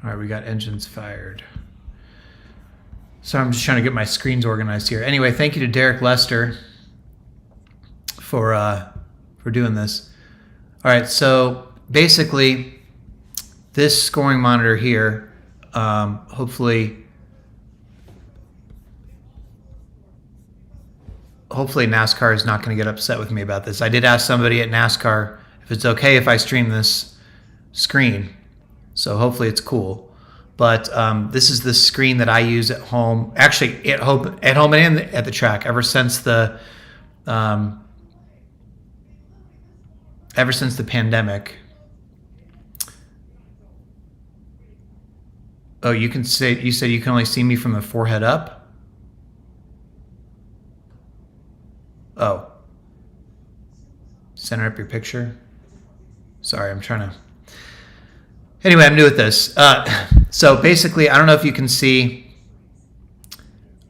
All right, we got engines fired. So I'm just trying to get my screens organized here. Anyway, thank you to Derek Lester for doing this. All right, so basically, this scoring monitor here, hopefully NASCAR is not going to get upset with me about this. I did ask somebody at NASCAR if it's okay if I stream this screen, so hopefully it's cool. But this is the screen that I use at home, actually at home and at the track ever since the pandemic. Oh, you said you can only see me from the forehead up? Oh. Center up your picture. Sorry, I'm trying to... Anyway, I'm new at this. So basically, I don't know if you can see.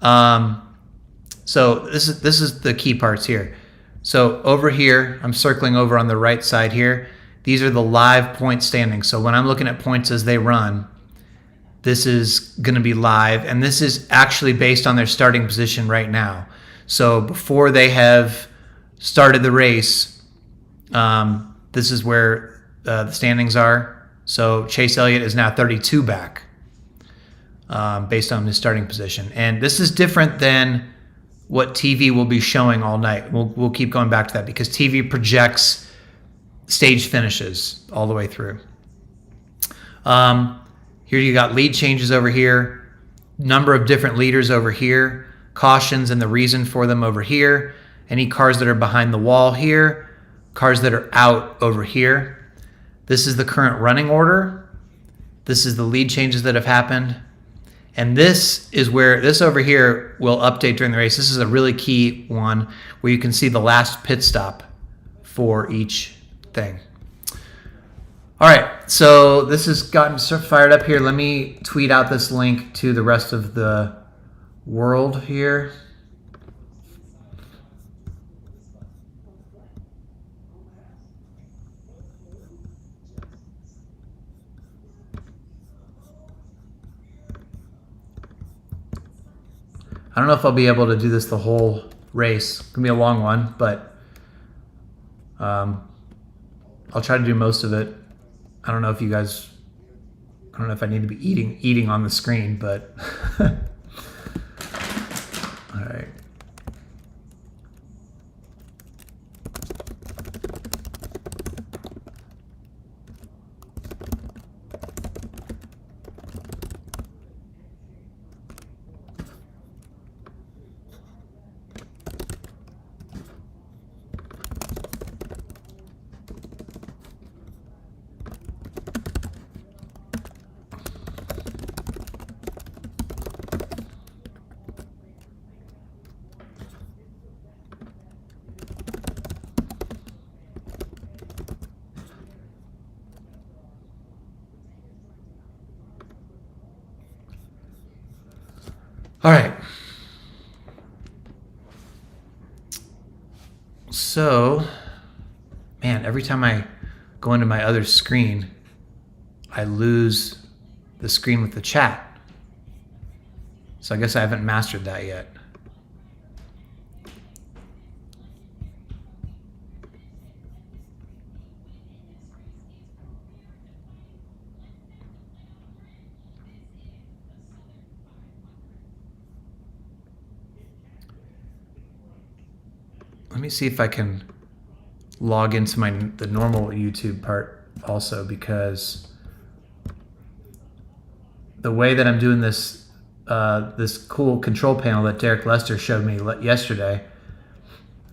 So this is the key parts here. So over here, I'm circling over on the right side here. These are the live point standings. So when I'm looking at points as they run, this is going to be live. And this is actually based on their starting position right now. So before they have started the race, this is where the standings are. So Chase Elliott is now 32 back based on his starting position. And this is different than what TV will be showing all night. We'll keep going back to that because TV projects stage finishes all the way through. Here you got lead changes over here, number of different leaders over here, cautions and the reason for them over here, any cars that are behind the wall here, cars that are out over here. This is the current running order. This is the lead changes that have happened. And this is where this over here will update during the race. This is a really key one where you can see the last pit stop for each thing. All right, so this has gotten fired up here. Let me tweet out this link to the rest of the world here. I don't know if I'll be able to do this the whole race. It's going to be a long one, but I'll try to do most of it. I don't know if I need to be eating on the screen, but all right. All right. So, man, every time I go into my other screen, I lose the screen with the chat. So I guess I haven't mastered that yet. Let me see if I can log into the normal YouTube part also, because the way that I'm doing this this cool control panel that Derek Lester showed me yesterday,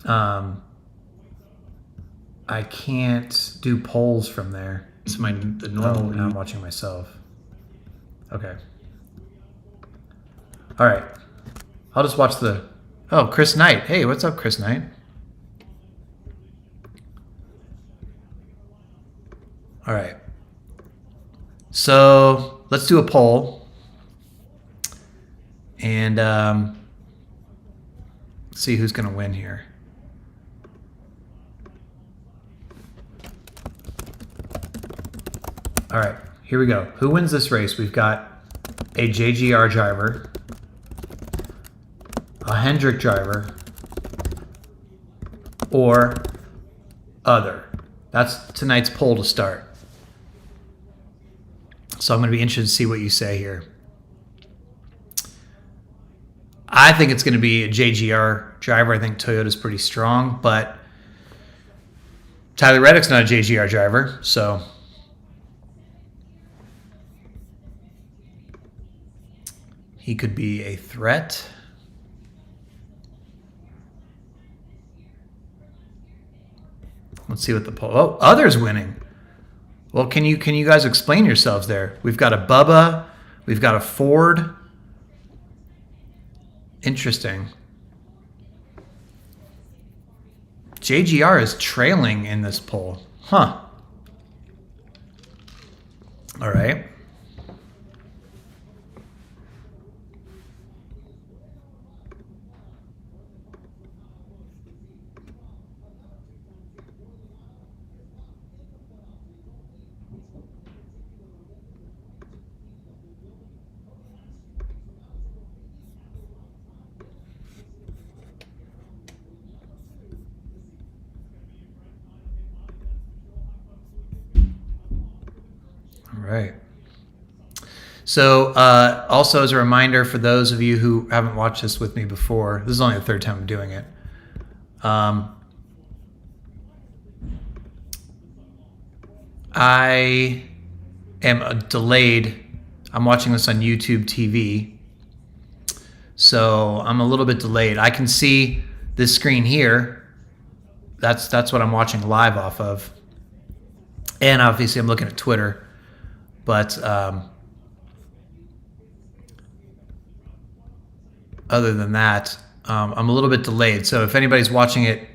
I can't do polls from there. It's the normal. Now I'm watching myself. Okay. All right. I'll just watch Chris Knight. Hey, what's up, Chris Knight? All right. So let's do a poll. And see who's going to win here. All right. here we go. Who wins this race? We've got a JGR driver, a Hendrick driver, or other. That's tonight's poll to start. So I'm going to be interested to see what you say here. I think it's going to be a JGR driver. I think Toyota's pretty strong, but Tyler Reddick's not a JGR driver, so he could be a threat. Let's see what the poll. Oh, others winning. Well, can you guys explain yourselves there? We've got a Bubba, we've got a Ford. Interesting. JGR is trailing in this poll. Huh. All right. Right. So also as a reminder for those of you who haven't watched this with me before, this is only the third time I'm doing it. I am delayed. I'm watching this on YouTube TV. So I'm a little bit delayed. I can see this screen here. That's what I'm watching live off of. And obviously I'm looking at Twitter. But other than that, I'm a little bit delayed. So if anybody's watching it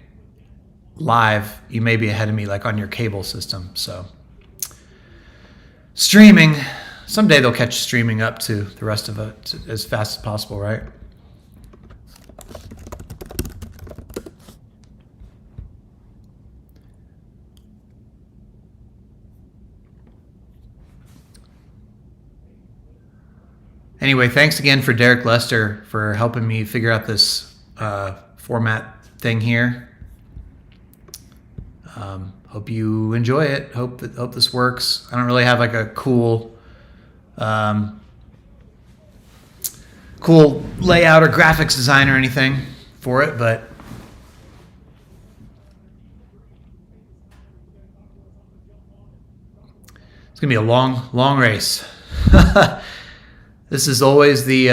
live, you may be ahead of me, like on your cable system. So streaming, someday they'll catch streaming up to the rest of it as fast as possible, right? Anyway, thanks again for Derek Lester for helping me figure out this format thing here. Hope you enjoy it. Hope this works. I don't really have like a cool layout or graphics design or anything for it, but it's gonna be a long race. This is always the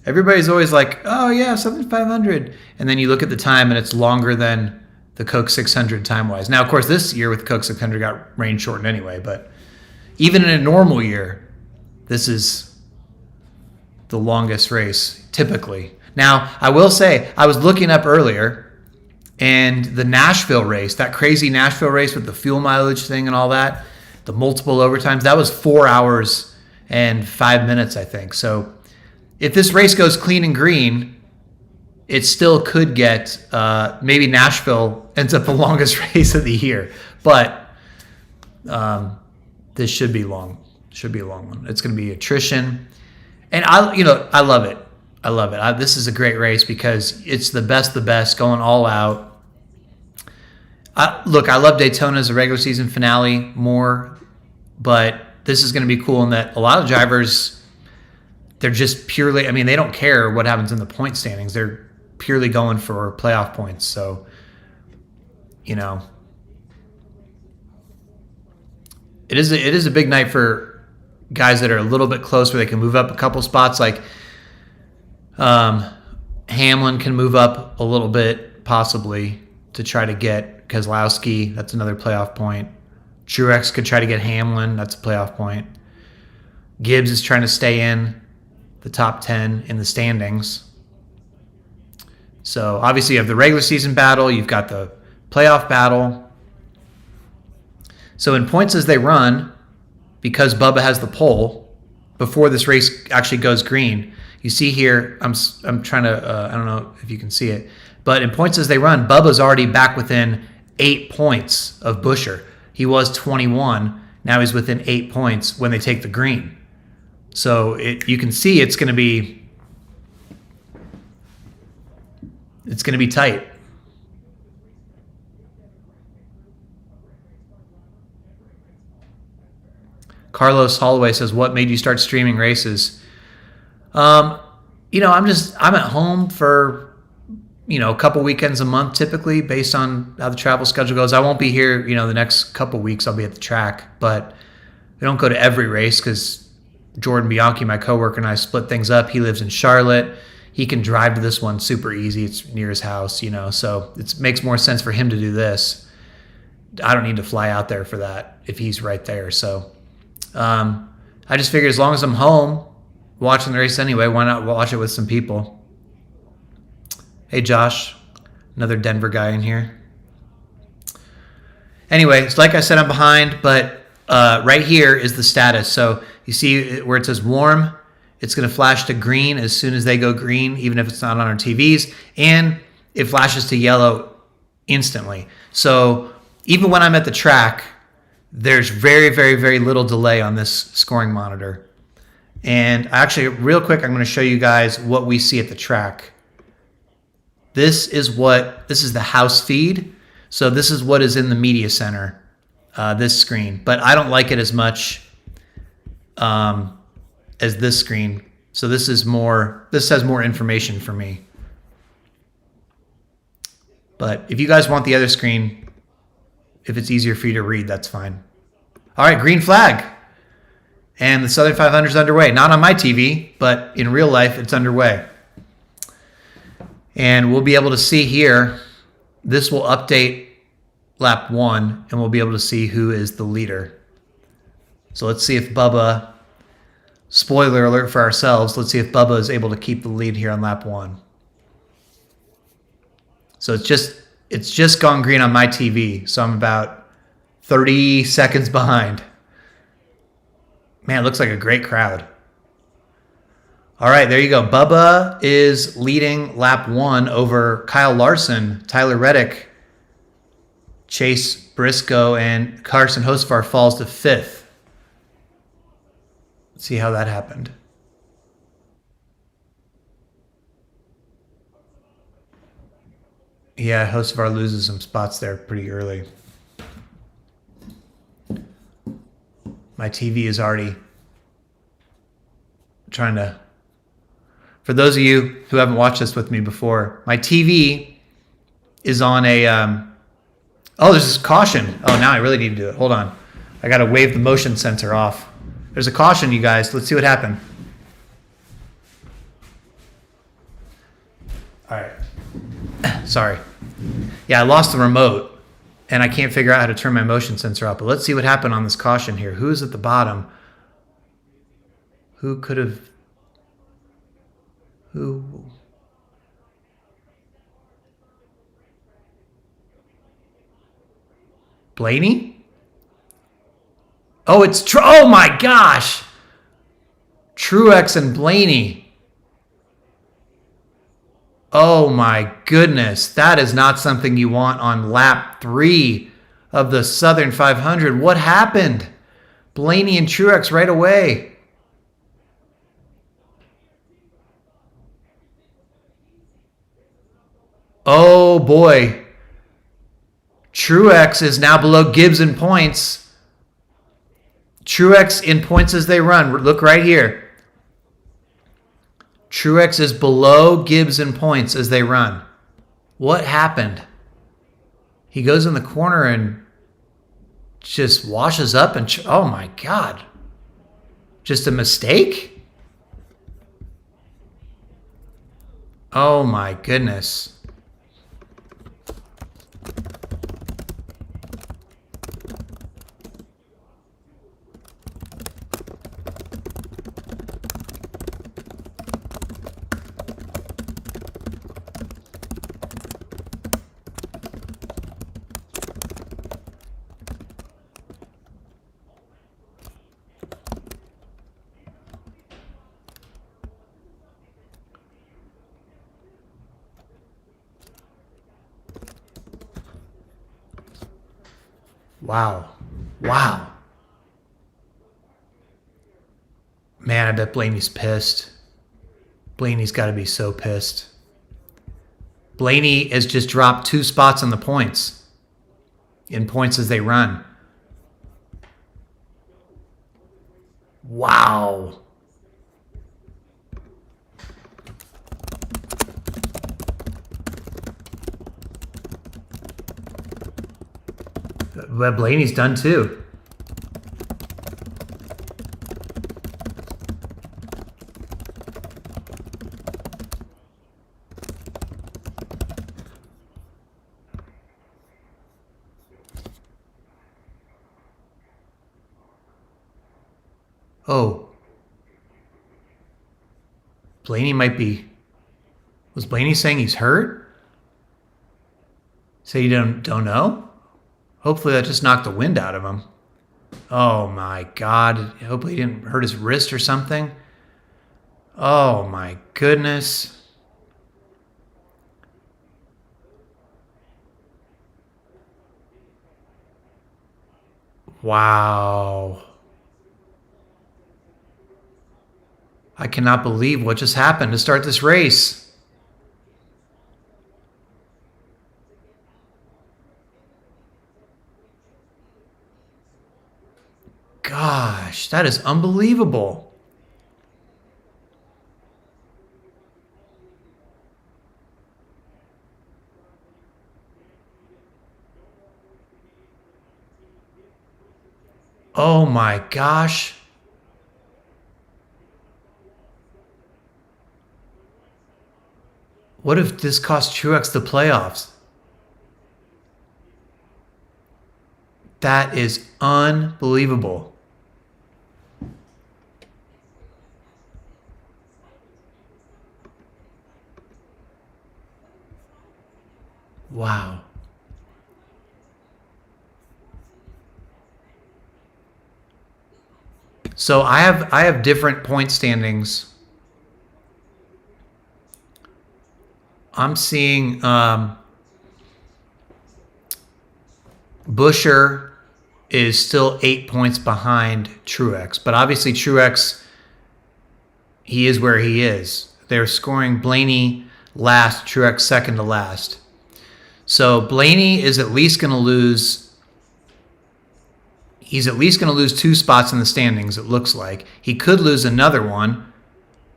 everybody's always like, oh yeah, 7,500, and then you look at the time and it's longer than the Coke 600 time wise. Now, of course, this year with Coke 600 got range shortened anyway, but even in a normal year, this is the longest race typically. Now, I will say, I was looking up earlier, and the Nashville race, that crazy Nashville race with the fuel mileage thing and all that, the multiple overtimes, that was 4 hours and 5 minutes, I think. So if this race goes clean and green, it still could get, maybe Nashville ends up the longest race of the year. But this should be long. Should be a long one. It's going to be attrition. And I love it. I love it. This is a great race because it's the best going all out. Look, I love Daytona as a regular season finale more, but this is going to be cool in that a lot of drivers, they're just purely, they don't care what happens in the point standings. They're purely going for playoff points. So, it is a big night for guys that are a little bit close where they can move up a couple spots. Like Hamlin can move up a little bit possibly to try to get Keselowski. That's another playoff point. Truex could try to get Hamlin. That's a playoff point. Gibbs is trying to stay in the top 10 in the standings. So obviously you have the regular season battle. You've got the playoff battle. So in points as they run, because Bubba has the pole, before this race actually goes green, you see here, I'm trying to, I don't know if you can see it, but in points as they run, Bubba's already back within 8 points of Buescher. He was 21 Now he's within 8 points when they take the green. So you can see it's going to be tight. Carlos Holloway says, "What made you start streaming races?" I'm at home for a couple weekends a month typically, based on how the travel schedule goes. I won't be here, the next couple weeks. I'll be at the track, but we don't go to every race because Jordan Bianchi, my coworker, and I split things up. He lives in Charlotte. He can drive to this one super easy. It's near his house, so it makes more sense for him to do this. I don't need to fly out there for that if he's right there. So I just figured as long as I'm home watching the race anyway, why not watch it with some people? Hey, Josh, another Denver guy in here. Anyway, so like I said, I'm behind, but right here is the status. So you see where it says warm, it's going to flash to green as soon as they go green, even if it's not on our TVs, and it flashes to yellow instantly. So even when I'm at the track, there's very, very, very little delay on this scoring monitor. And actually, real quick, I'm going to show you guys what we see at the track. This is the house feed. So this is what is in the media center, this screen. But I don't like it as much as this screen. So this has more information for me. But if you guys want the other screen, if it's easier for you to read, that's fine. All right, green flag. And the Southern 500 is underway. Not on my TV, but in real life, it's underway. And we'll be able to see here, this will update lap 1, and we'll be able to see who is the leader. So let's see if Bubba, spoiler alert for ourselves, let's see if Bubba is able to keep the lead here on lap 1. So it's just gone green on my TV, so I'm about 30 seconds behind. Man, it looks like a great crowd. All right, there you go. Bubba is leading lap 1 over Kyle Larson, Tyler Reddick, Chase Briscoe, and Carson Hocevar falls to 5th. Let's see how that happened. Yeah, Hocevar loses some spots there pretty early. My TV is already trying to... For those of you who haven't watched this with me before, my TV is on a... Oh, there's this caution. Oh, now I really need to do it. Hold on. I got to wave the motion sensor off. There's a caution, you guys. Let's see what happened. All right. Sorry. Yeah, I lost the remote, and I can't figure out how to turn my motion sensor off. But let's see what happened on this caution here. Who's at the bottom? Who could have... Who? Blaney? Oh, it's oh my gosh! Truex and Blaney. Oh my goodness. That is not something you want on lap 3 of the Southern 500. What happened? Blaney and Truex right away. Oh boy. Truex is now below Gibbs in points. Truex in points as they run. Look right here. Truex is below Gibbs in points as they run. What happened? He goes in the corner and just washes up and... Oh my God. Just a mistake? Oh my goodness. Wow. Wow. Man, I bet Blaney's pissed. Blaney's got to be so pissed. Blaney has just dropped 2 spots on the points. In points as they run. Wow. But Blaney's done too. Oh. Blaney might be... Was Blaney saying he's hurt? Say you don't know? Hopefully that just knocked the wind out of him. Oh my God. Hopefully he didn't hurt his wrist or something. Oh my goodness. Wow. I cannot believe what just happened to start this race. Gosh, that is unbelievable. Oh my gosh. What if this cost Truex the playoffs? That is unbelievable. Wow. So I have different point standings. I'm seeing Buescher is still 8 points behind Truex, but obviously Truex, he is where he is. They're scoring Blaney last, Truex second to last. So Blaney is at least going to lose. He's at least going to lose 2 spots in the standings, it looks like. He could lose another one.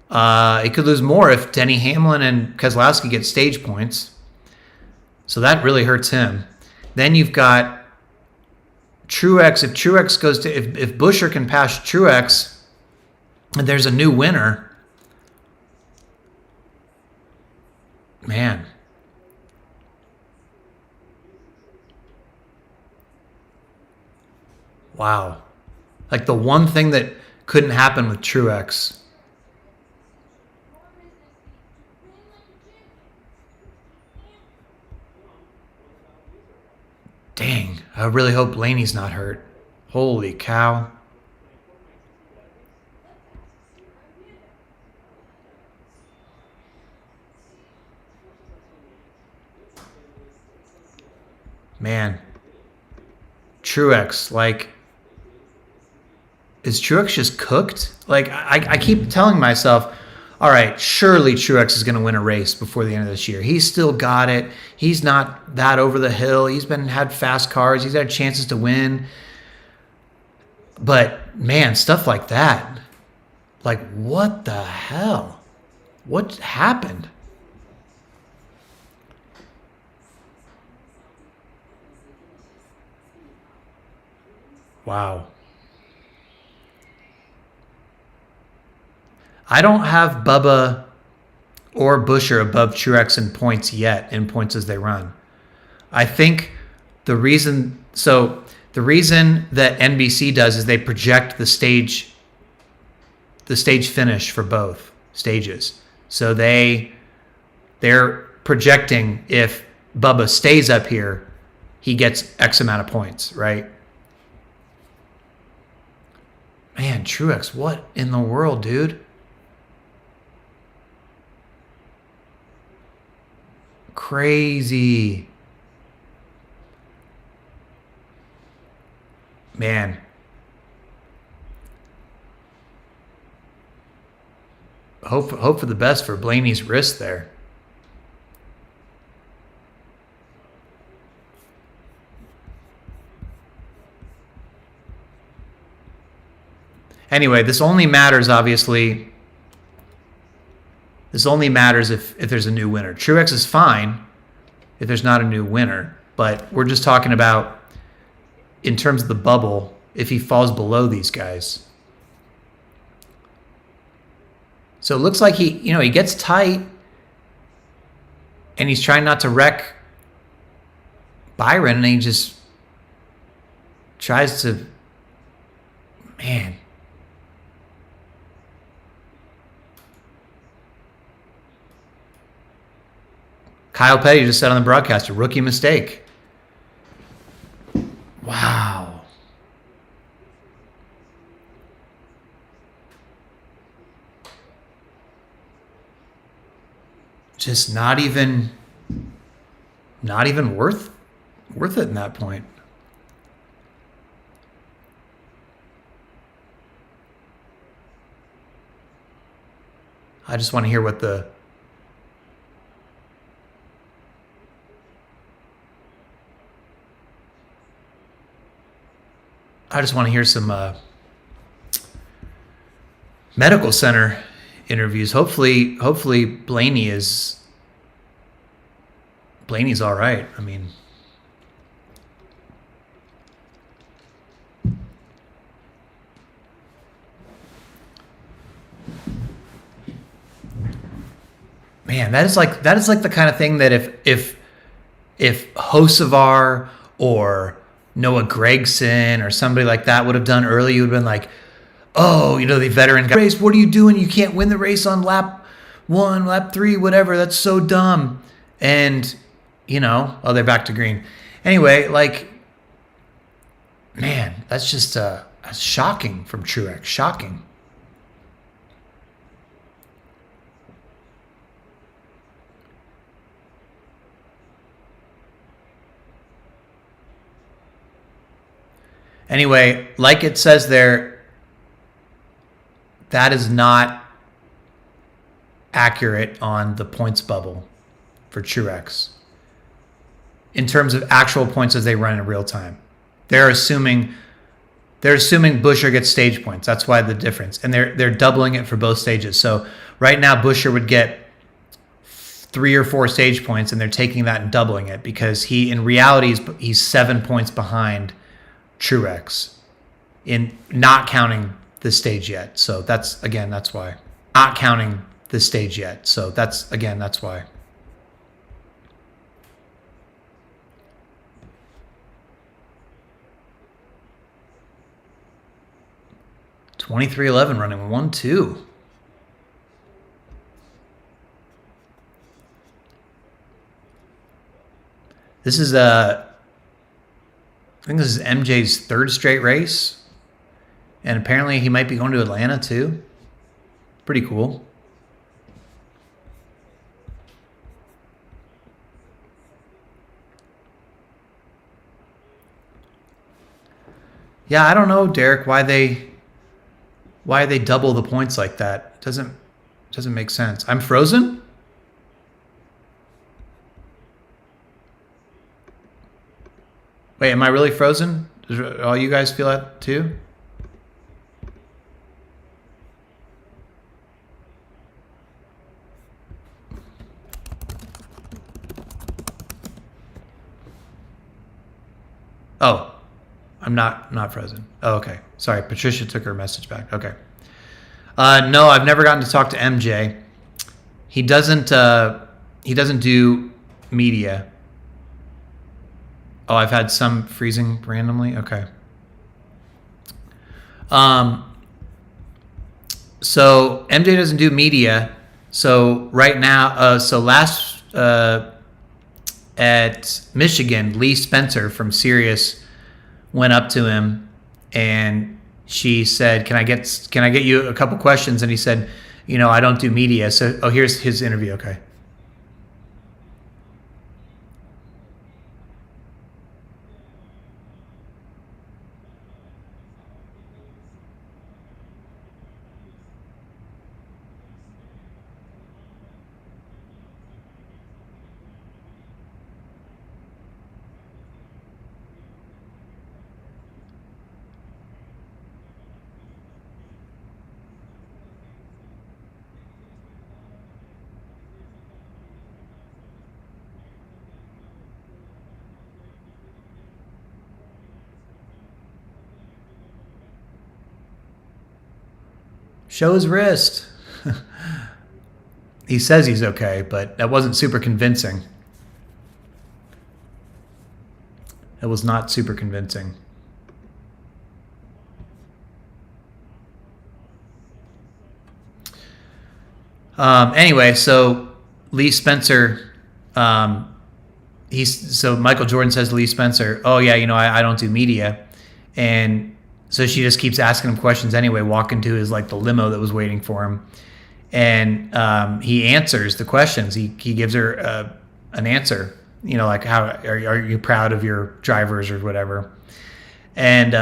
He could lose more if Denny Hamlin and Keselowski get stage points. So that really hurts him. Then you've got Truex. If Truex goes to, if Buescher can pass Truex, and there's a new winner, man. Wow. Like the one thing that couldn't happen with Truex. Dang, I really hope Blaney's not hurt. Holy cow. Man. Truex, like, is Truex just cooked? Like, I keep telling myself, all right, surely Truex is going to win a race before the end of this year. He's still got it. He's not that over the hill. He's had fast cars. He's had chances to win. But, man, stuff like that. Like, what the hell? What happened? Wow. I don't have Bubba or Buescher above Truex in points yet, in points as they run. I think the reason that NBC does is they project the stage finish for both stages. So they're projecting if Bubba stays up here, he gets X amount of points, right? Man, Truex, what in the world, dude? Crazy. Man. hope for the best for Blaney's wrist there. Anyway, this only matters, obviously. This only matters if there's a new winner. Truex is fine if there's not a new winner, but we're just talking about, in terms of the bubble, if he falls below these guys. So it looks like he gets tight, and he's trying not to wreck Byron, and he just tries to, man. Kyle Petty just said on the broadcast, a rookie mistake. Wow. Just not even worth it in that point. I just want to hear what the some medical center interviews. Hopefully Blaney's all right. I mean, man, that is like the kind of thing that if Hocevar or Noah Gragson or somebody like that would have done early, you would have been like, oh, the veteran guy race, what are you doing? You can't win the race on lap 1, lap 3, whatever. That's so dumb. And, they're back to green. Anyway, man, that's just that's shocking from Truex. Shocking. Anyway, like it says there, that is not accurate on the points bubble for Truex in terms of actual points as they run in real time. They're assuming Buescher gets stage points. That's why the difference. And they're doubling it for both stages. So right now Buescher would get 3 or 4 stage points, and they're taking that and doubling it because in reality he's 7 points behind Truex in not counting the stage yet. So that's why. Not counting the stage yet. So that's why. (23:11) running 1-2. This is I think this is MJ's 3rd straight race. And apparently he might be going to Atlanta too. Pretty cool. Yeah, I don't know, Derek, why they double the points like that. It doesn't make sense. I'm frozen? Wait, am I really frozen? Does all you guys feel that too? Oh, I'm not frozen. Oh, okay. Sorry, Patricia took her message back. Okay. No, I've never gotten to talk to MJ. He doesn't do media. Oh, I've had some freezing randomly. Okay. So MJ doesn't do media. So right now, last at Michigan, Lee Spencer from Sirius went up to him and she said, "Can I get you a couple questions?" And he said, "I don't do media." So, here's his interview. Okay. Show his wrist. He says he's okay, but that wasn't super convincing. It was not super convincing. Anyway, so Lee Spencer, so Michael Jordan says to Lee Spencer, "Oh yeah, I don't do media," and so she just keeps asking him questions anyway, walking to his the limo that was waiting for him, and he answers the questions. He gives her an answer, how are you proud of your drivers or whatever, and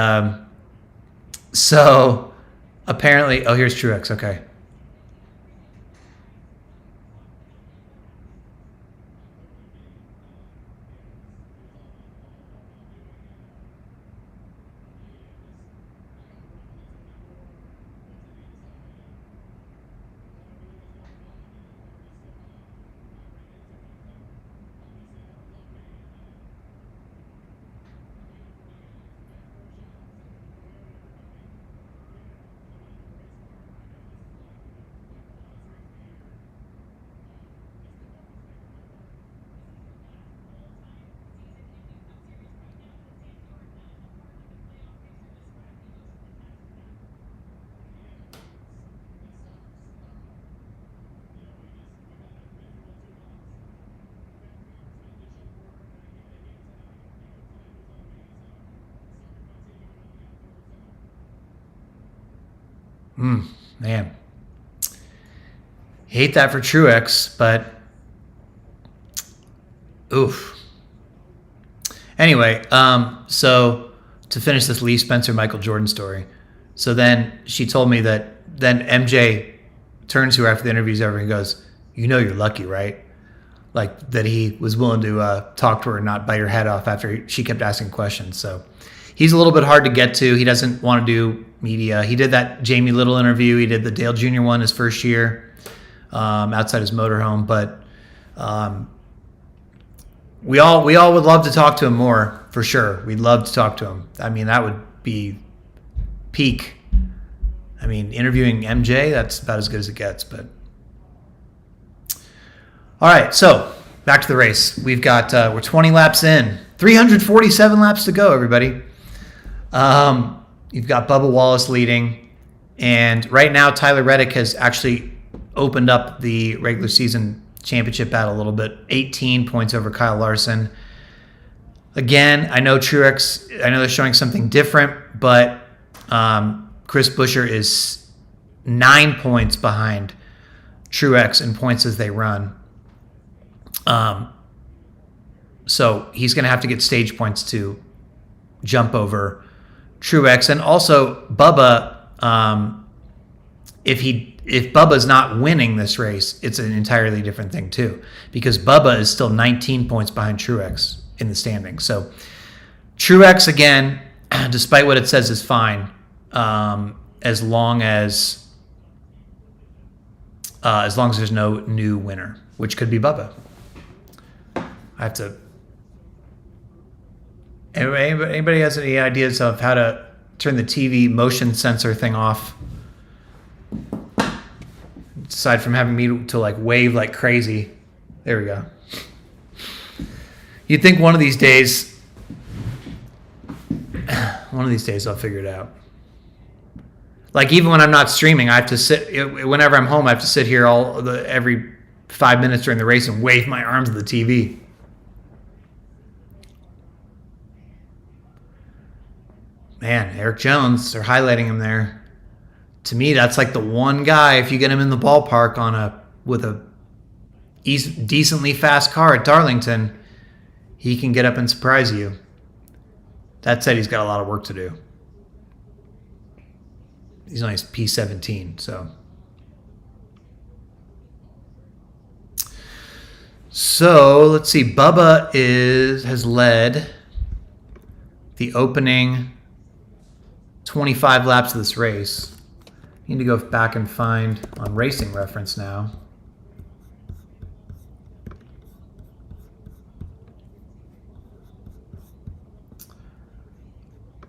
so apparently, here's Truex. Okay. Man. Hate that for Truex, but oof. Anyway, so to finish this Lee Spencer Michael Jordan story, so then she told me that then MJ turns to her after the interview's over and goes, "You're lucky, right?" Like that he was willing to talk to her and not bite her head off after she kept asking questions. So he's a little bit hard to get to. He doesn't want to do media. He did that Jamie Little interview. He did the Dale Jr. one his first year outside his motorhome. But we all would love to talk to him more, for sure. We'd love to talk to him. I mean, that would be peak. I mean, interviewing MJ, that's about as good as it gets. But all right, so back to the race. We've got we're 20 laps in, 347 laps to go, everybody. You've got Bubba Wallace leading, and right now Tyler Reddick has actually opened up the regular season championship battle a little bit. 18 points over Kyle Larson. Again, I know Truex, I know they're showing something different, but Chris Buescher is 9 points behind Truex in points as they run. So he's going to have to get stage points to jump over Truex. And also Bubba, if Bubba's not winning this race, it's an entirely different thing too, because Bubba is still 19 points behind Truex in the standings. So Truex, again, despite what it says, is fine, as long as there's no new winner, which could be Bubba. I have to. Anybody has any ideas of how to turn the TV motion sensor thing off? Aside from having me to wave like crazy. There we go. You'd think one of these days I'll figure it out. Even when I'm not streaming, I have to sit. Whenever I'm home, I have to sit here every 5 minutes during the race and wave my arms at the TV. Man, Eric Jones, they're highlighting him there. To me, that's the one guy, if you get him in the ballpark with a decently fast car at Darlington, he can get up and surprise you. That said, he's got a lot of work to do. He's only P17, so. So let's see. Bubba has led the opening 25 laps of this race. Need to go back and find on Racing Reference now.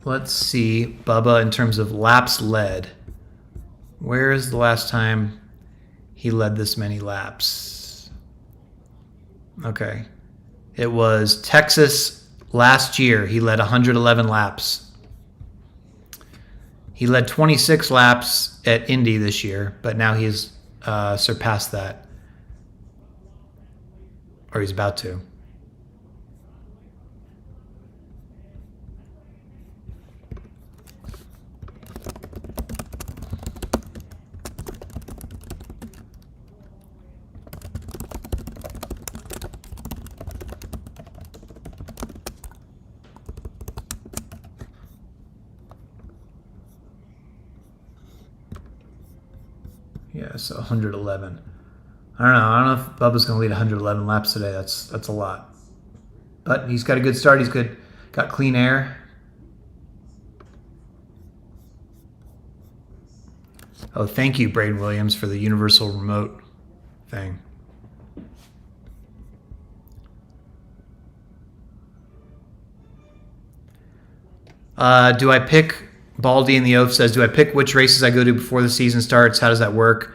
Let's see Bubba in terms of laps led. Where is the last time he led this many laps? Okay. It was Texas last year. He led 111 laps. He led 26 laps at Indy this year, but now he's surpassed that. Or he's about to. Yeah, so 111. I don't know if Bubba's going to lead 111 laps today. That's a lot. But he's got a good start. He's good. Got clean air. Oh, thank you, Braden Williams, for the universal remote thing. Do I pick, Baldy in the Oath says, do I pick which races I go to before the season starts? How does that work?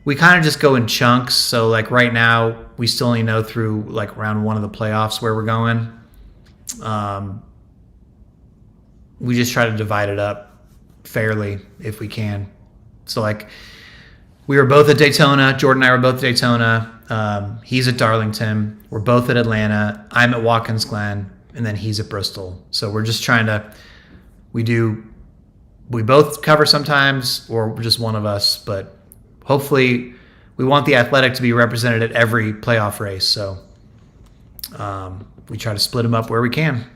We kind of just go in chunks. So like right now, we still only know through like round one of the playoffs where we're going. We just try to divide it up fairly if we can. So like we were both at Daytona. Jordan and I were both at Daytona. He's at Darlington. We're both at Atlanta. I'm at Watkins Glen, and then he's at Bristol. So we're just trying to, we both cover sometimes, or just one of us, but hopefully we want the Athletic to be represented at every playoff race. So we try to split them up where we can.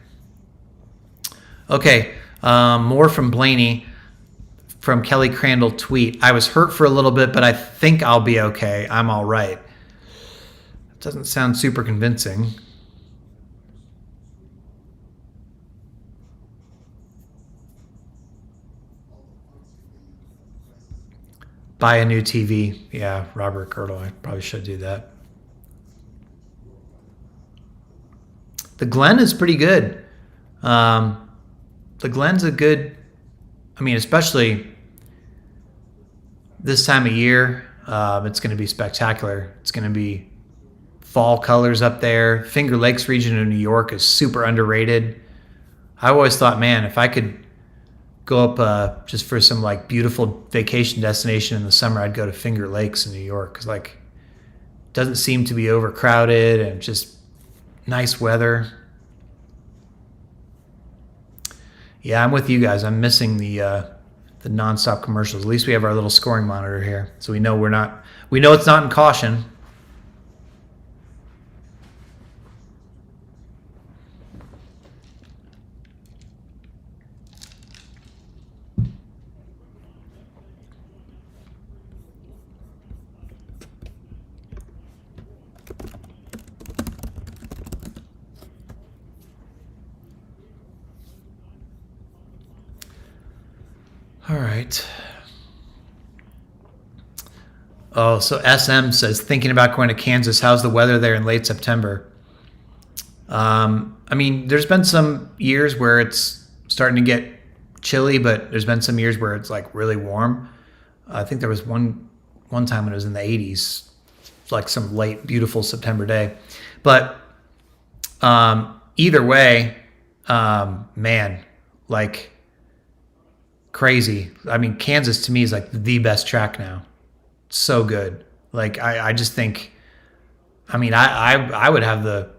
Okay, more from Blaney. From Kelly Crandall tweet. I was hurt for a little bit, but I think I'll be okay. I'm all right. It doesn't sound super convincing. Buy a new TV. Yeah, Robert Girdle. I probably should do that. The Glen is pretty good. The Glen's a good, I mean, especially this time of year, it's going to be spectacular. It's going to be fall colors up there. Finger Lakes region of New York is super underrated. I always thought, man, if I could go up just for some like beautiful vacation destination in the summer, I'd go to Finger Lakes in New York, because like it doesn't seem to be overcrowded and just nice weather. Yeah, I'm with you guys. I'm missing the nonstop commercials. At least we have our little scoring monitor here, so we know it's not in caution. All right. Oh, so SM says, thinking about going to Kansas. How's the weather there in late September? I mean, there's been some years where it's starting to get chilly, but there's been some years where it's like really warm. I think there was one time when it was in the 80s, like some late, beautiful September day. But either way, man, like crazy. I mean, Kansas to me is like the best track now. So good. Like I just think, I mean, I would have the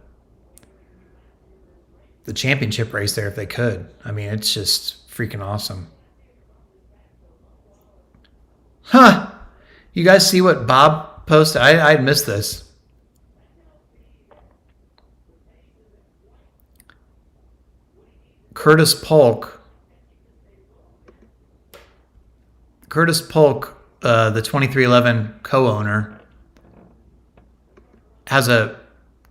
championship race there if they could. I mean, it's just freaking awesome. Huh. You guys see what Bob posted? I missed this. Curtis Polk, the 2311 co-owner, has a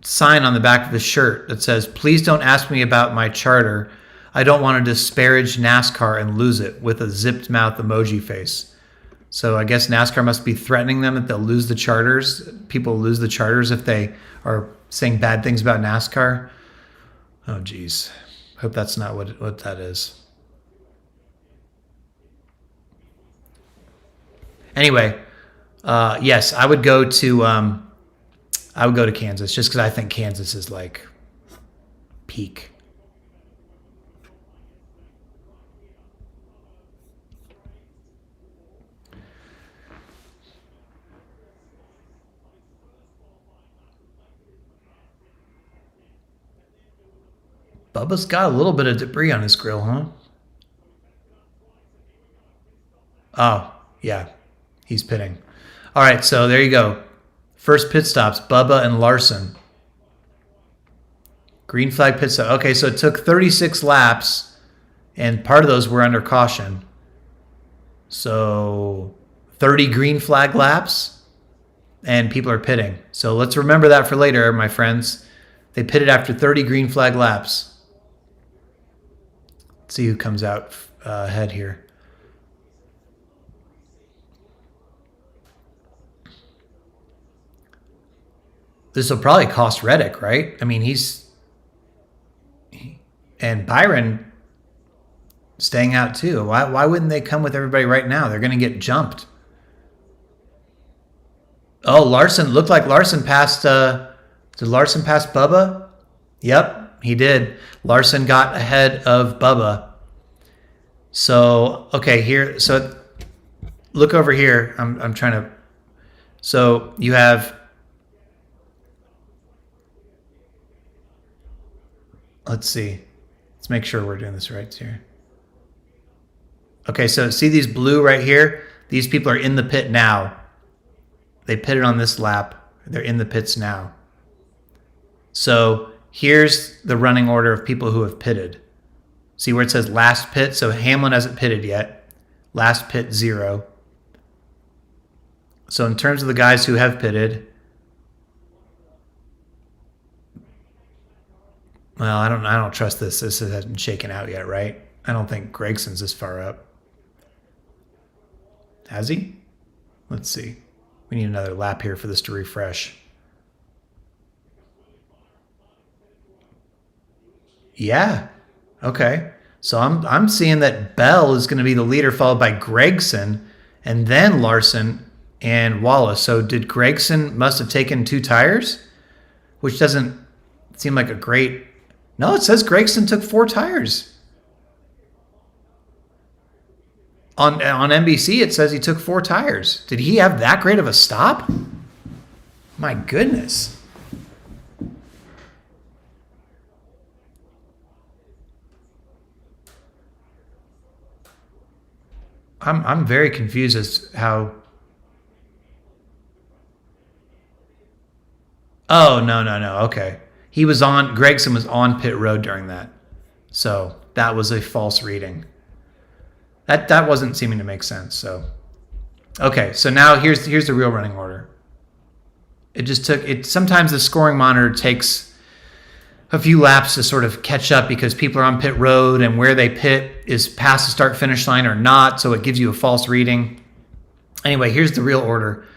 sign on the back of his shirt that says, "Please don't ask me about my charter. I don't want to disparage NASCAR and lose it," with a zipped mouth emoji face. So I guess NASCAR must be threatening them that they'll lose the charters. People lose the charters if they are saying bad things about NASCAR. Oh, geez. Hope that's not what that is. Anyway, yes, I would go to Kansas just because I think Kansas is like peak. Bubba's got a little bit of debris on his grill, huh? Oh, yeah. He's pitting. All right, so there you go. First pit stops, Bubba and Larson. Green flag pit stop. Okay, so it took 36 laps, and part of those were under caution. So 30 green flag laps, and people are pitting. So let's remember that for later, my friends. They pitted after 30 green flag laps. Let's see who comes out ahead here. This will probably cost Reddick, right? I mean, and Byron staying out too. Why wouldn't they come with everybody right now? They're going to get jumped. Oh, Larson looked like Larson passed. Did Larson pass Bubba? Yep, he did. Larson got ahead of Bubba. So okay, here. So look over here. I'm trying to. So you have. Let's see. Let's make sure we're doing this right here. Okay, so see these blue right here? These people are in the pit now. They pitted on this lap. They're in the pits now. So here's the running order of people who have pitted. See where it says last pit? So Hamlin hasn't pitted yet. Last pit, 0. So in terms of the guys who have pitted, well, I don't trust this. This hasn't shaken out yet, right? I don't think Gregson's this far up. Has he? Let's see. We need another lap here for this to refresh. Yeah. Okay. So I'm seeing that Bell is going to be the leader, followed by Gregson, and then Larson and Wallace. So did Gregson must have taken 2 tires, which doesn't seem like a great. No, it says Gregson took 4 tires. On NBC, it says he took 4 tires. Did he have that great of a stop? My goodness. I'm very confused as how. Oh, no. Okay. Gregson was on pit road during that. So that was a false reading. That wasn't seeming to make sense. So, okay. So now here's the real running order. It just took it. Sometimes the scoring monitor takes a few laps to sort of catch up because people are on pit road and where they pit is past the start finish line or not. So it gives you a false reading. Anyway, here's the real order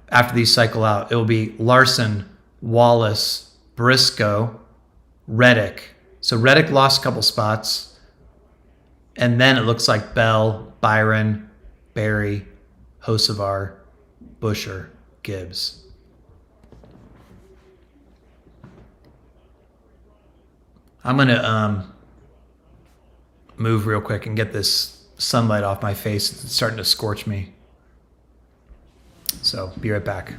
after these cycle out. It will be Larson, Wallace, Briscoe, Reddick. So Reddick lost a couple spots. And then it looks like Bell, Byron, Barry, Hocevar, Busher, Gibbs. I'm going to move real quick and get this sunlight off my face. It's starting to scorch me. So be right back.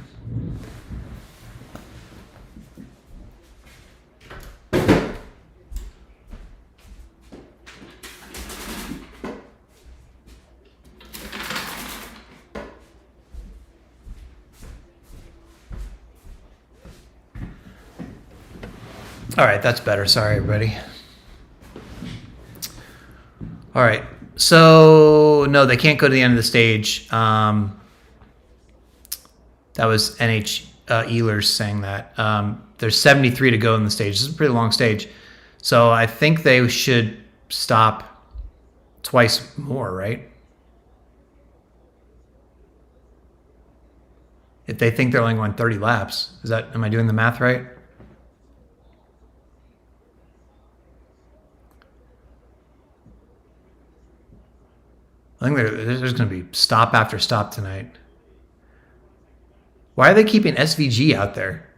All right, that's better. Sorry, everybody. All right, so no, they can't go to the end of the stage. That was NH Ehlers saying that. There's 73 to go in the stage. This is a pretty long stage. So I think they should stop twice more, right? If they think they're only going 30 laps. Am I doing the math right? I think there's going to be stop after stop tonight. Why are they keeping SVG out there?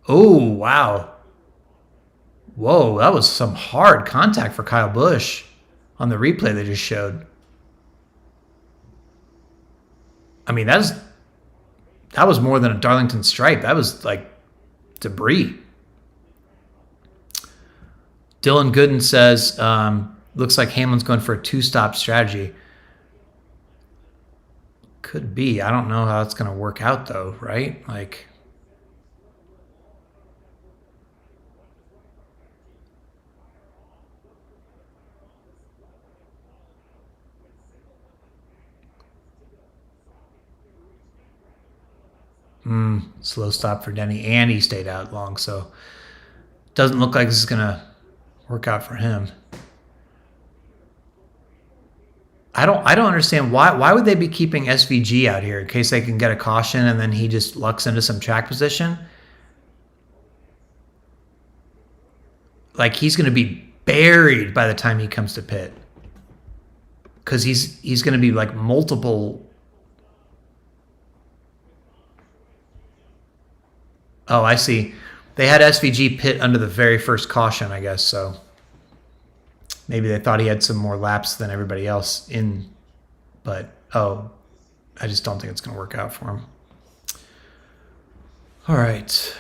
Oh, wow. Whoa, that was some hard contact for Kyle Busch on the replay they just showed. I mean, that was more than a Darlington stripe. That was like debris. Dylan Gooden says, looks like Hamlin's going for a two-stop strategy. Could be. I don't know how it's going to work out, though, right? Like, slow stop for Denny, and he stayed out long, so doesn't look like this is going to work out for him. I don't understand why would they be keeping SVG out here in case they can get a caution and then he just lucks into some track position? Like, he's going to be buried by the time he comes to pit because he's going to be like multiple. Oh, I see. They had SVG pit under the very first caution, I guess, so maybe they thought he had some more laps than everybody else in, but I just don't think it's going to work out for him. All right.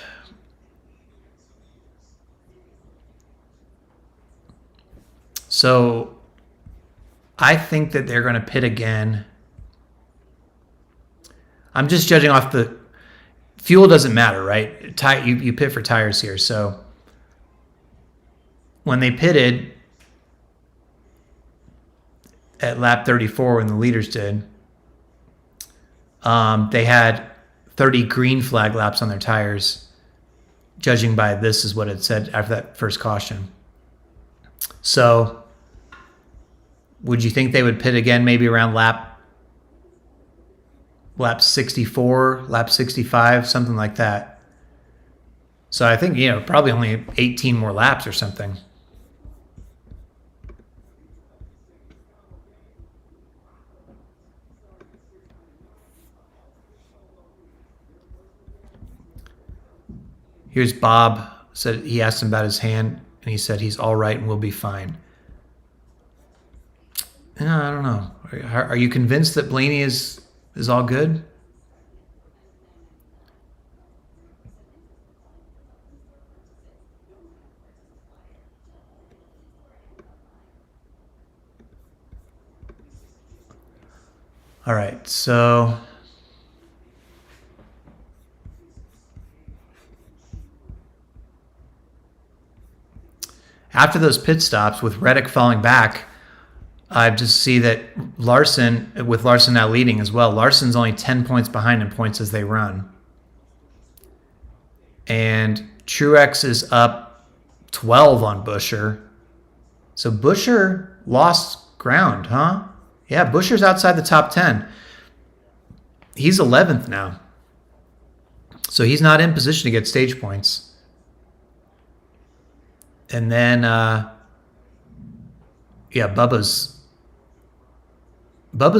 So I think that they're going to pit again. I'm just judging off the fuel. Doesn't matter, right? You pit for tires here. So when they pitted at lap 34 when the leaders did, they had 30 green flag laps on their tires, judging by this is what it said after that first caution. So would you think they would pit again maybe around lap 64, lap 65, something like that? So I think, probably only 18 more laps or something. Here's Bob. Said he asked him about his hand, and he said he's all right and will be fine. I don't know. Are you convinced that Blaney is all good? All right, so after those pit stops with Reddick falling back, I just see that Larson, with Larson now leading as well, Larson's only 10 points behind in points as they run. And Truex is up 12 on Buescher. So Buescher lost ground, huh? Yeah, Buescher's outside the top 10. He's 11th now. So he's not in position to get stage points. And then, Bubba's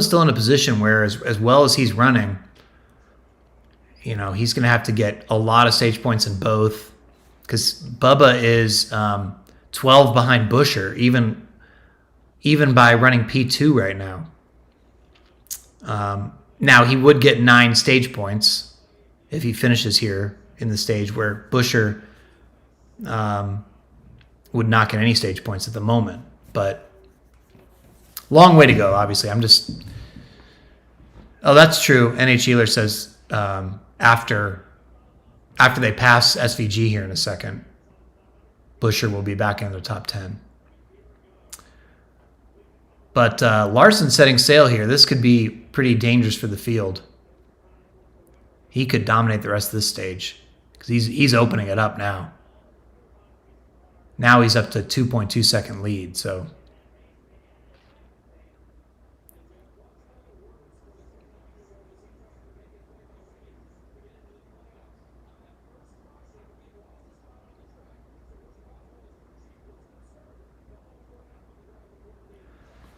still in a position where, as well as he's running, he's going to have to get a lot of stage points in both, because Bubba is 12 behind Buescher, even by running P2 right now. Now, he would get 9 stage points if he finishes here in the stage, where Buescher would not get any stage points at the moment. But long way to go, obviously. That's true. NH Ealer says after they pass SVG here in a second, Buescher will be back in the top 10. But Larson setting sail here. This could be pretty dangerous for the field. He could dominate the rest of this stage because he's opening it up now. Now he's up to 2.2 second lead. So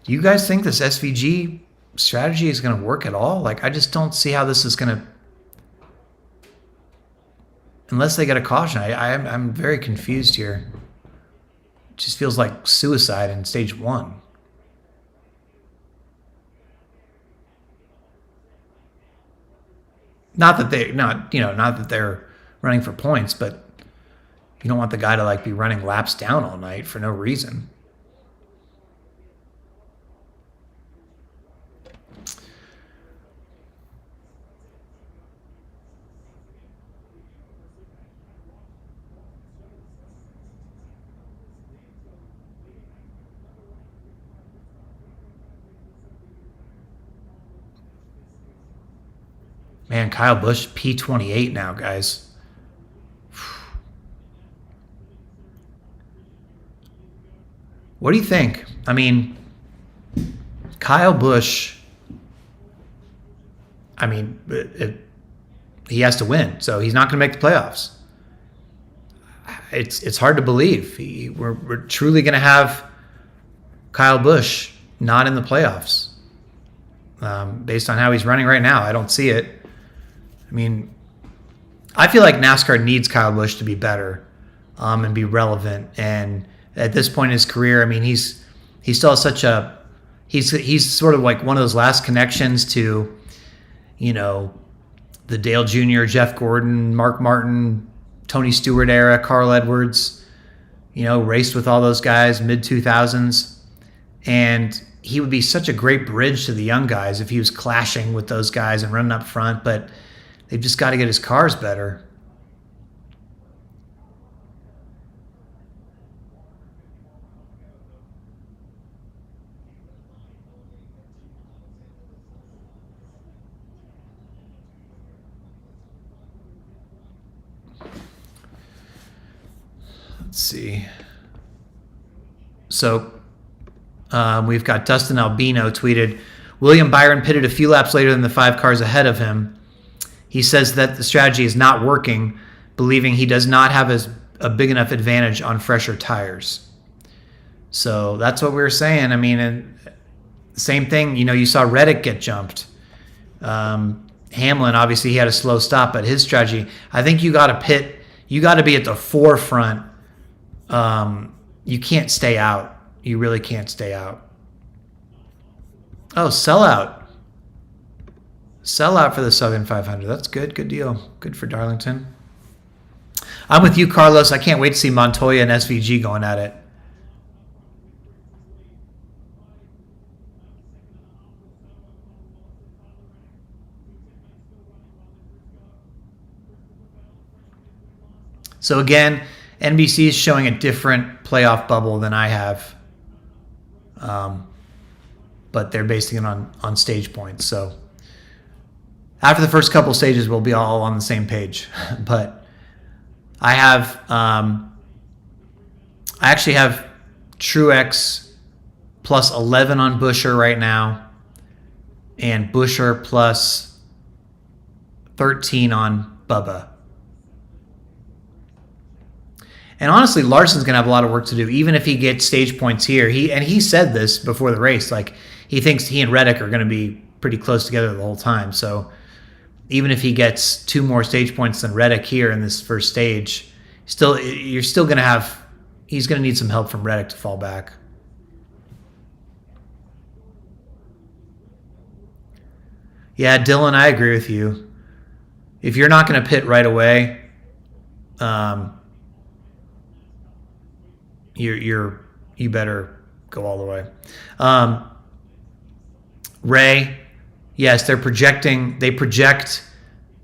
do you guys think this SVG strategy is going to work at all. Like, I just don't see how this is going to, unless they get a caution. I'm very confused here. It just feels like suicide in stage 1. Not that they're running for points, but you don't want the guy to like be running laps down all night for no reason. Man, Kyle Busch P28 now, guys. What do you think? I mean, Kyle Busch, I mean, he has to win, so he's not going to make the playoffs. It's hard to believe. We're truly going to have Kyle Busch not in the playoffs. Based on how he's running right now, I don't see it. I mean, I feel like NASCAR needs Kyle Busch to be better and be relevant. And at this point in his career, I mean, he still has such a he's sort of like one of those last connections to, you know, the Dale Jr., Jeff Gordon, Mark Martin, Tony Stewart era, Carl Edwards. You know, raced with all those guys mid 2000s, and he would be such a great bridge to the young guys if he was clashing with those guys and running up front. But they've just got to get his cars better. Let's see. So we've got Dustin Albino tweeted, William Byron pitted a few laps later than the 5 cars ahead of him. He says that the strategy is not working, believing he does not have a big enough advantage on fresher tires. So that's what we were saying. I mean, and same thing, you know, you saw Reddick get jumped. Hamlin, obviously, he had a slow stop, but his strategy, I think you got to pit, you got to be at the forefront. You can't stay out. You really can't stay out. Oh, sellout. Sellout for the Southern 500. That's good. Good deal. Good for Darlington. I'm with you, Carlos. I can't wait to see Montoya and SVG going at it. So again, NBC is showing a different playoff bubble than I have. But they're basing it on stage points. So after the first couple stages, we'll be all on the same page. But I actually have Truex plus 11 on Buescher right now, and Buescher plus 13 on Bubba. And honestly, Larson's going to have a lot of work to do, even if he gets stage points here. He said this before the race, like he thinks he and Reddick are going to be pretty close together the whole time. So even if he gets 2 more stage points than Reddick here in this first stage, he's going to need some help from Reddick to fall back. Yeah, Dylan, I agree with you. If you're not going to pit right away, you better go all the way. Ray, yes, they project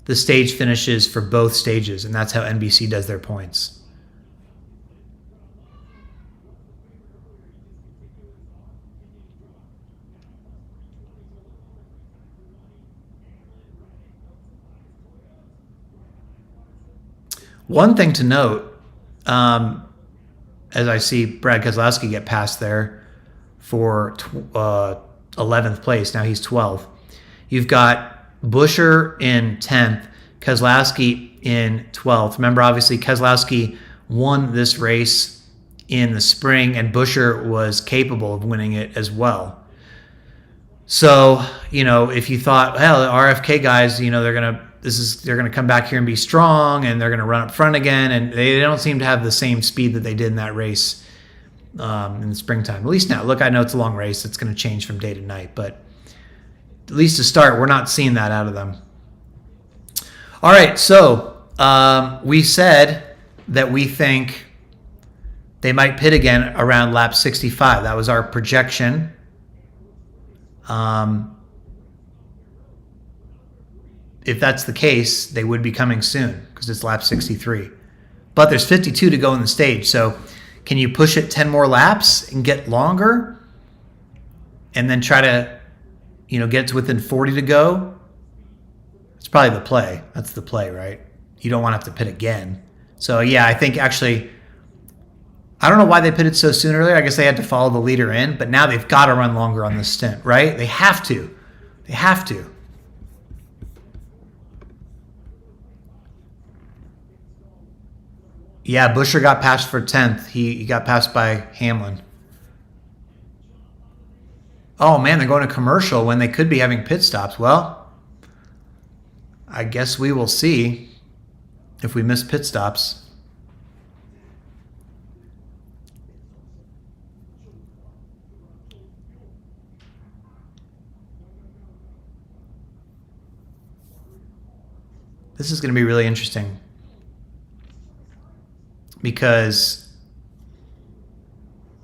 the stage finishes for both stages, and that's how NBC does their points. One thing to note, as I see Brad Keselowski get past there for 11th place. Now he's 12th. You've got Buescher in 10th, Keselowski in 12th. Remember, obviously, Keselowski won this race in the spring, and Buescher was capable of winning it as well. So, if you thought, well, the RFK guys, they're gonna come back here and be strong, and they're gonna run up front again, and they don't seem to have the same speed that they did in that race in the springtime. At least now, look, I know it's a long race; it's going to change from day to night, but at least to start, we're not seeing that out of them. All right, so we said that we think they might pit again around lap 65. That was our projection. If that's the case, they would be coming soon because it's lap 63. But there's 52 to go in the stage. So can you push it 10 more laps and get longer and then try to, get to within 40 to go? It's probably the play. That's the play, right? You don't want to have to pit again. So, yeah, I think actually, I don't know why they pitted so soon earlier. I guess they had to follow the leader in, but now they've got to run longer on this stint, right? They have to. They have to. Yeah, Buescher got passed for 10th. He got passed by Hamlin. Oh, man, they're going to commercial when they could be having pit stops. Well, I guess we will see if we miss pit stops. This is going to be really interesting because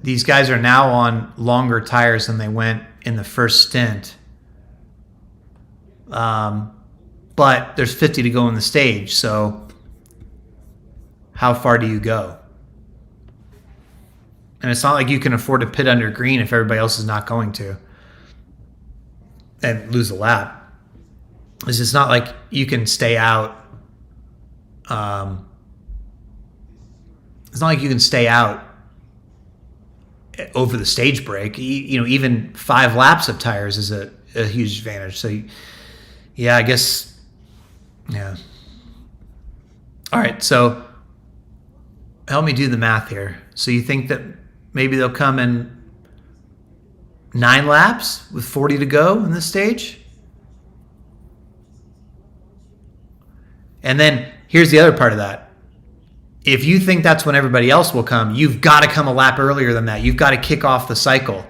these guys are now on longer tires than they went in the first stint. But there's 50 to go in the stage, so how far do you go? And it's not like you can afford to pit under green if everybody else is not going to and lose a lap. It's just not like you can stay out. It's not like you can stay out over the stage break. Even 5 laps of tires is a huge advantage. So, yeah, I guess, yeah. All right, so help me do the math here. So you think that maybe they'll come in 9 laps with 40 to go in this stage? And then here's the other part of that. If you think that's when everybody else will come, you've got to come a lap earlier than that. You've got to kick off the cycle.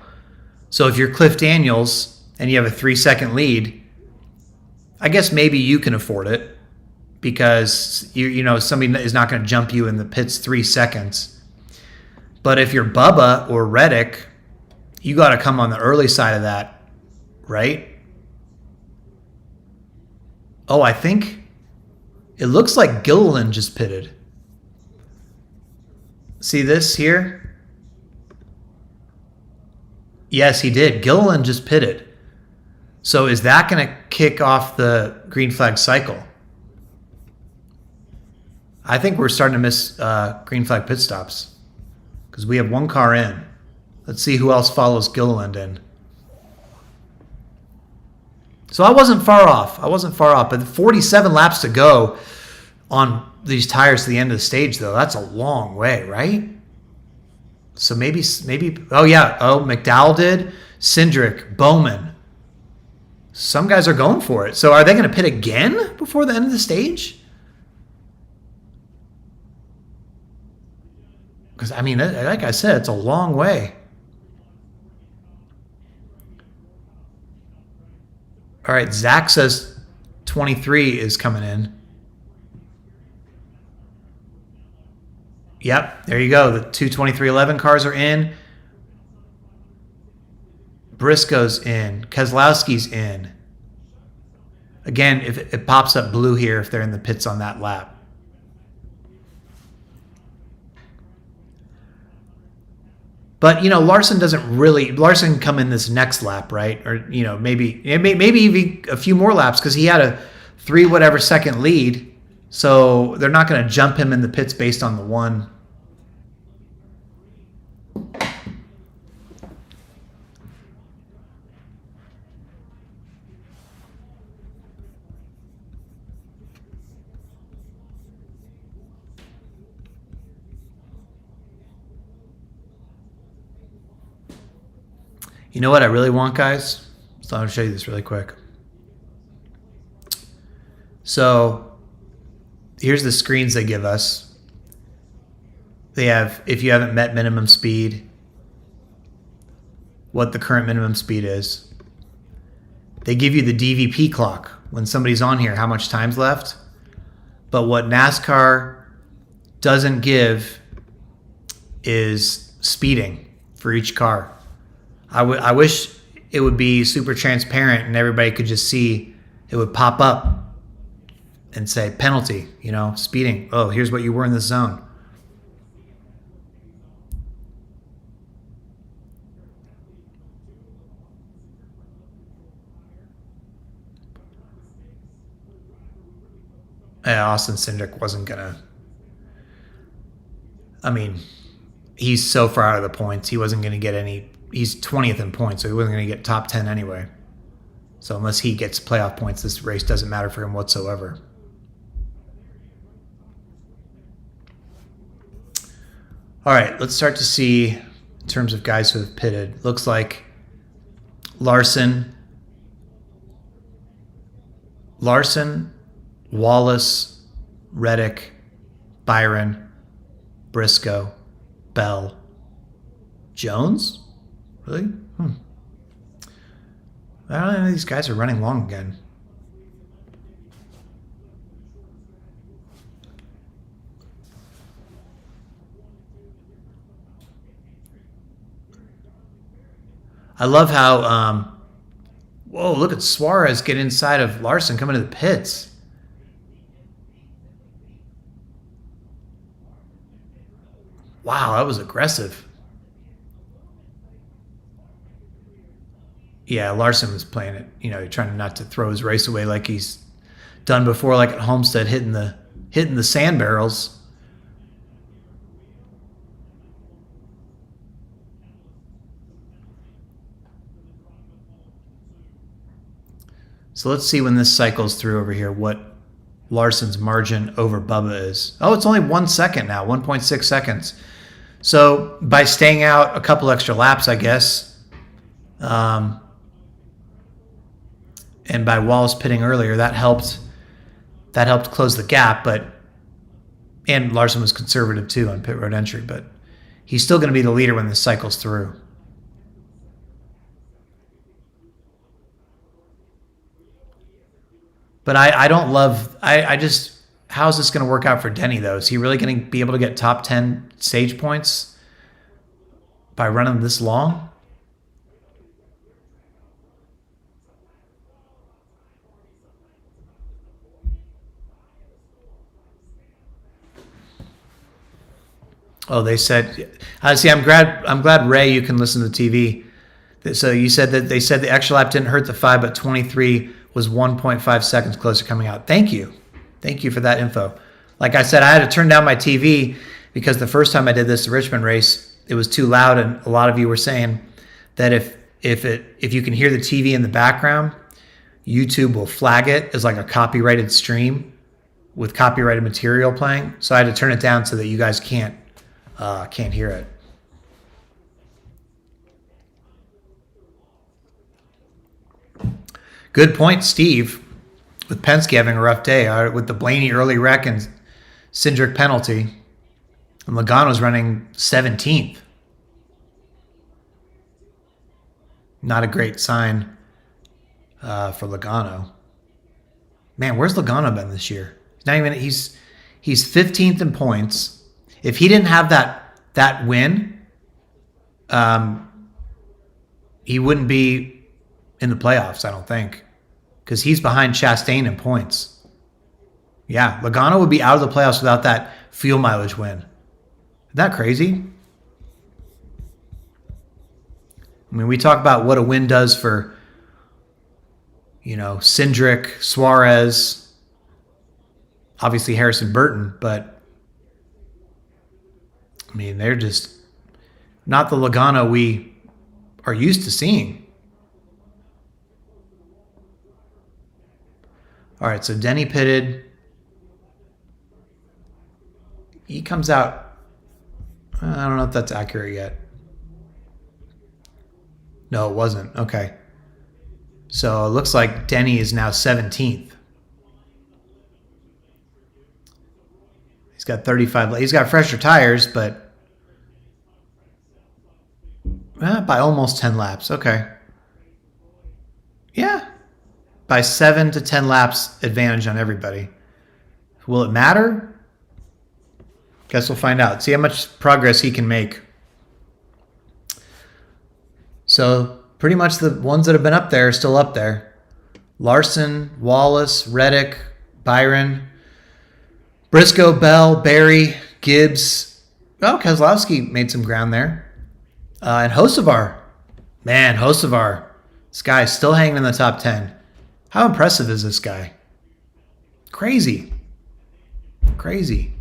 So if you're Cliff Daniels and you have a 3-second lead, I guess maybe you can afford it because somebody is not going to jump you in the pits 3 seconds. But if you're Bubba or Reddick, you got to come on the early side of that, right? Oh, I think it looks like Gilliland just pitted. See this here? Yes, he did. Gilliland just pitted. So is that going to kick off the green flag cycle? I think we're starting to miss green flag pit stops because we have 1 car in. Let's see who else follows Gilliland in. So I wasn't far off. But 47 laps to go on these tires to the end of the stage, though. That's a long way, right? So maybe. Oh, yeah. Oh, McDowell did. Cindric, Bowman. Some guys are going for it. So are they going to pit again before the end of the stage? Because, like I said, it's a long way. All right, Zach says 23 is coming in. Yep, there you go. The 2:23:11 cars are in. Briscoe's in. Keselowski's in. Again, if it pops up blue here if they're in the pits on that lap. But, Larson can come in this next lap, right? Or, maybe even a few more laps because he had a 3-whatever-second lead. So they're not going to jump him in the pits based on the one. You know what I really want, guys? So I'll show you this really quick. So here's the screens they give us. They have, if you haven't met minimum speed, what the current minimum speed is. They give you the DVP clock when somebody's on here, how much time's left. But what NASCAR doesn't give is speeding for each car. I wish it would be super transparent and everybody could just see, it would pop up and say penalty, speeding. Oh, here's what you were in this zone. Yeah, Austin Cindric wasn't gonna. I mean, he's so far out of the points. He wasn't gonna get any. He's 20th in points, so he wasn't gonna get top 10 anyway. So unless he gets playoff points, this race doesn't matter for him whatsoever. All right, let's start to see in terms of guys who have pitted. Looks like Larson, Wallace, Reddick, Byron, Briscoe, Bell, Jones? Really? I don't know. These guys are running long again. I love how, whoa, look at Suarez get inside of Larson coming to the pits. Wow, that was aggressive. Yeah, Larson was playing it, trying not to throw his race away like he's done before, like at Homestead, hitting the sand barrels. So let's see when this cycles through over here what Larson's margin over Bubba is. Oh, it's only 1 second now, 1.6 seconds. So by staying out a couple extra laps, I guess, and by Wallace pitting earlier, that helped close the gap. And Larson was conservative too on pit road entry, but he's still going to be the leader when this cycles through. But I don't love. I just. How's this going to work out for Denny, though? Is he really going to be able to get top 10 stage points by running this long? Oh, they said. See, I'm glad Ray, you can listen to TV. So you said that they said the extra lap didn't hurt the 5, but 23 was 1.5 seconds closer coming out. Thank you for that info. Like I said, I had to turn down my TV because the first time I did this, the Richmond race, it was too loud, and a lot of you were saying that if you can hear the TV in the background, YouTube will flag it as like a copyrighted stream with copyrighted material playing. So I had to turn it down so that you guys can't hear it. Good point, Steve. With Penske having a rough day, with the Blaney early wreck and Cindric penalty, and Logano's running 17th. Not a great sign for Logano. Man, where's Logano been this year? He's 15th in points. If he didn't have that win, he wouldn't be in the playoffs, I don't think. Because he's behind Chastain in points. Yeah, Logano would be out of the playoffs without that fuel mileage win. Isn't that crazy? I mean, we talk about what a win does for, Cindric, Suarez, obviously Harrison Burton, but, I mean, they're just not the Logano we are used to seeing. All right, so Denny pitted. He comes out. I don't know if that's accurate yet. No, it wasn't. Okay. So it looks like Denny is now 17th. He's got 35. He's got fresher tires, but by almost 10 laps. Okay. Yeah. By 7 to 10 laps advantage on everybody. Will it matter? Guess we'll find out. See how much progress he can make. So pretty much the ones that have been up there are still up there. Larson, Wallace, Reddick, Byron, Briscoe, Bell, Barry, Gibbs. Oh, Keselowski made some ground there. And Hocevar. Man, Hocevar. This guy is still hanging in the top 10. How impressive is this guy? Crazy. Crazy.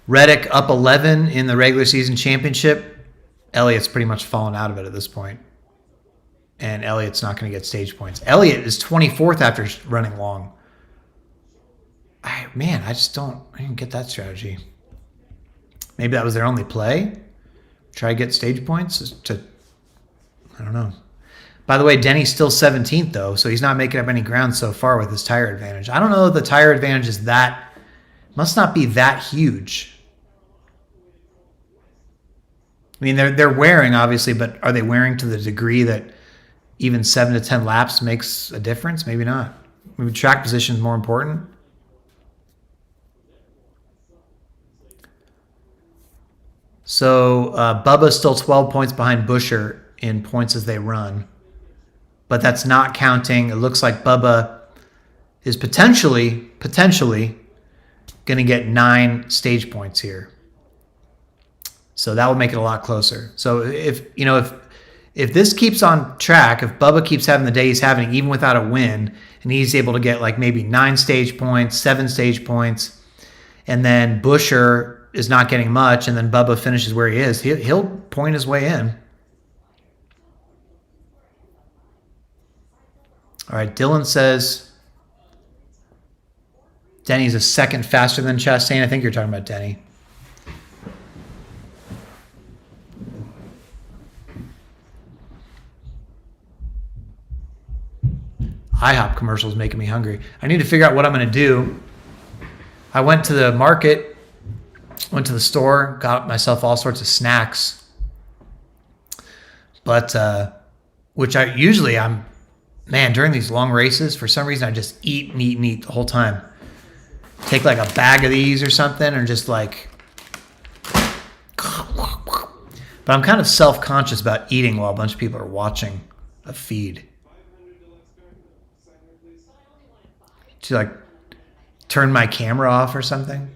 Reddick up 11 in the regular season championship. Elliott's pretty much fallen out of it at this point. And Elliott's not going to get stage points. Elliott is 24th after running long. I didn't get that strategy. Maybe that was their only play. Try to get stage points I don't know. By the way, Denny's still 17th though, so he's not making up any ground so far with his tire advantage. I don't know if the tire advantage is must not be that huge. I mean, they're wearing obviously, but are they wearing to the degree that even 7 to 10 laps makes a difference? Maybe not. Maybe track position is more important. So Bubba's still 12 points behind Buescher in points as they run. But that's not counting. It looks like Bubba is potentially going to get 9 stage points here. So that would make it a lot closer. So if this keeps on track, if Bubba keeps having the day he's having, even without a win, and he's able to get like maybe 9 stage points, 7 stage points, and then Buescher is not getting much, and then Bubba finishes where he is, he'll point his way in. All right, Dylan says Denny's a second faster than Chastain. I think you're talking about Denny. IHOP commercials making me hungry. I need to figure out what I'm going to do. I went to the market, went to the store, got myself all sorts of snacks. But, during these long races, for some reason I just eat and eat and eat the whole time. Take like a bag of these or something and just like... But I'm kind of self-conscious about eating while a bunch of people are watching a feed. To like turn my camera off or something.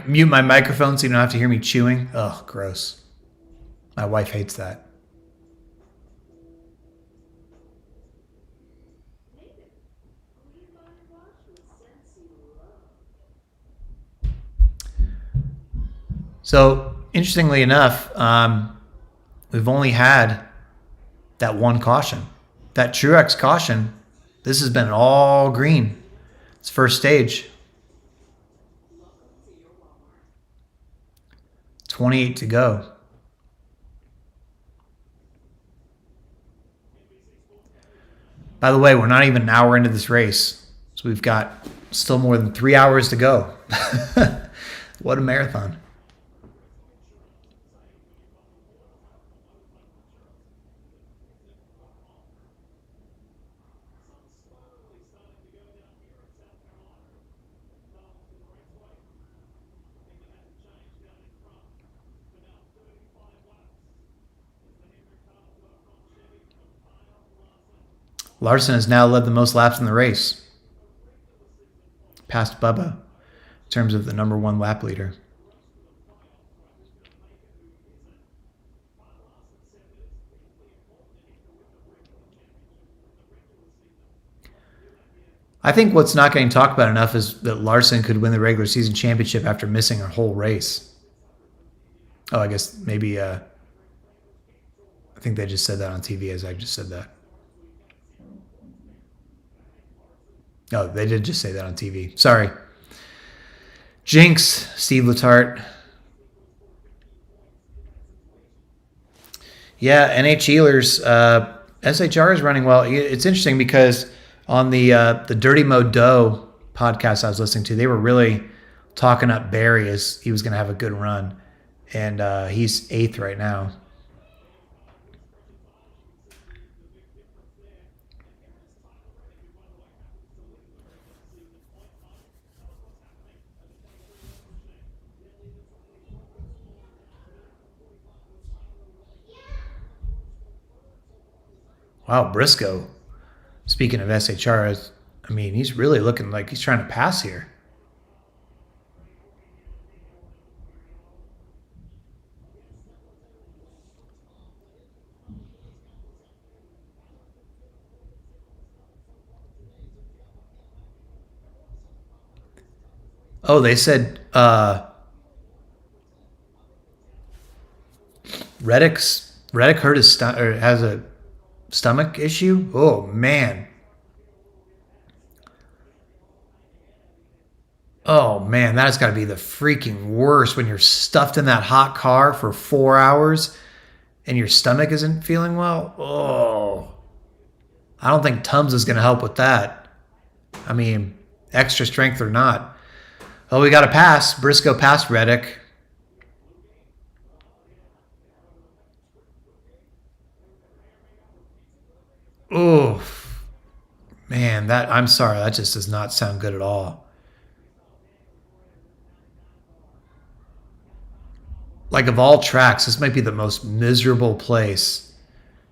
Mute my microphone so you don't have to hear me chewing. Ugh, gross. My wife hates that. So, interestingly enough, we've only had that one caution. That Truex caution, this has been all green. It's first stage. 28 to go. By the way, we're not even an hour into this race, so we've got still more than 3 hours to go. What a marathon. Larson has now led the most laps in the race, past Bubba, in terms of the number 1 lap leader. I think what's not getting talked about enough is that Larson could win the regular season championship after missing a whole race. Oh, I guess maybe, I think they just said that on TV as I just said that. Oh, they did just say that on TV. Sorry. Jinx, Steve Letarte. Yeah, NHLers. SHR is running well. It's interesting because on the Dirty Mo Doe podcast I was listening to, they were really talking up Barry as he was going to have a good run, and he's 8th right now. Wow, Briscoe. Speaking of SHR, I mean, he's really looking like he's trying to pass here. Oh, they said Reddick hurt his or has a stomach issue. Oh man. Oh man, that has got to be the freaking worst when you're stuffed in that hot car for 4 hours and your stomach isn't feeling well. Oh, I don't think Tums is going to help with that. I mean, extra strength or not. Oh, we got to pass. Briscoe passed Reddick. Oh, man, I'm sorry. That just does not sound good at all. Like, of all tracks, this might be the most miserable place,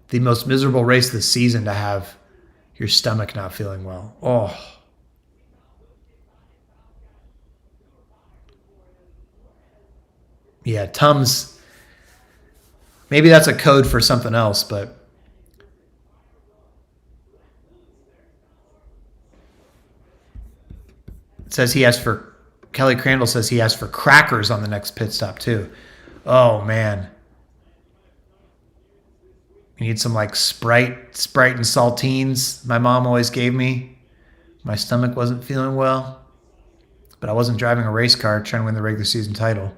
the most miserable race of the season to have your stomach not feeling well. Oh, yeah, Tums. Maybe that's a code for something else, but it says he asked for, Kelly Crandall says he asked for crackers on the next pit stop, too. Oh, man. You need some like Sprite and saltines my mom always gave me. My stomach wasn't feeling well, but I wasn't driving a race car trying to win the regular season title.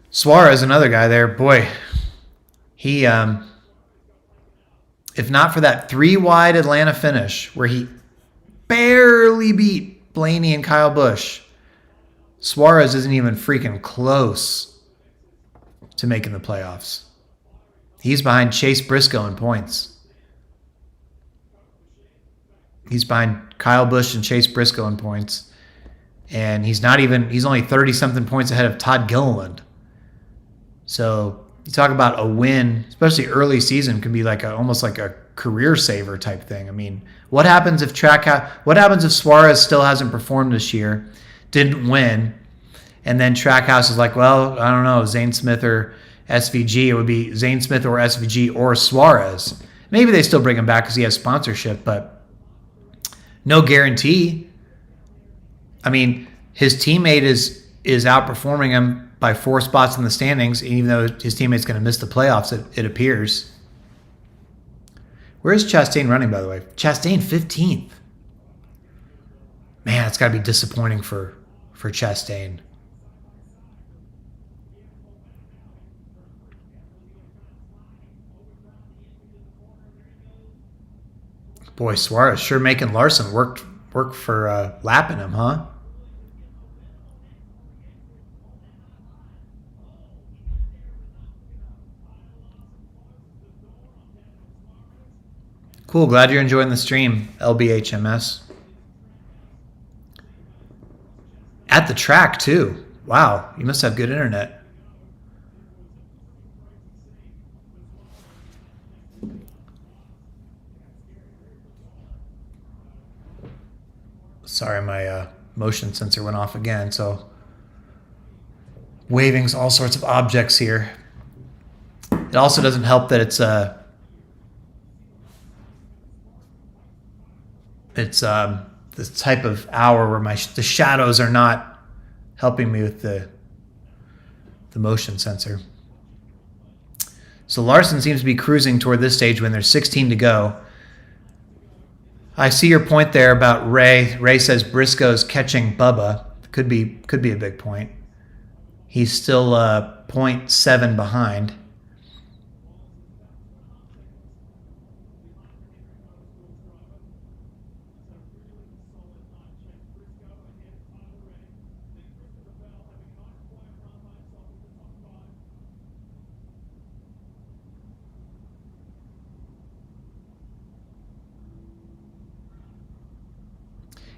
Suarez, another guy there, boy, he if not for that 3 wide Atlanta finish where he barely beat Blaney and Kyle Busch, Suarez isn't even freaking close to making the playoffs. He's behind Chase Briscoe in points. He's behind Kyle Busch and Chase Briscoe in points. And he's only 30 something points ahead of Todd Gilliland. So you talk about a win, especially early season, can be like almost like a career saver type thing. I mean, what happens if Suarez still hasn't performed this year, didn't win, and then Trackhouse is like, well, I don't know, Zane Smith or SVG. It would be Zane Smith or SVG or Suarez. Maybe they still bring him back because he has sponsorship, but no guarantee. I mean, his teammate is outperforming him by 4 spots in the standings, even though his teammate's going to miss the playoffs, it appears. Where is Chastain running, by the way? Chastain 15th. Man, it's got to be disappointing for Chastain. Boy, Suarez sure making Larson work for lapping him, huh? Cool. Glad you're enjoying the stream, LBHMS. At the track, too. Wow. You must have good internet. Sorry, my motion sensor went off again. So, waving's all sorts of objects here. It also doesn't help that it's It's the type of hour where the shadows are not helping me with the motion sensor. So Larson seems to be cruising toward this stage when there's 16 to go. I see your point there about Ray. Ray says Briscoe's catching Bubba. Could be a big point. He's still 0.7 behind.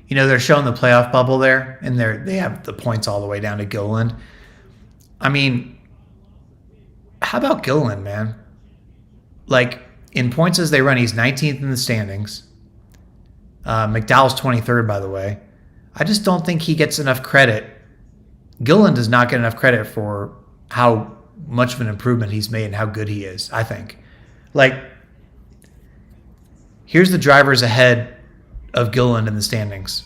You know, they're showing the playoff bubble there, and they have the points all the way down to Gilliland. I mean, how about Gilliland, man? Like, in points as they run, he's 19th in the standings. McDowell's 23rd, by the way. I just don't think he gets enough credit. Gilliland does not get enough credit for how much of an improvement he's made and how good he is, I think. Like, here's the drivers ahead of Gilliland in the standings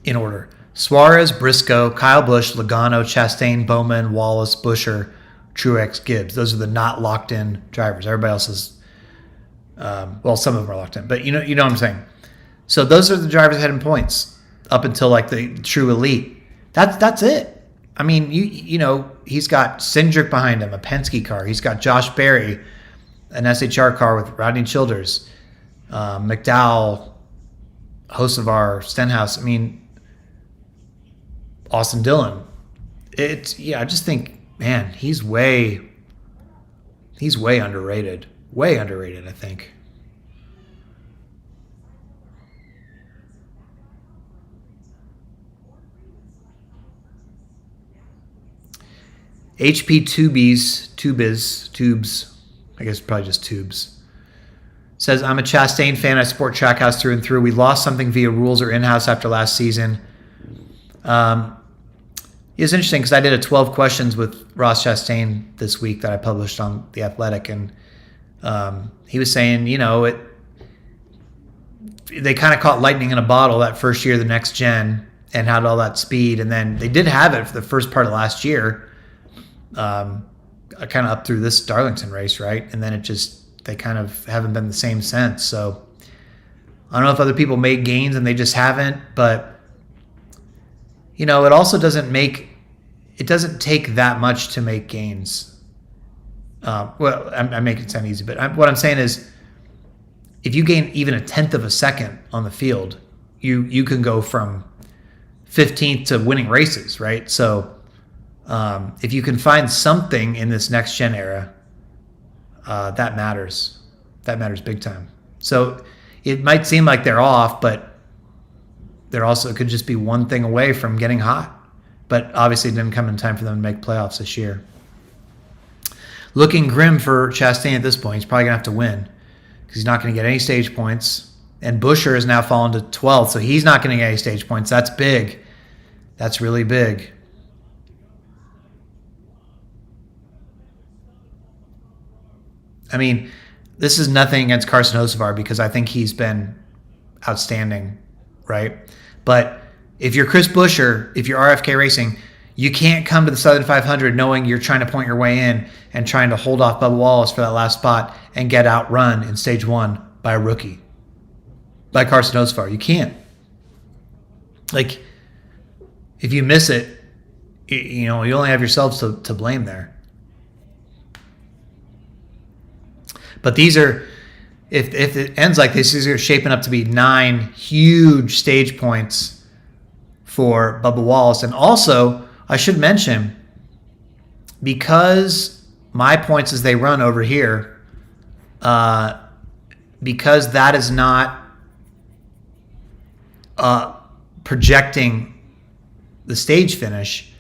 in order: Suarez, Briscoe, Kyle Busch, Logano, Chastain, Bowman, Wallace, Buescher, Truex, Gibbs. Those are the not locked in drivers. Everybody else is, well, some of them are locked in, but you know what I'm saying. So those are the drivers ahead in points up until like the true elite. That's it. I mean, you know, he's got Cindric behind him, a Penske car. He's got Josh Berry, an SHR car with Rodney Childers, McDowell, Hocevar, Stenhouse. I mean, Austin Dillon. I just think, man, he's way underrated. Way underrated, I think. HP Tubes, I guess probably just Tubes, says, I'm a Chastain fan. I support Trackhouse through and through. We lost something via rules or in-house after last season. It's interesting because I did a 12 questions with Ross Chastain this week that I published on The Athletic, and he was saying, you know, they kind of caught lightning in a bottle that first year, the next gen, and had all that speed, and then they did have it for the first part of last year, kind of up through this Darlington race, right? And then they kind of haven't been the same since. So I don't know if other people made gains and they just haven't, but you know, it also doesn't take that much to make gains. Well, I'm making it sound easy, but what I'm saying is, if you gain even a tenth of a second on the field, you can go from 15th to winning races, right? So if you can find something in this next gen era, that matters. That matters big time. So it might seem like they're off, but there also could just be one thing away from getting hot. But obviously it didn't come in time for them to make playoffs this year. Looking grim for Chastain at this point. He's probably going to have to win because he's not going to get any stage points. And Buescher has now fallen to 12th, so he's not going to get any stage points. That's big. That's really big. I mean, this is nothing against Carson Hocevar because I think he's been outstanding, right? But if you're Chris Buescher, if you're RFK Racing, you can't come to the Southern 500 knowing you're trying to point your way in and trying to hold off Bubba Wallace for that last spot and get outrun in stage one by a rookie, by Carson Hocevar. You can't. Like, if you miss it, you know, you only have yourselves to blame there. But these are, if it ends like this, these are shaping up to be 9 huge stage points for Bubba Wallace. And also, I should mention, because my points as they run over here, because that is not projecting the stage finish,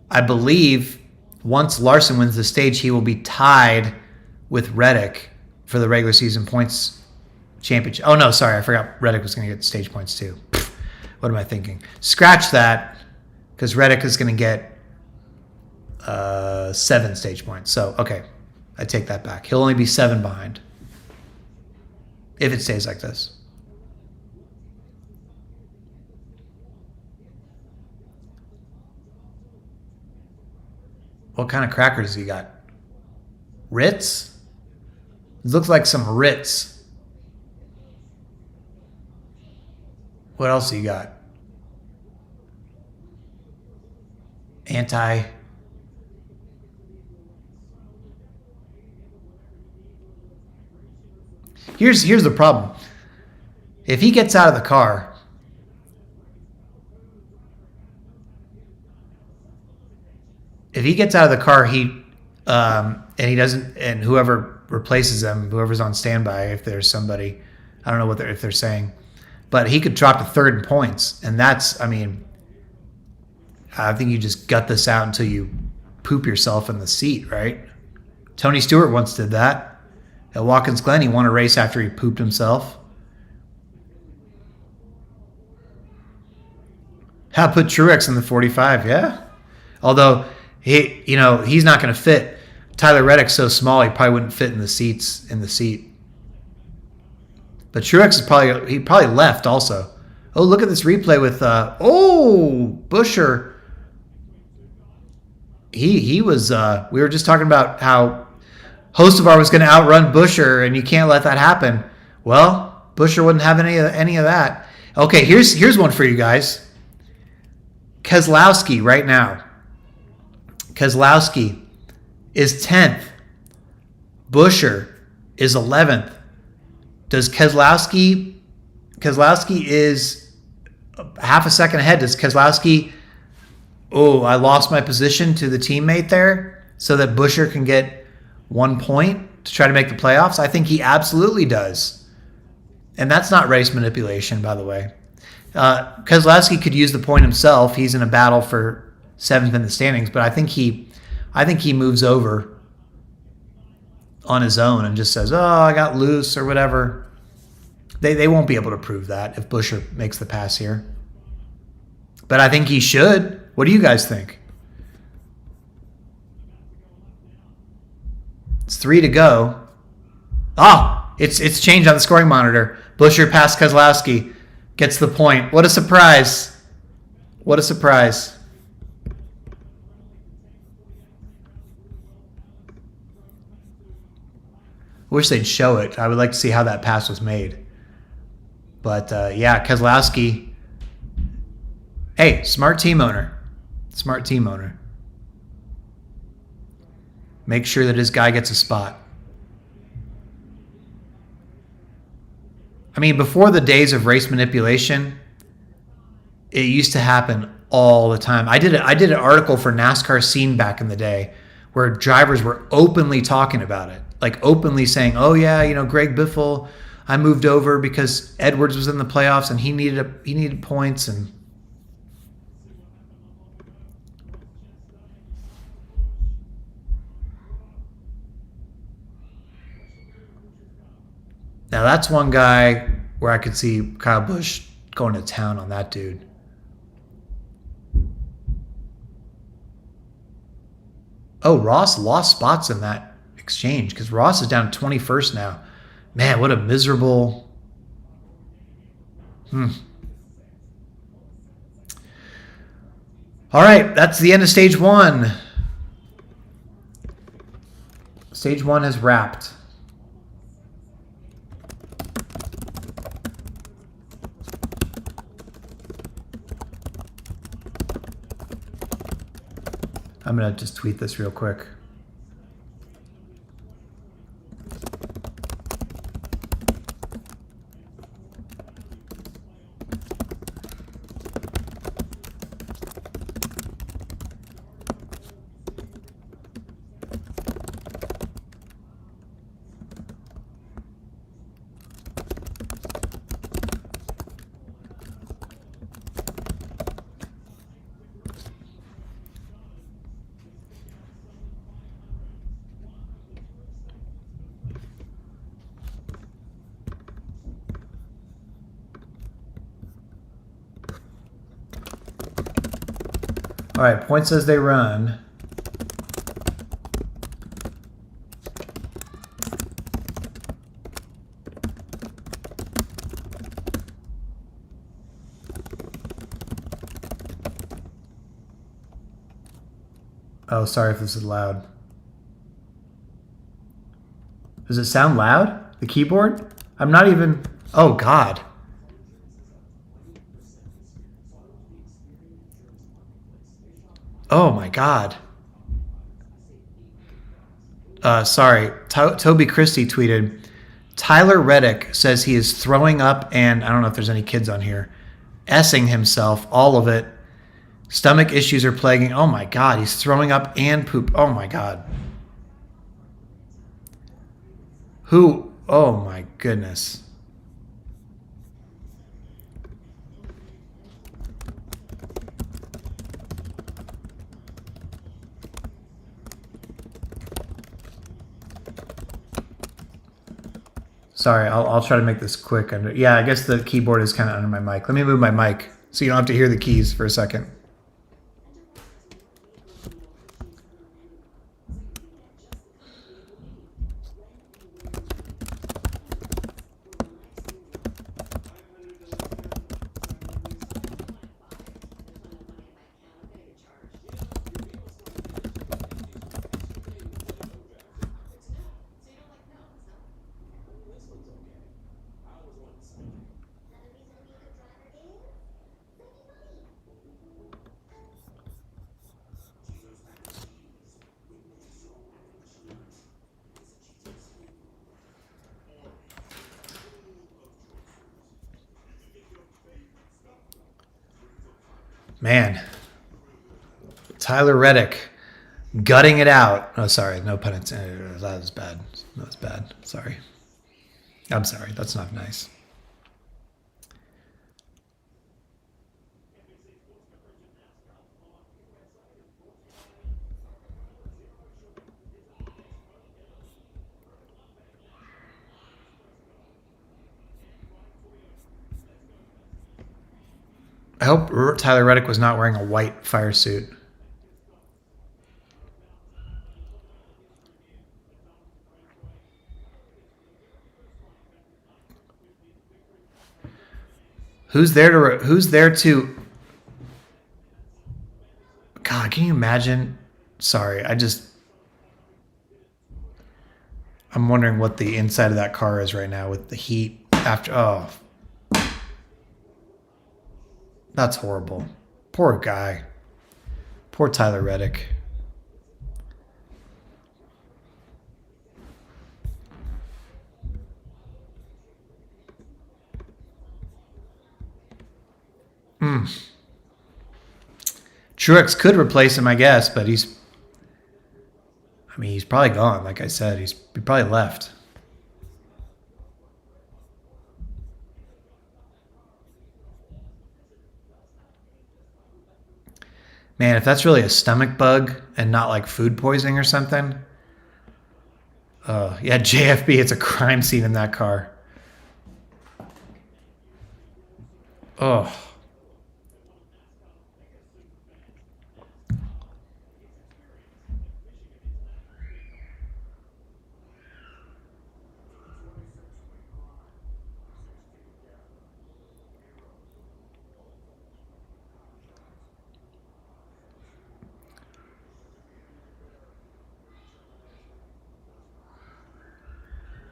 I believe once Larson wins the stage, he will be tied with Reddick for the regular season points championship. Oh, no, sorry. I forgot Reddick was going to get stage points too. What am I thinking? Scratch that, because Reddick is going to get 7 stage points. So, okay, I take that back. He'll only be 7 behind if it stays like this. What kind of crackers you got? Ritz? It looks like some Ritz. What else you got? Anti. Here's the problem. If he gets out of the car, and he doesn't, and whoever replaces them, whoever's on standby, if there's somebody, I don't know if they're saying, but he could drop to third in points, and that's, I mean, I think you just gut this out until you poop yourself in the seat, right? Tony Stewart once did that. At Watkins Glen, he won a race after he pooped himself. How put Truex in the 45? Yeah. Although he's not going to fit. Tyler Reddick's so small, he probably wouldn't fit in the seat. But Truex he probably left also. Oh, look at this replay with Buescher. He was we were just talking about how Hocevar was going to outrun Buescher, and you can't let that happen. Well, Buescher wouldn't have any of that. Okay, here's one for you guys. Keselowski right now. Keselowski is 10th. Buescher is 11th. Does Keselowski is half a second ahead. Does Keselowski, I lost my position to the teammate there so that Buescher can get 1 point to try to make the playoffs? I think he absolutely does. And that's not race manipulation, by the way. Keselowski could use the point himself. He's in a battle for 7th in the standings, but I think he moves over on his own and just says, I got loose or whatever. They won't be able to prove that if Buescher makes the pass here. But I think he should. What do you guys think? It's 3 to go. It's changed on the scoring monitor. Buescher past Keselowski. Gets the point. What a surprise. What a surprise. Wish they'd show it. I would like to see how that pass was made. But, Keselowski. Hey, smart team owner. Smart team owner. Make sure that his guy gets a spot. I mean, before the days of race manipulation, it used to happen all the time. I did an article for NASCAR Scene back in the day where drivers were openly talking about it, like openly saying, Greg Biffle, I moved over because Edwards was in the playoffs and he needed points. And now that's one guy where I could see Kyle Busch going to town on that dude. Oh, Ross lost spots in that exchange because Ross is down 21st now. Man, what a miserable. All right, that's the end of stage 1. Stage 1 has wrapped. I'm going to just tweet this real quick. All right, points as they run. Oh, sorry if this is loud. Does it sound loud? The keyboard? I'm not even... Oh, God. Oh, my God. Sorry. Toby Christie tweeted, Tyler Reddick says he is throwing up and, I don't know if there's any kids on here, S-ing himself, all of it. Stomach issues are plaguing. Oh, my God. He's throwing up and poop. Oh, my God. Who? Oh, my goodness. Sorry, I'll try to make this quick. Yeah, I guess the keyboard is kind of under my mic. Let me move my mic so you don't have to hear the keys for a second. Man, Tyler Reddick gutting it out. Oh, sorry, no pun intended. That was bad. That was bad. Sorry. I'm sorry. That's not nice. I hope Tyler Reddick was not wearing a white fire suit. Who's there to God, can you imagine? Sorry, I'm wondering what the inside of that car is right now with the heat after. Oh, that's horrible. Poor guy. Poor Tyler Reddick. Truex could replace him, I guess, but he's probably gone. Like I said, he probably left. Man, if that's really a stomach bug and not like food poisoning or something. Yeah, JFB, it's a crime scene in that car. Oh.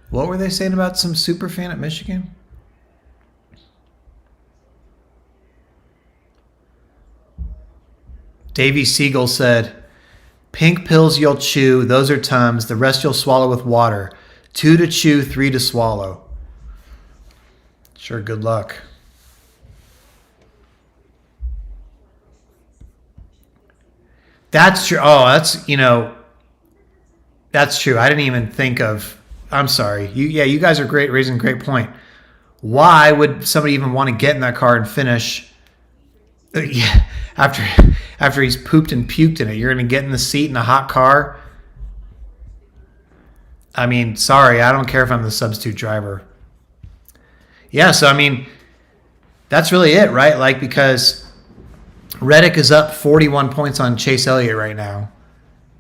What were they saying about some super fan at Michigan? Davey Siegel said, pink pills you'll chew, those are Tums. The rest you'll swallow with water. 2 to chew, 3 to swallow. Sure, good luck. That's true. Oh, that's true. I didn't even think of... I'm sorry. You guys are great, raising a great point. Why would somebody even want to get in that car and finish after he's pooped and puked in it? You're going to get in the seat in a hot car? I mean, sorry, I don't care if I'm the substitute driver. Yeah, so that's really it, right? Like, because Reddick is up 41 points on Chase Elliott right now.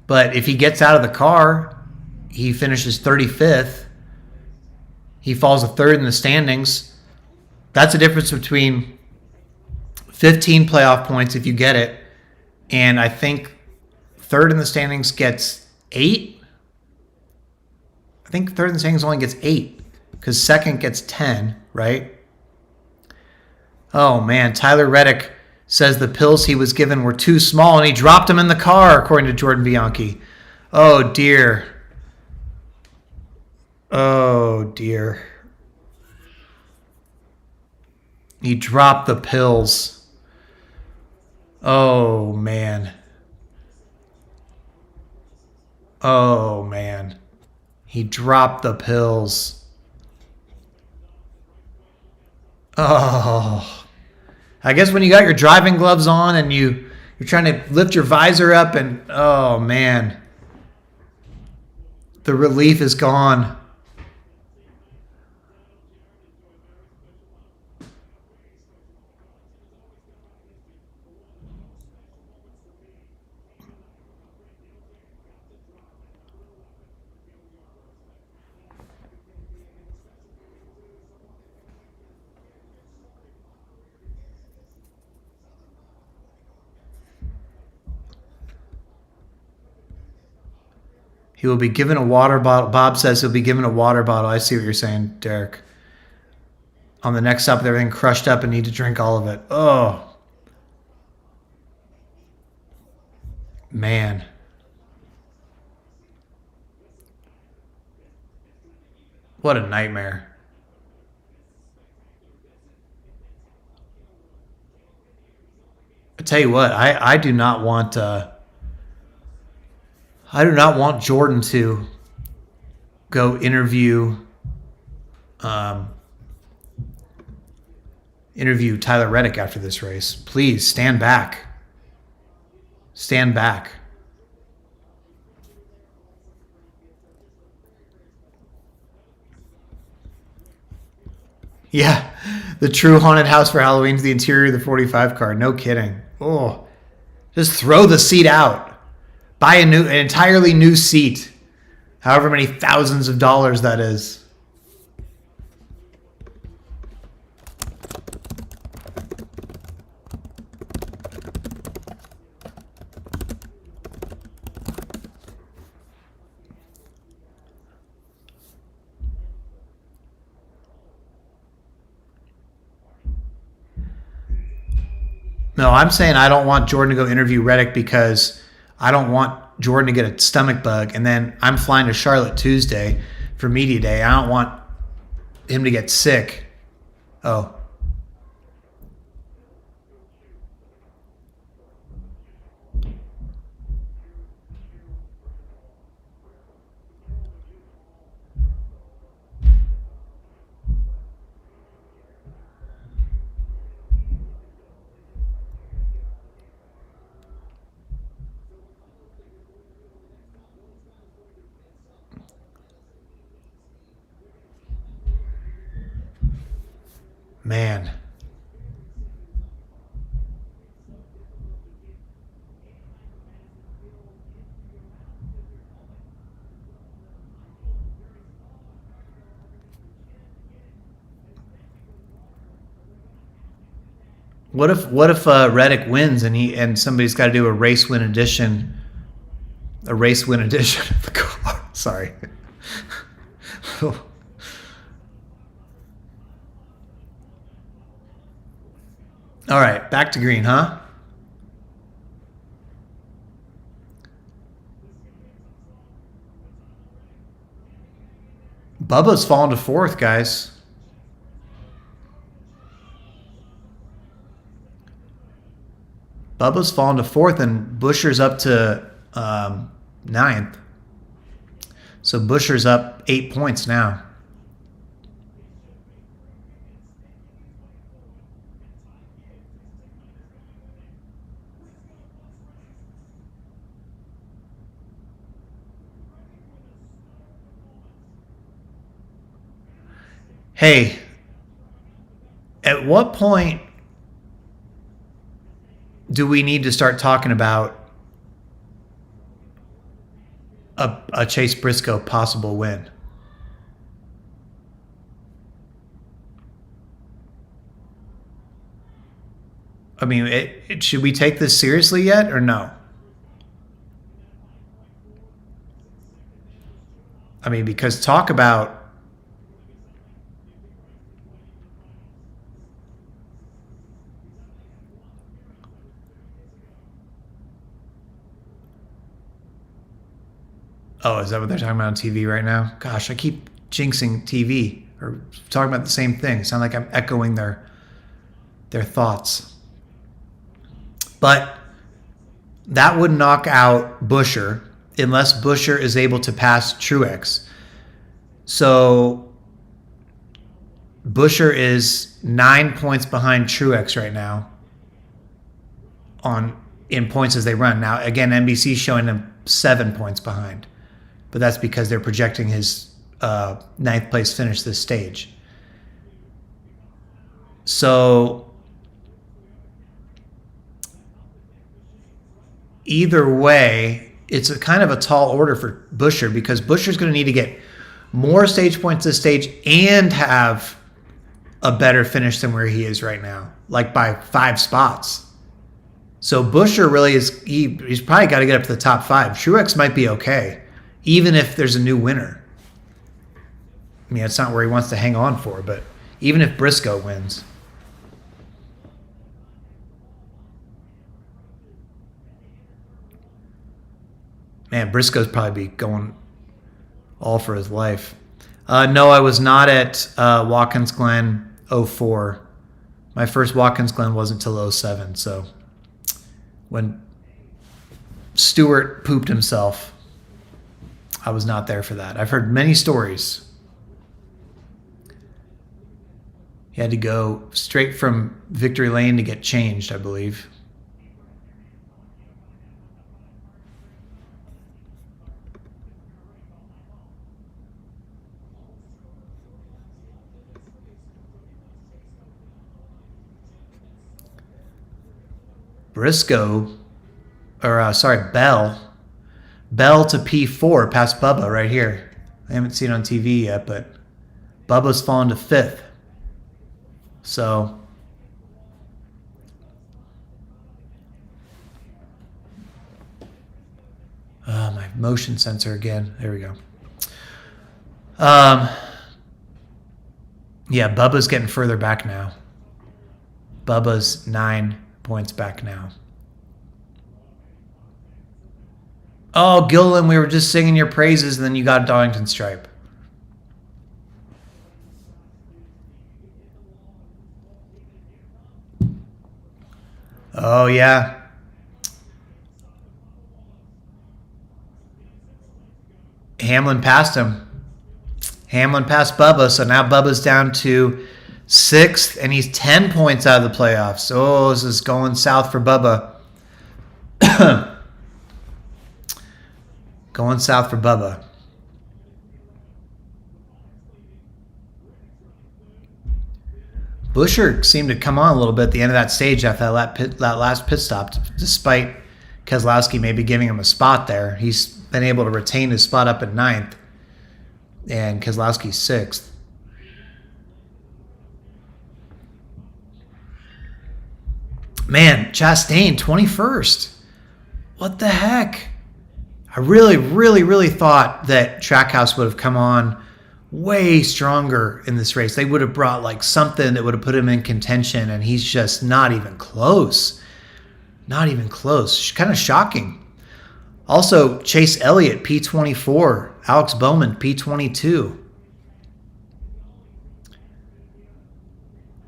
But if he gets out of the car, he finishes 35th. He falls a third in the standings. That's a difference between 15 playoff points if you get it, and I think Third in the standings gets 8. I think third in the standings only gets 8 because second gets 10, right? Oh, man. Tyler Reddick says the pills he was given were too small and he dropped them in the car, according to Jordan Bianchi. Oh, dear. Oh, dear. He dropped the pills. Oh, man. Oh, man. He dropped the pills. Oh. I guess when you got your driving gloves on and you're trying to lift your visor up and, oh, man. The relief is gone. He will be given a water bottle. Bob says he'll be given a water bottle. I see what you're saying, Derek. On the next stop with everything crushed up and need to drink all of it. Oh. Man. What a nightmare. I tell you what, I do not want Jordan to go interview Tyler Reddick after this race. Please stand back. Stand back. Yeah, the true haunted house for Halloween is the interior of the 45 car. No kidding. Oh, just throw the seat out. Buy an entirely new seat. However many thousands of dollars that is. No, I'm saying I don't want Jordan to go interview Reddick because I don't want Jordan to get a stomach bug. And then I'm flying to Charlotte Tuesday for media day. I don't want him to get sick. Oh. Man. What if Reddick wins and somebody's got to do a race win edition of the car? Sorry. All right, back to green, huh? Bubba's fallen to fourth, guys. Bubba's fallen to fourth, and Buscher's up to ninth. So Buscher's up 8 points now. Hey, at what point do we need to start talking about a Chase Briscoe possible win? I mean, should we take this seriously yet or no? I mean, because talk about oh, is that what they're talking about on TV right now? Gosh, I keep jinxing TV or talking about the same thing. Sound like I'm echoing their thoughts. But that would knock out Buescher unless Buescher is able to pass Truex. So Buescher is 9 points behind Truex right now in points as they run. Now again, NBC's showing him 7 points behind, but that's because they're projecting his ninth place finish this stage. So either way, it's a kind of a tall order for Buescher because Buescher's going to need to get more stage points this stage and have a better finish than where he is right now, like by 5 spots. So Buescher really is, he's probably got to get up to the top 5. Truex might be okay, even if there's a new winner. I mean, it's not where he wants to hang on for, but even if Briscoe wins. Man, Briscoe's probably be going all for his life. No, I was not at Watkins Glen 04. My first Watkins Glen wasn't until 07, so when Stewart pooped himself, I was not there for that. I've heard many stories. He had to go straight from Victory Lane to get changed, I believe. Briscoe, Bell. Bell to P4 past Bubba right here. I haven't seen it on TV yet, but Bubba's fallen to 5th. So my motion sensor again. There we go. Yeah, Bubba's getting further back now. Bubba's 9 points back now. Oh, Gilliland, we were just singing your praises, and then you got Darlington Stripe. Oh, yeah. Hamlin passed him. Hamlin passed Bubba, so now Bubba's down to 6th, and he's 10 points out of the playoffs. Oh, this is going south for Bubba. Going south for Bubba. Buescher seemed to come on a little bit at the end of that stage after that last pit stop, despite Keselowski maybe giving him a spot there. He's been able to retain his spot up at 9th, and Keselowski's 6th. Man, Chastain, 21st. What the heck? I really, really, really thought that Trackhouse would have come on way stronger in this race. They would have brought like something that would have put him in contention, and he's just not even close. Not even close. Kind of shocking. Also, Chase Elliott, P24. Alex Bowman, P22.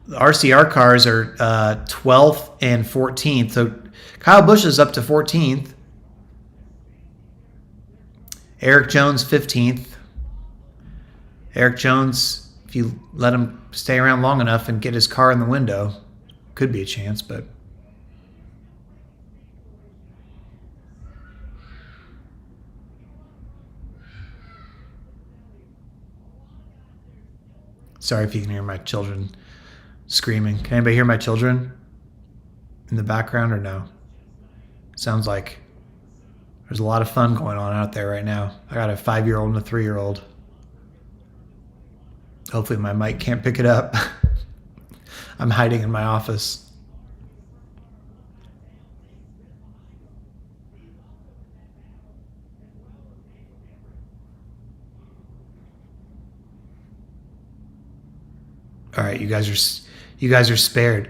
The RCR cars are 12th and 14th. So Kyle Busch is up to 14th. Eric Jones, 15th. Eric Jones, if you let him stay around long enough and get his car in the window, could be a chance, but... Sorry if you can hear my children screaming. Can anybody hear my children in the background or no? Sounds like there's a lot of fun going on out there right now. I got a 5-year-old and a 3-year-old. Hopefully my mic can't pick it up. I'm hiding in my office. All right, you guys are spared.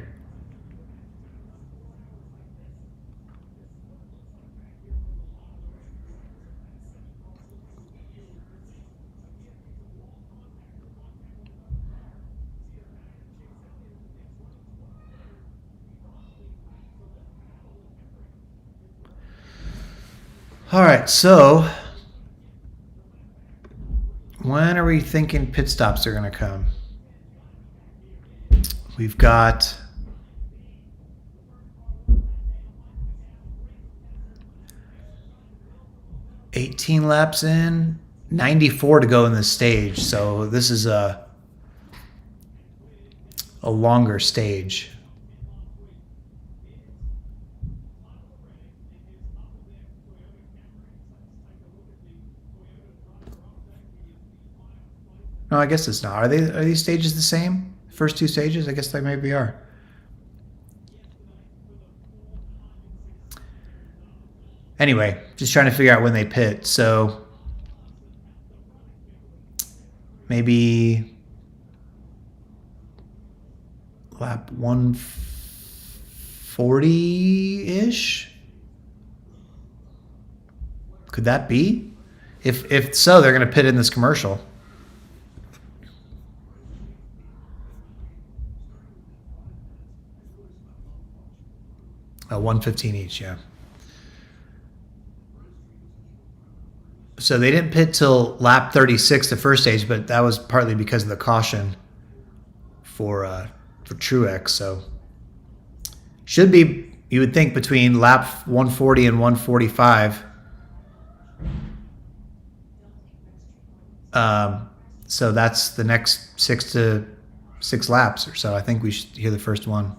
All right, so when are we thinking pit stops are going to come? We've got $18 laps in, 94 to go in this stage. So this is a longer stage. No, I guess it's not. Are these stages the same? First two stages? I guess they maybe are. Anyway, just trying to figure out when they pit. So maybe lap 140-ish? Could that be? If so, they're going to pit in this commercial. 115 each, yeah. So they didn't pit till lap 36, the first stage, but that was partly because of the caution for Truex. So should be, you would think, between lap 140 and 145. So that's the next 6 laps or so. I think we should hear the first one.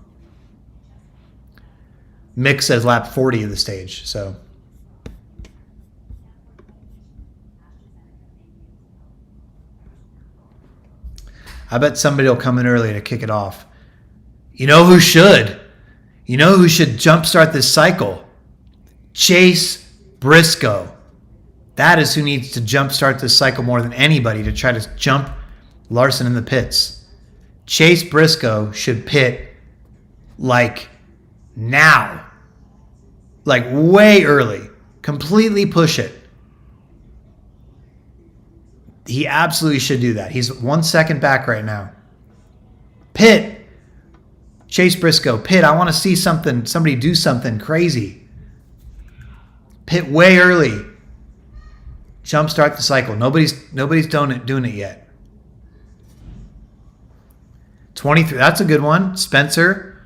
Mick says lap 40 of the stage, so. I bet somebody will come in early to kick it off. You know who should? You know who should jumpstart this cycle? Chase Briscoe. That is who needs to jumpstart this cycle more than anybody to try to jump Larson in the pits. Chase Briscoe should pit like now. Like way early. Completely push it. He absolutely should do that. He's 1 second back right now. Pit. Chase Briscoe, pit. I want to see somebody do something crazy. Pit way early. Jumpstart the cycle. Nobody's doing it yet. 23. That's a good one. Spencer,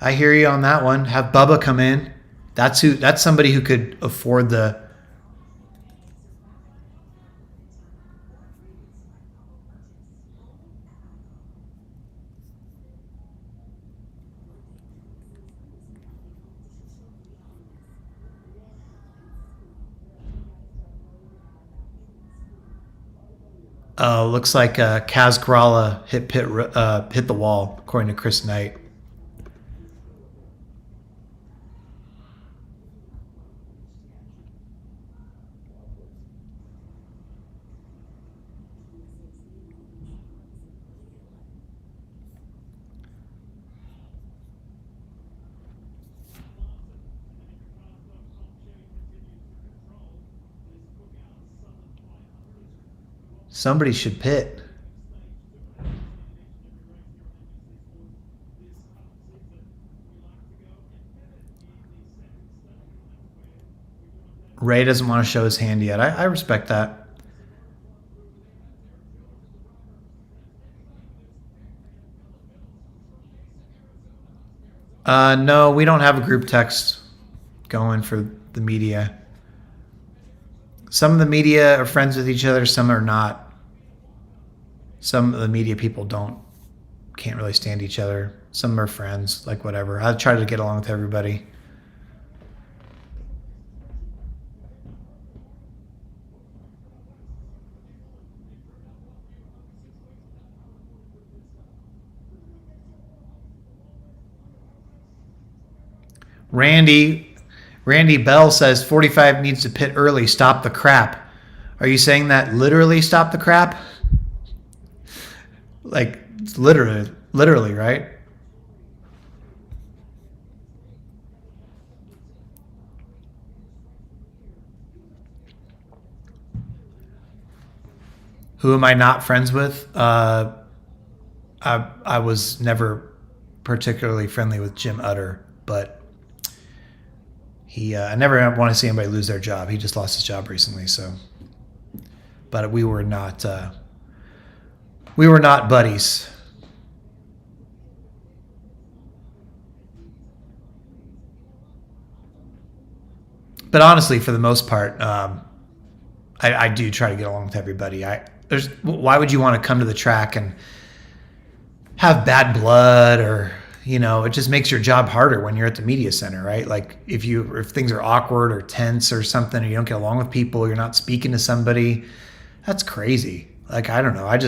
I hear you on that one. Have Bubba come in. That's somebody who could afford the. Looks like Kaz Gralla hit the wall, according to Chris Knight. Somebody should pit. Ray doesn't want to show his hand yet. I respect that. No, we don't have a group text going for the media. Some of the media are friends with each other, some are not. Some of the media people can't really stand each other. Some are friends, like whatever. I try to get along with everybody. Randy Bell says 45 needs to pit early. Stop the crap. Are you saying that literally stop the crap? Like it's literally, right? Who am I not friends with? I was never particularly friendly with Jim Utter, but I never want to see anybody lose their job. He just lost his job recently, so. But we were not buddies. But honestly, for the most part, I do try to get along with everybody. Why would you want to come to the track and have bad blood, or it just makes your job harder when you're at the media center, right? Like if things are awkward or tense or something, or you don't get along with people, you're not speaking to somebody, that's crazy. Like I don't know, I'd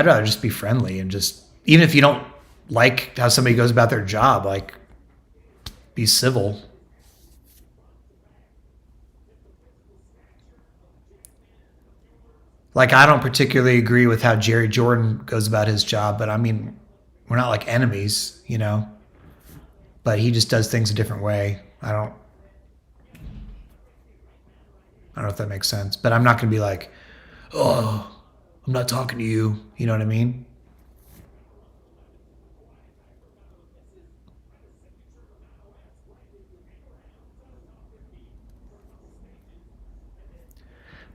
rather just be friendly and just, even if you don't like how somebody goes about their job, like be civil. Like I don't particularly agree with how Jerry Jordan goes about his job, but I mean, we're not like enemies. But he just does things a different way. I don't know if that makes sense, but I'm not going to be like, oh, I'm not talking to you. You know what I mean?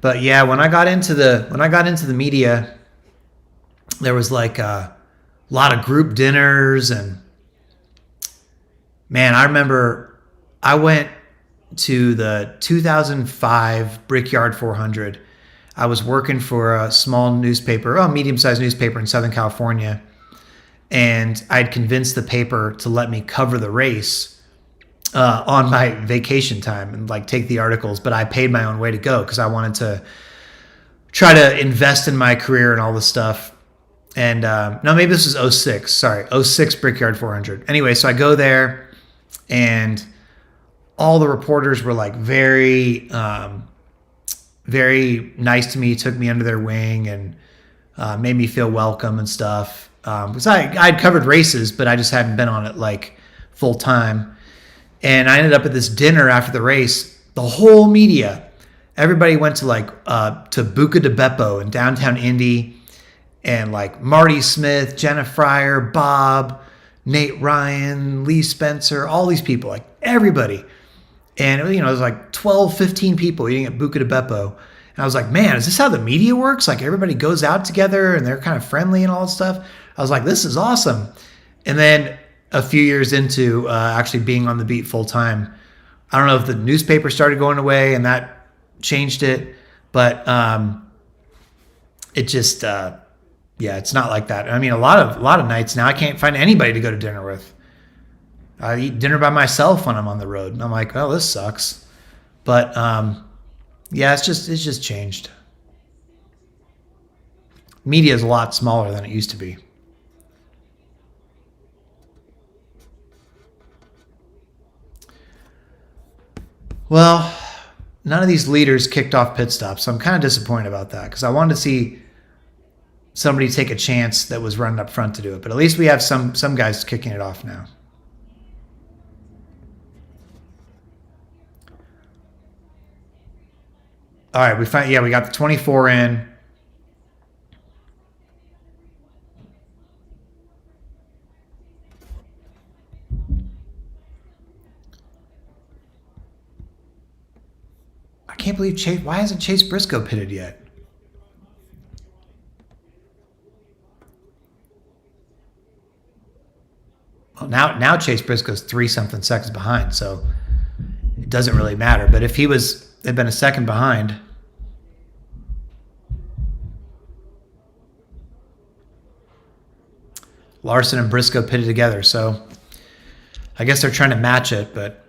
But yeah, when I got into the media, there was like a lot of group dinners, and man, I remember I went to the 2005 Brickyard 400. I was working for a small newspaper, a medium-sized newspaper in Southern California, and I'd convinced the paper to let me cover the race on my vacation time and like take the articles, but I paid my own way to go because I wanted to try to invest in my career and all this stuff. And no, maybe this was '06. Sorry, '06 Brickyard 400. Anyway, so I go there, and all the reporters were like very nice to me, took me under their wing, and made me feel welcome and stuff. Because I'd covered races, but I just hadn't been on it like full time. And I ended up at this dinner after the race. The whole media, everybody went to to Buca de Beppo in downtown Indy, and like Marty Smith, Jenna Fryer, Bob, Nate Ryan, Lee Spencer, all these people, like everybody. And it was like 12, 15 people eating at Buca de Beppo. And I was like, man, is this how the media works? Like everybody goes out together and they're kind of friendly and all that stuff. I was like, this is awesome. And then a few years into actually being on the beat full time, I don't know if the newspaper started going away and that changed it, but it just, yeah, it's not like that. I mean, a lot of nights now I can't find anybody to go to dinner with. I eat dinner by myself when I'm on the road, and I'm like, oh, this sucks. But yeah, it's just changed. Media is a lot smaller than it used to be. Well, none of these leaders kicked off pit stops, so I'm kind of disappointed about that because I wanted to see somebody take a chance that was running up front to do it. But at least we have some guys kicking it off now. All right, we got the 24 in. I can't believe Chase. Why hasn't Chase Briscoe pitted yet? Well, now Chase Briscoe's 3-something seconds behind, so it doesn't really matter. But if had been a second behind. Larson and Briscoe pitted together, so I guess they're trying to match it, but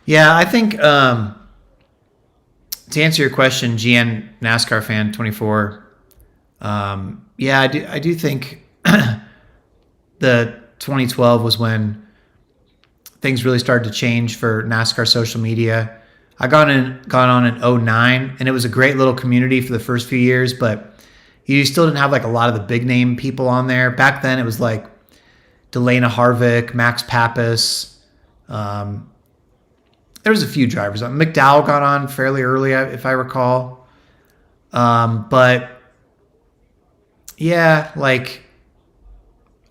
yeah, I think to answer your question, GN NASCAR fan 24, Yeah, I do think the 2012 was when things really started to change for NASCAR social media. I got on in '09, and it was a great little community for the first few years, but you still didn't have like a lot of the big name people on there. Back then, it was like Delana Harvick, Max Pappas. There was a few drivers. McDowell got on fairly early, if I recall. But yeah, like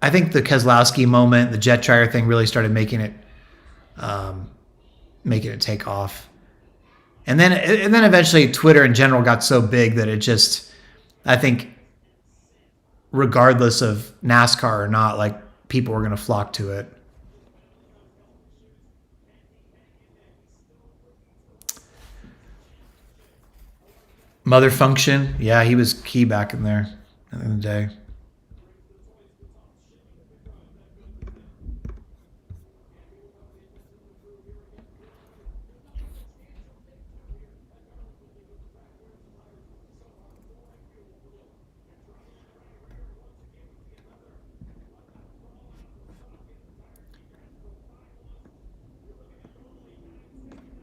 I think the Keselowski moment, the jet dryer thing, really started making it take off. And then eventually Twitter in general got so big that it just, I think, regardless of NASCAR or not, like people were going to flock to it. Mother Function, yeah, he was key back in there at the end of the day.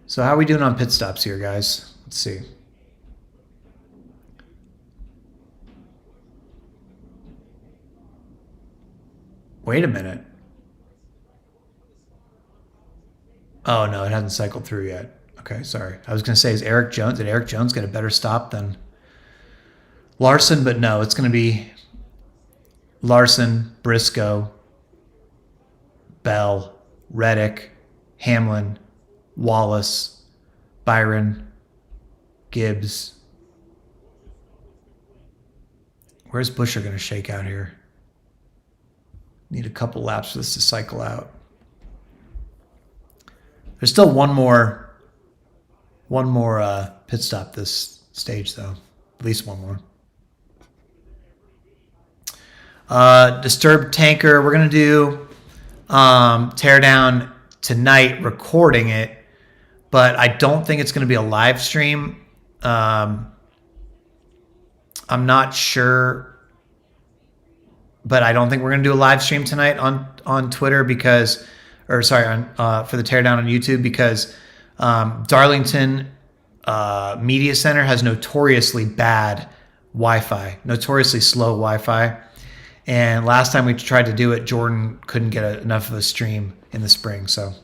So how are we doing on pit stops here, guys? Let's see. Wait a minute. Oh no, it hasn't cycled through yet. Okay, sorry. I was going to say, did Eric Jones get a better stop than Larson? But no, it's going to be Larson, Briscoe, Bell, Reddick, Hamlin, Wallace, Byron, Gibbs. Where's Buescher going to shake out here? Need a couple laps for this to cycle out. There's still one more pit stop this stage, though. At least one more. Disturbed Tanker. We're going to do Teardown tonight, recording it, but I don't think it's going to be a live stream. I'm not sure, but I don't think we're going to do a live stream tonight on Twitter for the Teardown on YouTube, because Darlington Media Center has notoriously bad Wi-Fi, notoriously slow Wi-Fi. And last time we tried to do it, Jordan couldn't get enough of a stream in the spring. So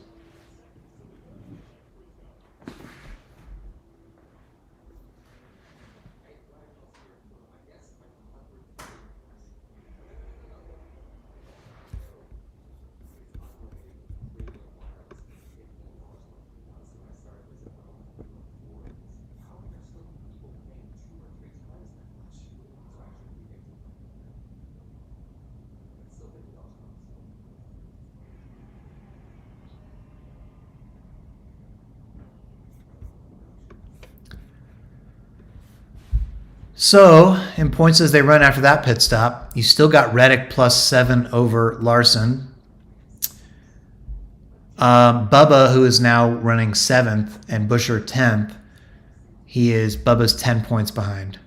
in points as they run after that pit stop, you still got Reddick +7 over Larson. Bubba, who is now running 7th, and Buescher 10th, Bubba's 10 points behind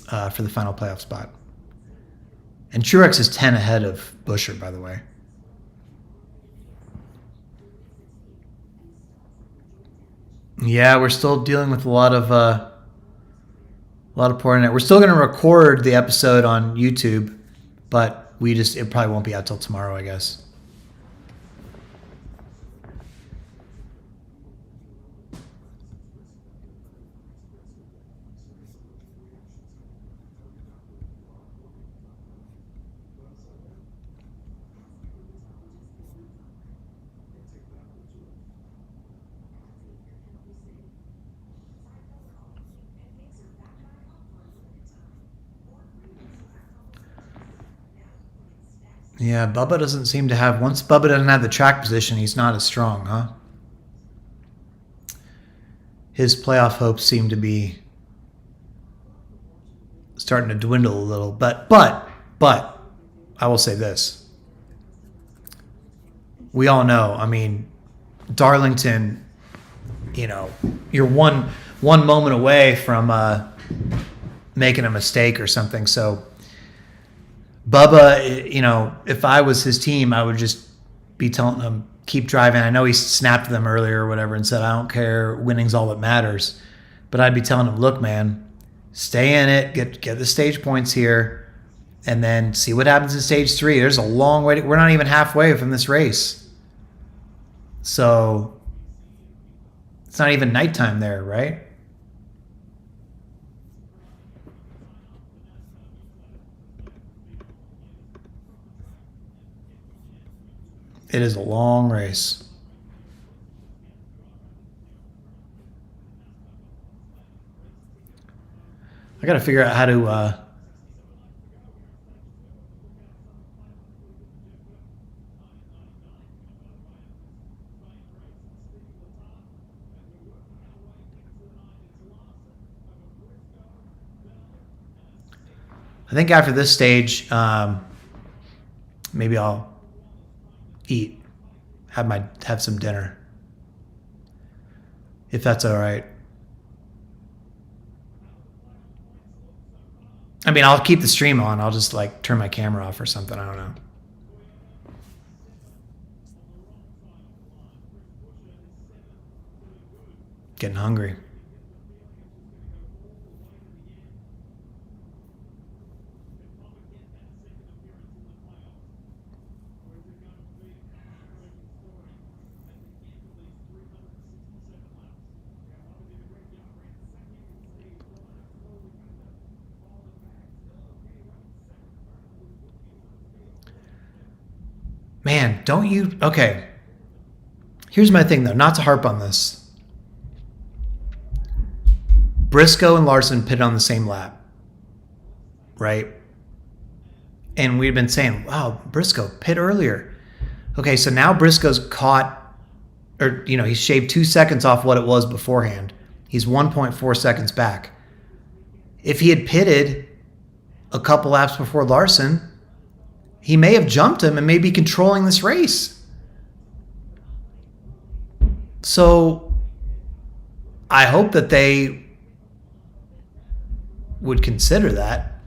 for the final playoff spot. And Truex is 10 ahead of Buescher, by the way. Yeah, we're still dealing with a lot of poor internet. We're still going to record the episode on YouTube, but it probably won't be out till tomorrow, I guess. Yeah, Bubba doesn't seem to have... Once Bubba doesn't have the track position, he's not as strong, huh? His playoff hopes seem to be starting to dwindle a little. But I will say this. We all know, I mean, Darlington, you're one moment away from making a mistake or something. So Bubba, if I was his team, I would just be telling him, keep driving. I know he snapped them earlier or whatever and said, I don't care. Winning's all that matters. But I'd be telling him, look, man, stay in it, get the stage points here, and then see what happens in stage 3. There's a long way. We're not even halfway from this race. So it's not even nighttime there, right? It is a long race. I got to figure out how to I think after this stage, maybe I'll eat, have some dinner, if that's all right. I mean, I'll keep the stream on. I'll just like turn my camera off or something. I don't know. Getting hungry. Man, don't you? Okay. Here's my thing, though, not to harp on this. Briscoe and Larson pitted on the same lap, right? And we've been saying, wow, Briscoe, pit earlier. Okay, so now Briscoe's caught, or, he's shaved 2 seconds off what it was beforehand. He's 1.4 seconds back. If he had pitted a couple laps before Larson, he may have jumped him and may be controlling this race. So I hope that they would consider that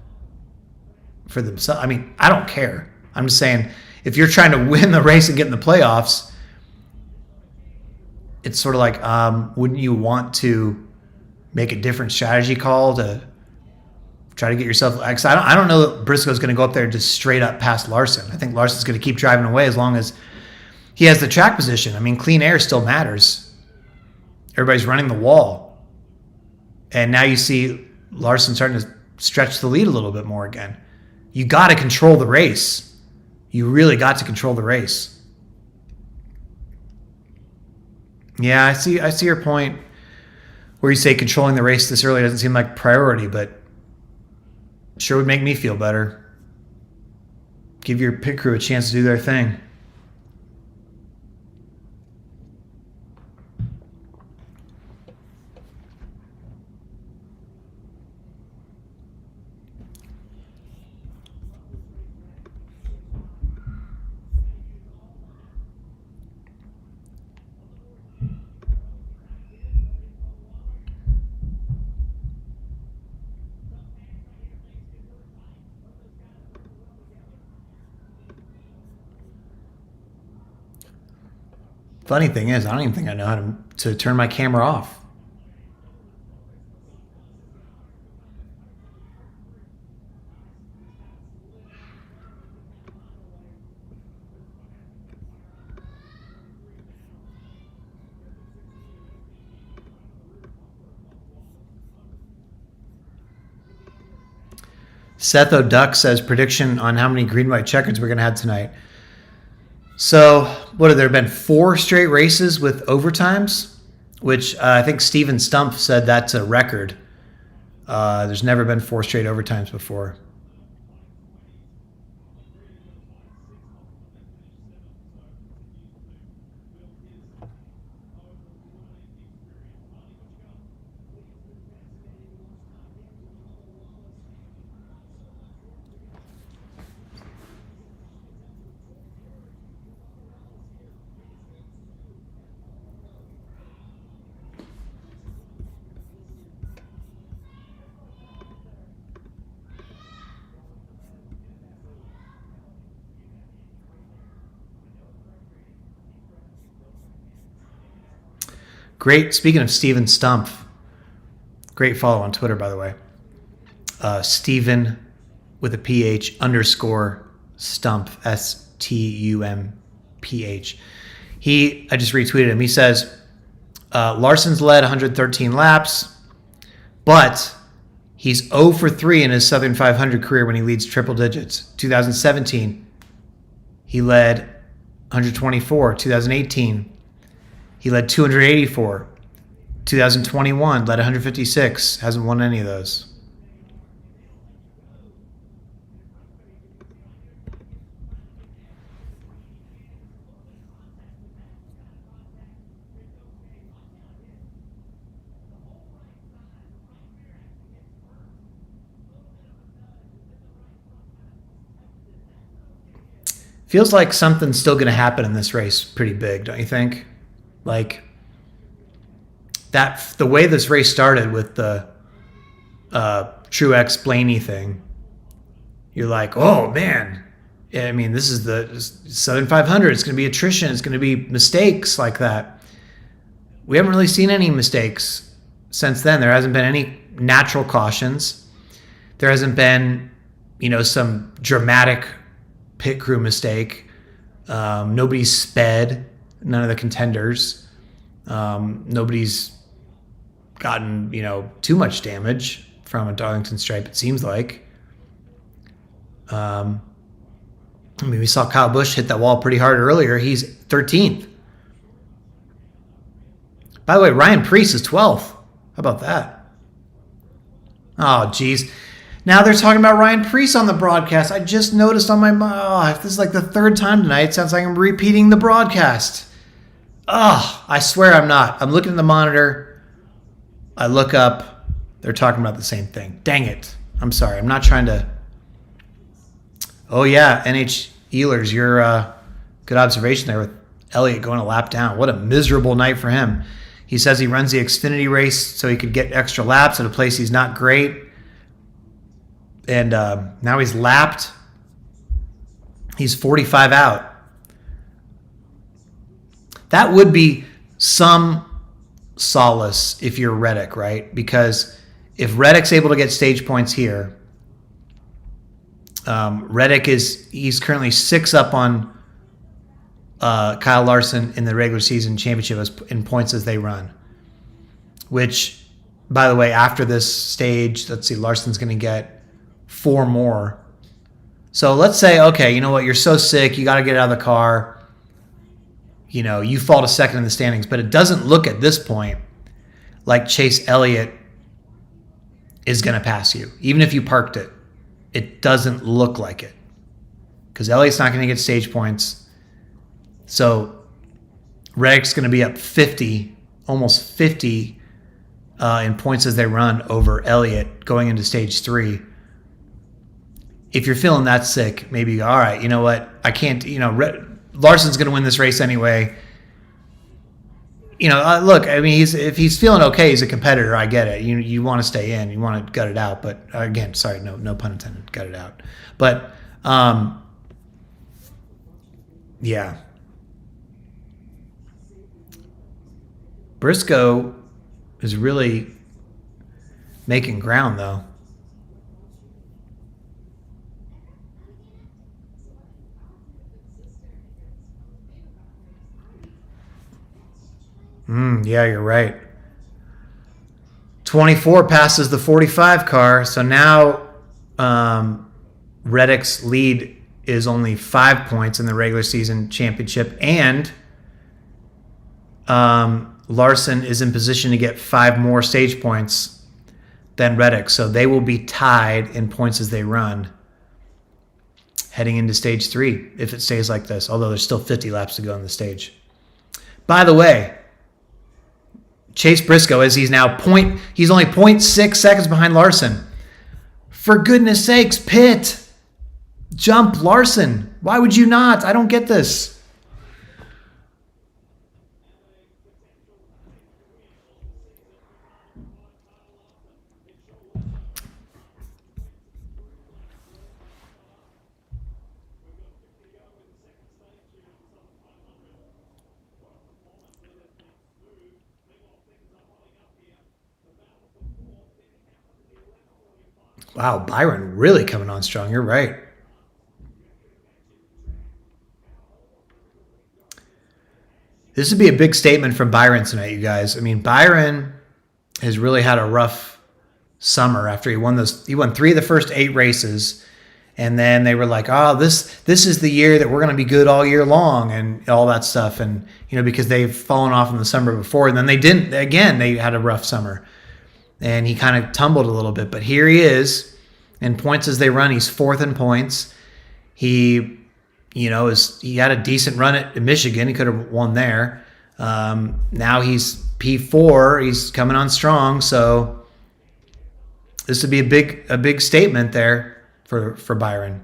for themselves. I mean, I don't care. I'm just saying, if you're trying to win the race and get in the playoffs, it's sort of like, wouldn't you want to make a different strategy call to try to get yourself? Because I don't know that Briscoe's going to go up there and just straight up past Larson. I think Larson's going to keep driving away as long as he has the track position. I mean, clean air still matters. Everybody's running the wall. And now you see Larson starting to stretch the lead a little bit more again. You got to control the race. You really got to control the race. Yeah, I see your point where you say controlling the race this early doesn't seem like a priority, but sure would make me feel better. Give your pit crew a chance to do their thing. Funny thing is, I don't even think I know how to turn my camera off. Seth O'Duck says prediction on how many green-white checkers we're going to have tonight. So, what have there been 4 straight races with overtimes? Which I think Steven Stump said that's a record. There's never been 4 straight overtimes before. Great. Speaking of Steven Stump, great follow on Twitter, by the way. Steven with a PH _ Stump, STUMPH. I just retweeted him. He says, Larson's led 113 laps, but he's 0 for 3 in his Southern 500 career when he leads triple digits. 2017, he led 124. 2018, he led 284. 2021, led 156. Hasn't won any of those. Feels like something's still going to happen in this race pretty big, don't you think? Like that, the way this race started with the Truex Blaney thing, you're like, oh man, I mean, this is the Southern 500. It's going to be attrition. It's going to be mistakes like that. We haven't really seen any mistakes since then. There hasn't been any natural cautions. There hasn't been, some dramatic pit crew mistake. Nobody's sped. None of the contenders. Nobody's gotten, too much damage from a Darlington stripe, it seems like. We saw Kyle Busch hit that wall pretty hard earlier. He's 13th. By the way, Ryan Preece is 12th. How about that? Oh, geez. Now they're talking about Ryan Preece on the broadcast. I just noticed on my... this is like the third time tonight. It sounds like I'm repeating the broadcast. I swear I'm not. I'm looking at the monitor. I look up. They're talking about the same thing. Dang it. I'm sorry. I'm not trying to... Oh, yeah. NH Ehlers, your good observation there with Elliott going a lap down. What a miserable night for him. He says he runs the Xfinity race so he could get extra laps at a place he's not great. And now he's lapped. He's 45 out. That would be some solace if you're Reddick, right? Because if Reddick's able to get stage points here, Reddick he's currently 6 up on Kyle Larson in the regular season championship in points as they run. Which, by the way, after this stage, let's see, Larson's going to get 4 more. So let's say, okay, you know what? You're so sick. You got to get out of the car. You fall to second in the standings. But it doesn't look at this point like Chase Elliott is going to pass you. Even if you parked it, it doesn't look like it. Because Elliott's not going to get stage points. So Reddick's going to be up 50, almost 50 in points as they run over Elliott going into stage 3. If you're feeling that sick, maybe you go, all right, you know what? I can't, Larson's going to win this race anyway. Look, I mean, if he's feeling okay, he's a competitor. I get it. You want to stay in. You want to gut it out. But again, sorry, no pun intended, gut it out. But, yeah. Briscoe is really making ground, though. Yeah, you're right. 24 passes the 45 car, so now Reddick's lead is only 5 points in the regular season championship, and Larson is in position to get 5 more stage points than Reddick, so they will be tied in points as they run heading into stage 3 if it stays like this, although there's still 50 laps to go on the stage. By the way, Chase Briscoe, as he's only 0.6 seconds behind Larson. For goodness sakes, pit. Jump Larson. Why would you not? I don't get this. Wow, Byron really coming on strong. You're right. This would be a big statement from Byron tonight, you guys. I mean, Byron has really had a rough summer after he won those. He won 3 of the first 8 races, and then they were like, "Oh, this is the year that we're going to be good all year long," and all that stuff. And because they've fallen off in the summer before, and then they didn't. Again, they had a rough summer, and he kind of tumbled a little bit. But here he is in points as they run. He's 4th in points. He he had a decent run at Michigan. He could have won there. Now he's P4. He's coming on strong. So this would be a big statement there for Byron.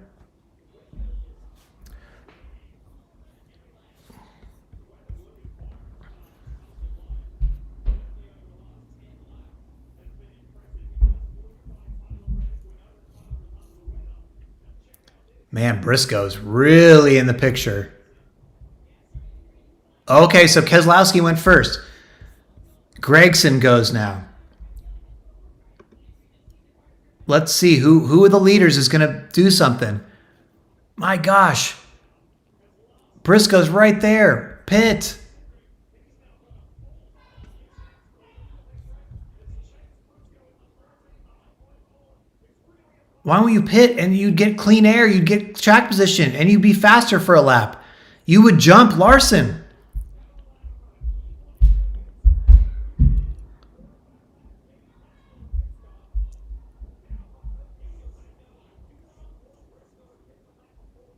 Man, Briscoe's really in the picture. Okay, so Keselowski went first. Gregson goes now. Let's see who of the leaders is going to do something. My gosh. Briscoe's right there. Pit. Why don't you pit and you'd get clean air, you'd get track position, and you'd be faster for a lap. You would jump Larson.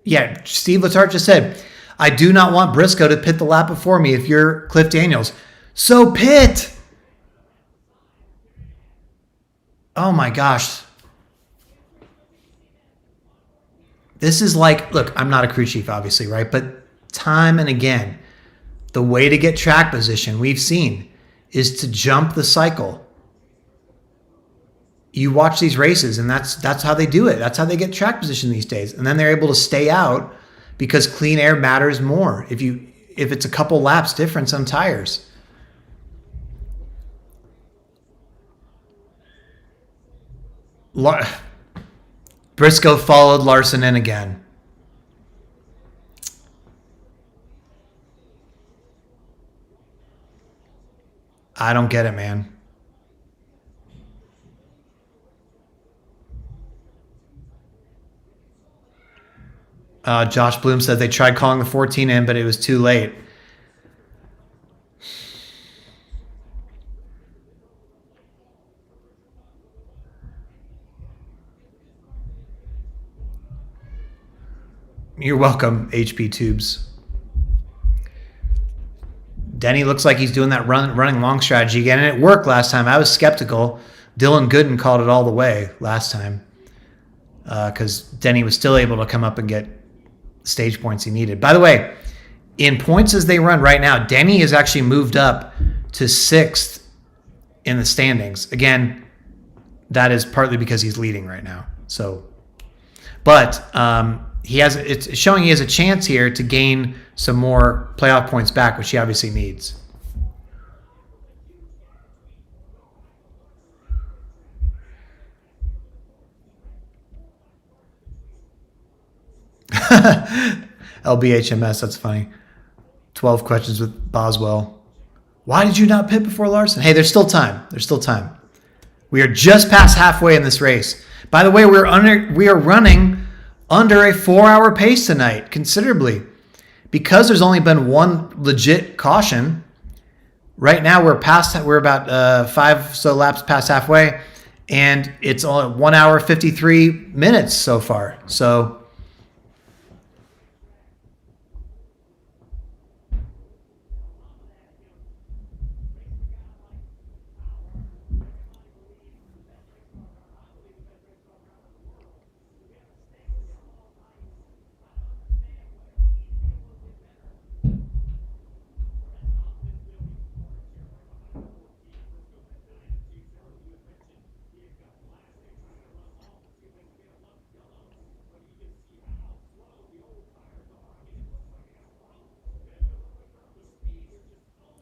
Yeah, Steve Letarte just said, I do not want Briscoe to pit the lap before me if you're Cliff Daniels. So pit. Oh my gosh. This is like, look, I'm not a crew chief, obviously, right? But time and again, the way to get track position we've seen is to jump the cycle. You watch these races, and that's how they do it. That's how they get track position these days. And then they're able to stay out because clean air matters more if it's a couple laps difference on tires. Briscoe followed Larson in again. I don't get it, man. Josh Bloom said they tried calling the 14 in, but it was too late. You're welcome, HP Tubes. Denny looks like he's doing that running long strategy again, and it worked last time. I was skeptical. Dylan Gooden called it all the way last time because Denny was still able to come up and get stage points he needed. By the way, in points as they run right now, Denny has actually moved up to 6th in the standings. Again, that is partly because he's leading right now. So, but it's showing he has a chance here to gain some more playoff points back, which he obviously needs. LBHMS, that's funny. 12 questions with Boswell. Why did you not pit before Larson? Hey, there's still time. There's still time. We are just past halfway in this race. By the way, we are running under a 4-hour pace tonight, considerably. Because there's only been one legit caution, right now we're about 5 so laps past halfway, and it's only 1 hour 53 minutes so far. So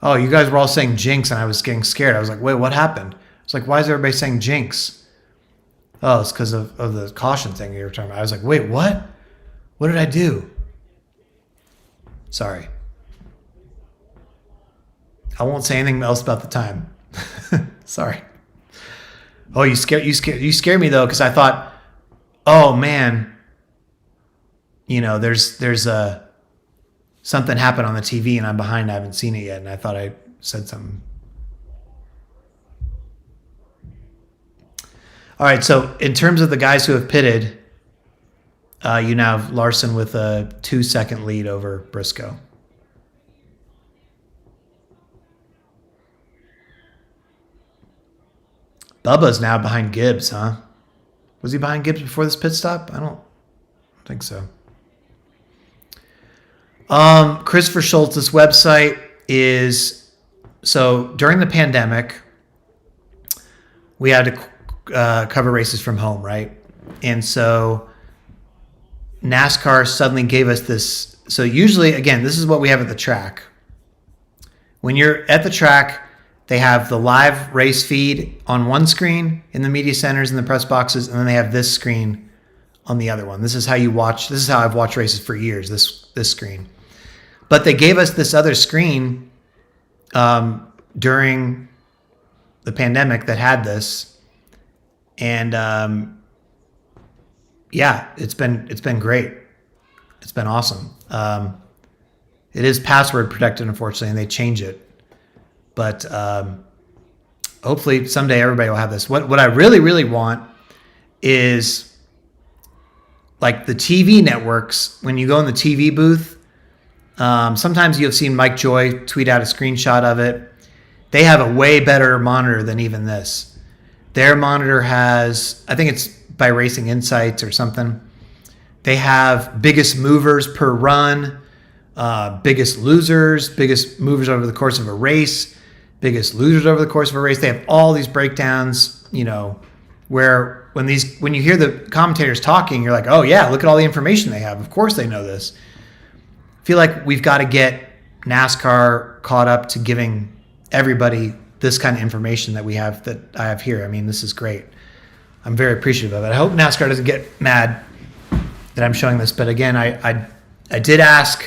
oh, you guys were all saying jinx, and I was getting scared. I was like, wait, what happened? I was like, why is everybody saying jinx? Oh, it's because of the caution thing you were talking about. I was like, wait, what? What did I do? Sorry. I won't say anything else about the time. Sorry. Oh, you scared me though, because I thought, oh man, there's something happened on the TV and I'm behind. I haven't seen it yet, and I thought I said something. All right, so in terms of the guys who have pitted, you now have Larson with a 2-second lead over Briscoe. Bubba's now behind Gibbs, huh? Was he behind Gibbs before this pit stop? I don't think so. Christopher Schultz's website is, so during the pandemic, we had to cover races from home, right? And so NASCAR suddenly gave us this. So usually, again, this is what we have at the track. When you're at the track, they have the live race feed on one screen in the media centers and the press boxes, and then they have this screen on the other one. This is how you watch. This is how I've watched races for years, this screen. But they gave us this other screen during the pandemic that had this. And yeah, it's been great. It's been awesome. It is password protected, unfortunately, and they change it. But hopefully someday everybody will have this. What I really, really want is like the TV networks. When you go in the TV booth, sometimes you've seen Mike Joy tweet out a screenshot of it. They have a way better monitor than even this. Their monitor has, I think it's by Racing Insights or something. They have biggest movers per run, biggest movers over the course of a race, biggest losers over the course of a race. They have all these breakdowns, where when you hear the commentators talking, you're like, oh yeah, look at all the information they have. Of course they know this. I feel like we've got to get NASCAR caught up to giving everybody this kind of information that I have here. I mean, this is great. I'm very appreciative of it. I hope NASCAR doesn't get mad that I'm showing this, but again, I did ask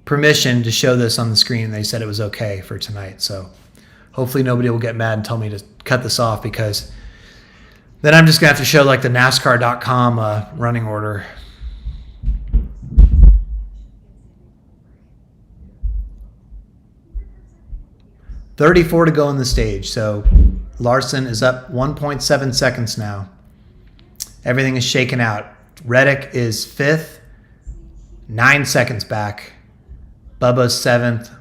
permission to show this on the screen, and they said it was okay for tonight. So hopefully nobody will get mad and tell me to cut this off, because then I'm just gonna have to show like the NASCAR.com running order. .34 to go on the stage. So Larson is up 1.7 seconds now. Everything is shaken out. Reddick is 5th, 9 seconds back. Bubba's 7th.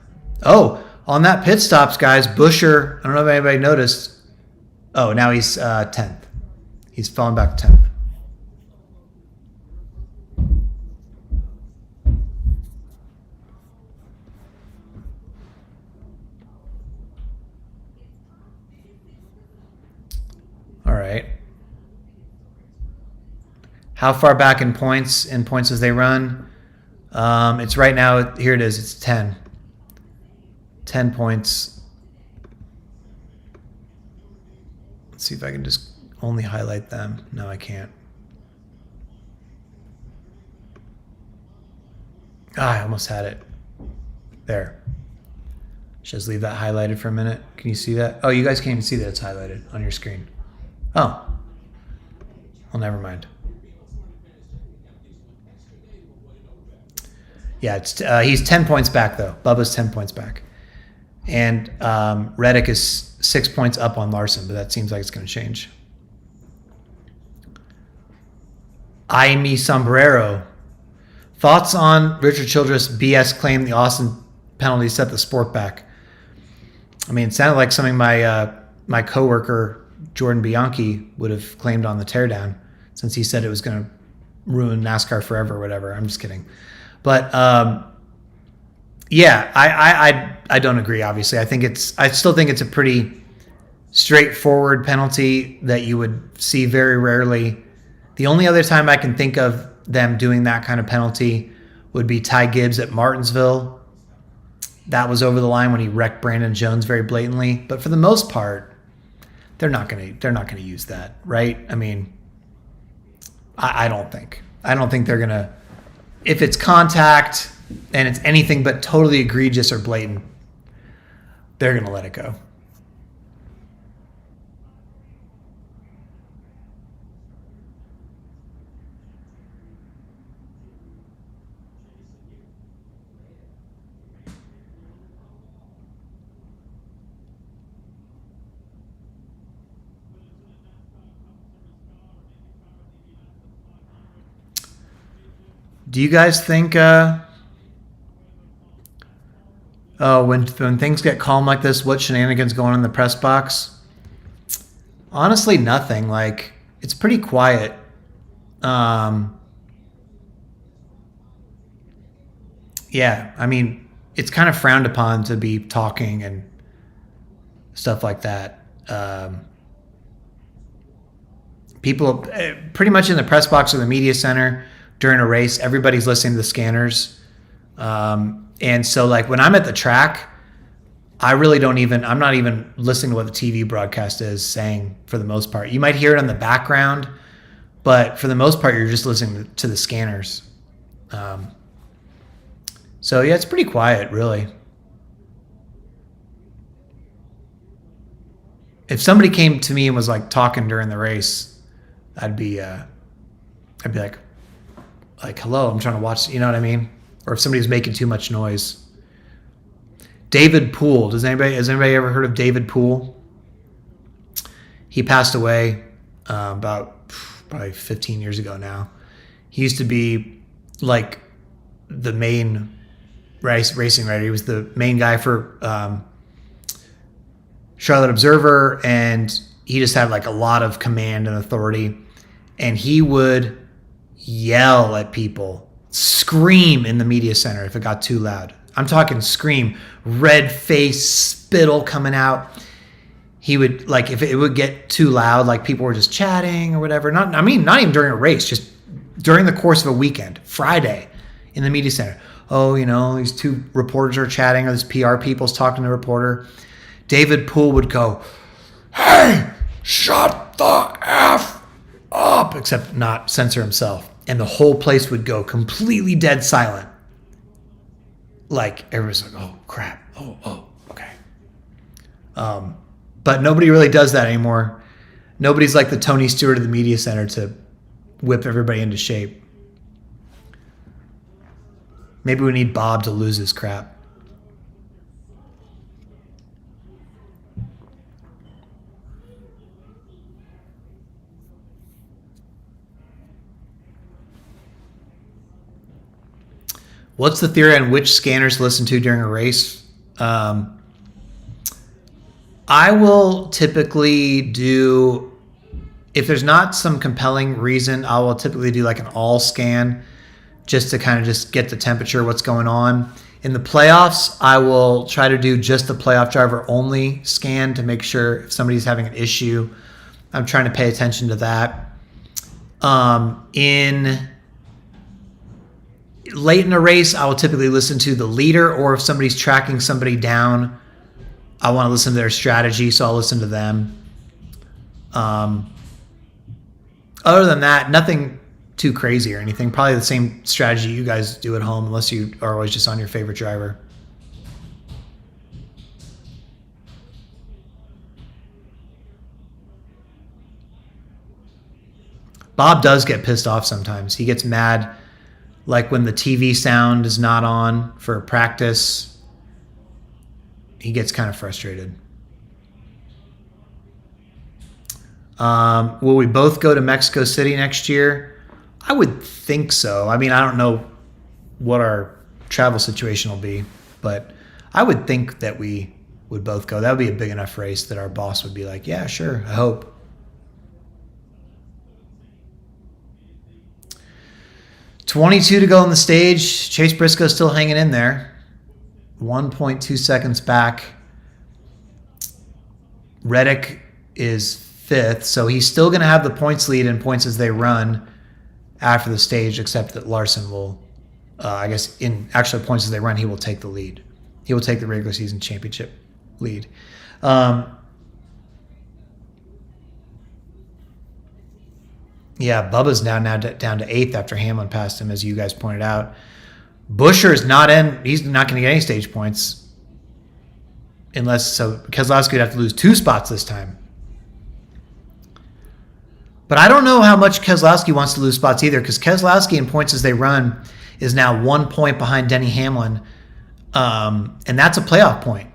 Oh, on that pit stops, guys, Buescher, I don't know if anybody noticed. Oh, now he's 10th. He's fallen back to 10th. All right. How far back in points as they run? It's right now, here it is, it's 10. 10 points. Let's see if I can just only highlight them. No, I can't. I almost had it. There. Just leave that highlighted for a minute. Can you see that? Oh, you guys can't even see that it's highlighted on your screen. Oh. Well, never mind. Yeah, he's 10 points back, though. Bubba's 10 points back. And Reddick is 6 points up on Larson, but that seems like it's going to change. Aimee Sombrero. Thoughts on Richard Childress' BS claim the Austin penalty set the sport back? I mean, it sounded like something my coworker Jordan Bianchi would have claimed on the teardown, since he said it was going to ruin NASCAR forever or whatever. I'm just kidding. But yeah, I don't agree. Obviously, I still think it's a pretty straightforward penalty that you would see very rarely. The only other time I can think of them doing that kind of penalty would be Ty Gibbs at Martinsville. That was over the line when he wrecked Brandon Jones very blatantly. But for the most part, they're not gonna use that, right? I mean, I don't think they're gonna. If it's contact and it's anything but totally egregious or blatant, they're gonna let it go. Do you guys think when things get calm like this, what shenanigans going on in the press box? Honestly, nothing. Like, it's pretty quiet. Um, yeah, I mean, it's kind of frowned upon to be talking and stuff like that. People pretty much in the press box or the media center during a race, everybody's listening to the scanners. And so, like, when I'm at the track, I'm not even listening to what the TV broadcast is saying for the most part. You might hear it in the background, but for the most part, you're just listening to the scanners. So, yeah, it's pretty quiet, really. If somebody came to me and was like talking during the race, I'd be like, hello, I'm trying to watch, you know what I mean? Or if somebody's making too much noise. David Poole. Has anybody ever heard of David Poole? He passed away about probably 15 years ago now. He used to be like the main racing writer. He was the main guy for Charlotte Observer, and he just had like a lot of command and authority. And he would yell at people, scream in the media center if it got too loud. I'm talking scream, red face, spittle coming out. He would, like, if it would get too loud, like people were just chatting or whatever. Not even during a race, just during the course of a weekend, Friday in the media center. Oh, these two reporters are chatting, or these PR people's talking to a reporter. David Poole would go, "Hey, shut the F up," except not censor himself. And the whole place would go completely dead silent. Like, everybody's like, oh, crap. Oh, okay. But nobody really does that anymore. Nobody's like the Tony Stewart of the media center to whip everybody into shape. Maybe we need Bob to lose his crap. What's the theory on which scanners to listen to during a race? I will typically do, if there's not some compelling reason, I will typically do like an all scan just to kind of just get the temperature, what's going on. In the playoffs, I will try to do just the playoff driver only scan to make sure if somebody's having an issue, I'm trying to pay attention to that. Late in a race, I will typically listen to the leader, or if somebody's tracking somebody down, I want to listen to their strategy, so I'll listen to them. Other than that, nothing too crazy or anything. Probably the same strategy you guys do at home, unless you are always just on your favorite driver. Bob does get pissed off sometimes. He gets mad, like when the TV sound is not on for practice. He gets kind of frustrated. Will we both go to Mexico City next year? I would think so. I mean, I don't know what our travel situation will be, but I would think that we would both go. That would be a big enough race that our boss would be like, yeah, sure, I hope. 22 to go on the stage. Chase Briscoe's still hanging in there. 1.2 seconds back. Reddick is fifth, so he's still going to have the points lead in points as they run after the stage, except that Larson will, I guess, in actual points as they run, he will take the lead. He will take the regular season championship lead. Yeah, Bubba's now down to 8th after Hamlin passed him, as you guys pointed out. Buescher's not in. He's not going to get any stage points. Keselowski would have to lose 2 spots this time. But I don't know how much Keselowski wants to lose spots either, because Keselowski in points as they run is now 1 point behind Denny Hamlin. And that's a playoff point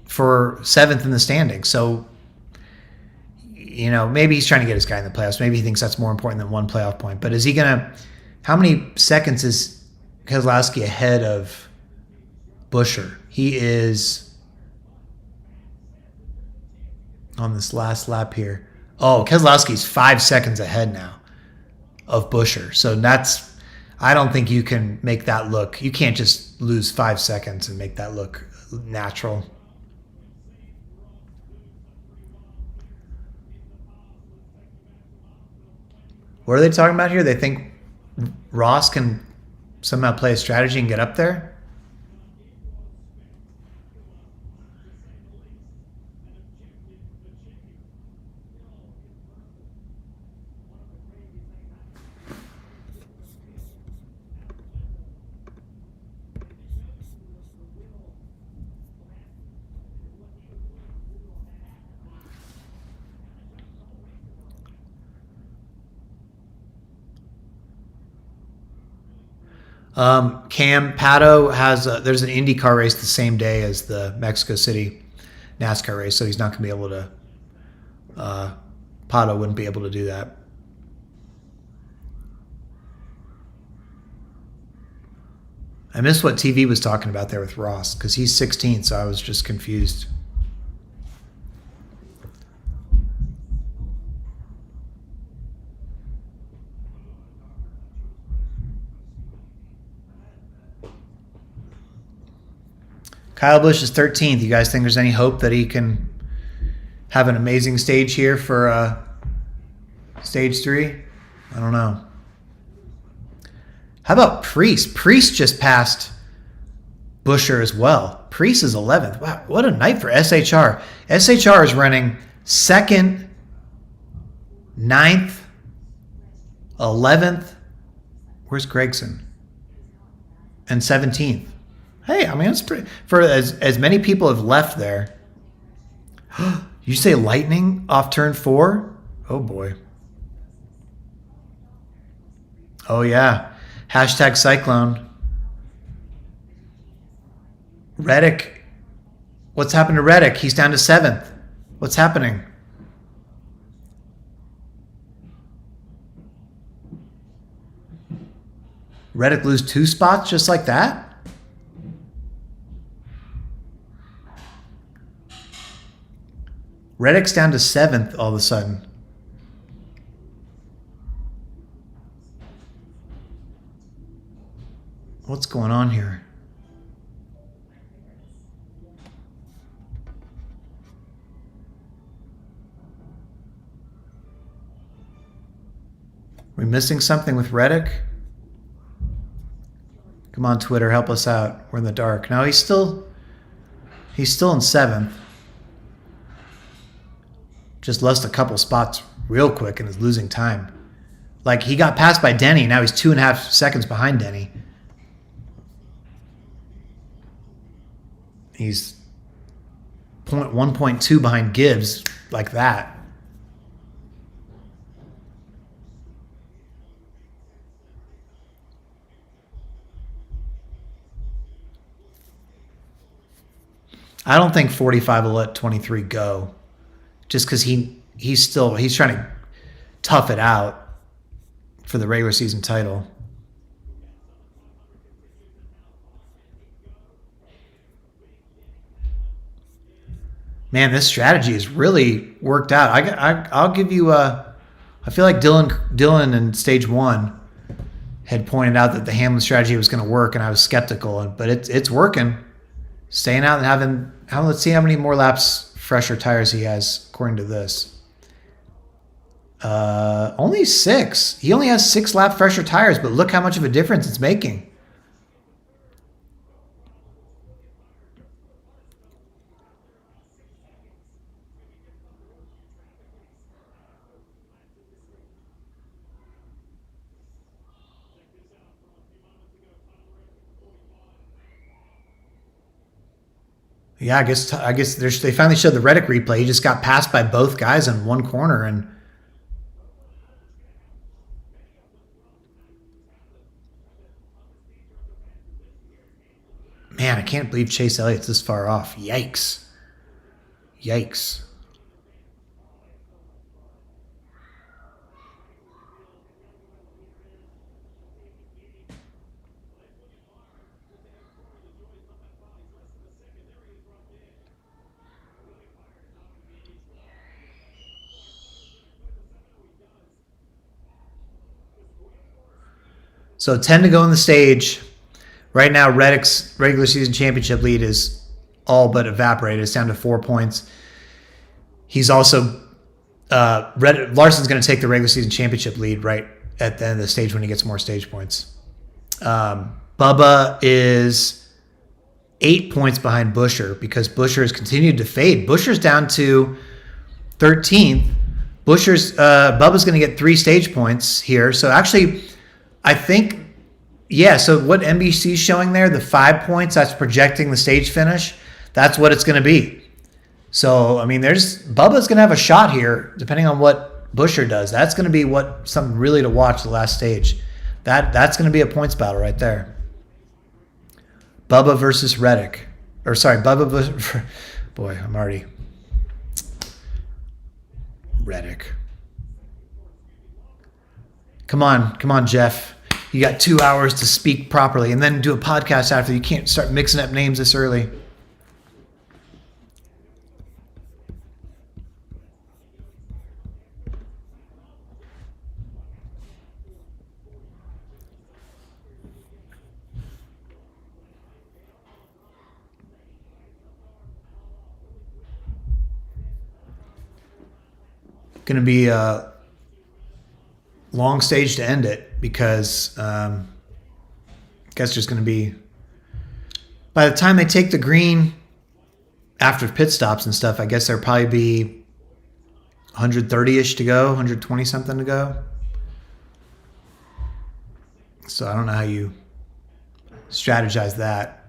for 7th in the standings. So, maybe he's trying to get his guy in the playoffs. Maybe he thinks that's more important than 1 playoff point. But is he going to – how many seconds is Keselowski ahead of Buescher? He is on this last lap here. Oh, Keselowski's 5 seconds ahead now of Buescher. So that's – I don't think you can make that look – you can't just lose 5 seconds and make that look natural. What are they talking about here? They think Ross can somehow play a strategy and get up there? Cam Pato there's an IndyCar race the same day as the Mexico City NASCAR race, so he's not going to be able to. Pato wouldn't be able to do that. I missed what TV was talking about there with Ross because he's 16th, so I was just confused. Kyle Busch is 13th. You guys think there's any hope that he can have an amazing stage here for stage 3? I don't know. How about Priest? Priest just passed Buescher as well. Priest is 11th. Wow, what a night for SHR. SHR is running 2nd, 9th, 11th. Where's Gregson? And 17th. Hey, I mean, it's pretty. For as many people have left there. You say lightning off turn 4? Oh, boy. Oh, yeah. Hashtag cyclone. Reddick. What's happened to Reddick? He's down to 7th. What's happening? Reddick lose 2 spots just like that? Reddick's down to 7th all of a sudden. What's going on here? Are we missing something with Reddick? Come on, Twitter, help us out. We're in the dark. No, he's still in 7th. Just lost a couple spots real quick and is losing time. Like, he got passed by Denny. Now he's 2.5 seconds behind Denny. He's 1.2 behind Gibbs, like that. I don't think 45 will let 23 go. Just because he's trying to tough it out for the regular season title. Man, this strategy has really worked out. I'll give you I feel like Dylan in stage 1 had pointed out that the Hamlin strategy was going to work, and I was skeptical, but it's working. Staying out and let's see how many more laps, fresher tires he has according to this. Only 6. He only has 6 lap fresher tires, but look how much of a difference it's making. Yeah, I guess they finally showed the Reddick replay. He just got passed by both guys in one corner, and man, I can't believe Chase Elliott's this far off. Yikes! Yikes! So 10 to go in the stage. Right now, Reddick's regular season championship lead is all but evaporated. It's down to 4 points. He's also Larson's going to take the regular season championship lead right at the end of the stage when he gets more stage points. Bubba is 8 points behind Buescher because Buescher has continued to fade. Buescher's down to 13th. Bubba's going to get 3 stage points here. So actually, I think, yeah, so what NBC's showing there, the 5 points, that's projecting the stage finish. That's what it's going to be. So, I mean, Bubba's going to have a shot here, depending on what Buescher does. That's going to be something really to watch the last stage. That's going to be a points battle right there. Bubba versus Reddick. Or, sorry, boy, I'm already... Reddick. Come on, Jeff. You got 2 hours to speak properly and then do a podcast after. You can't start mixing up names this early. Going to be a long stage to end it because I guess there's going to be, by the time they take the green after pit stops and stuff, I guess there'll probably be 130-ish to go, 120 something to go. So I don't know how you strategize that.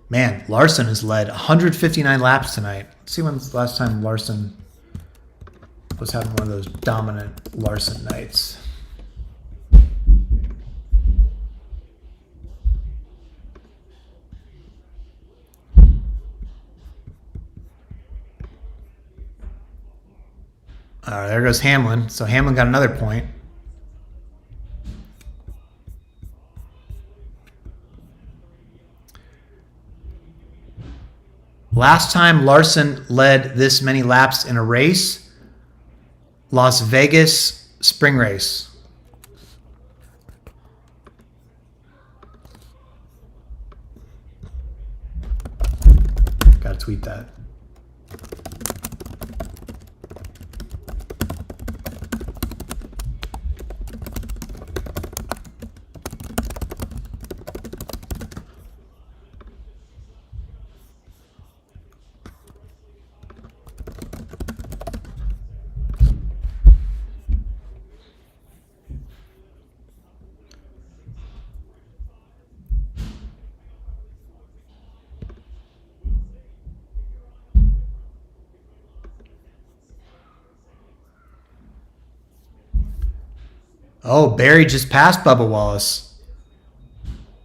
Man, Larson has led 159 laps tonight. Let's see when's the last time Larson was having one of those dominant Larson nights. There goes Hamlin. So Hamlin got another point. Last time Larson led this many laps in a race, Las Vegas spring race. Gotta tweet that. Oh, Barry just passed Bubba Wallace.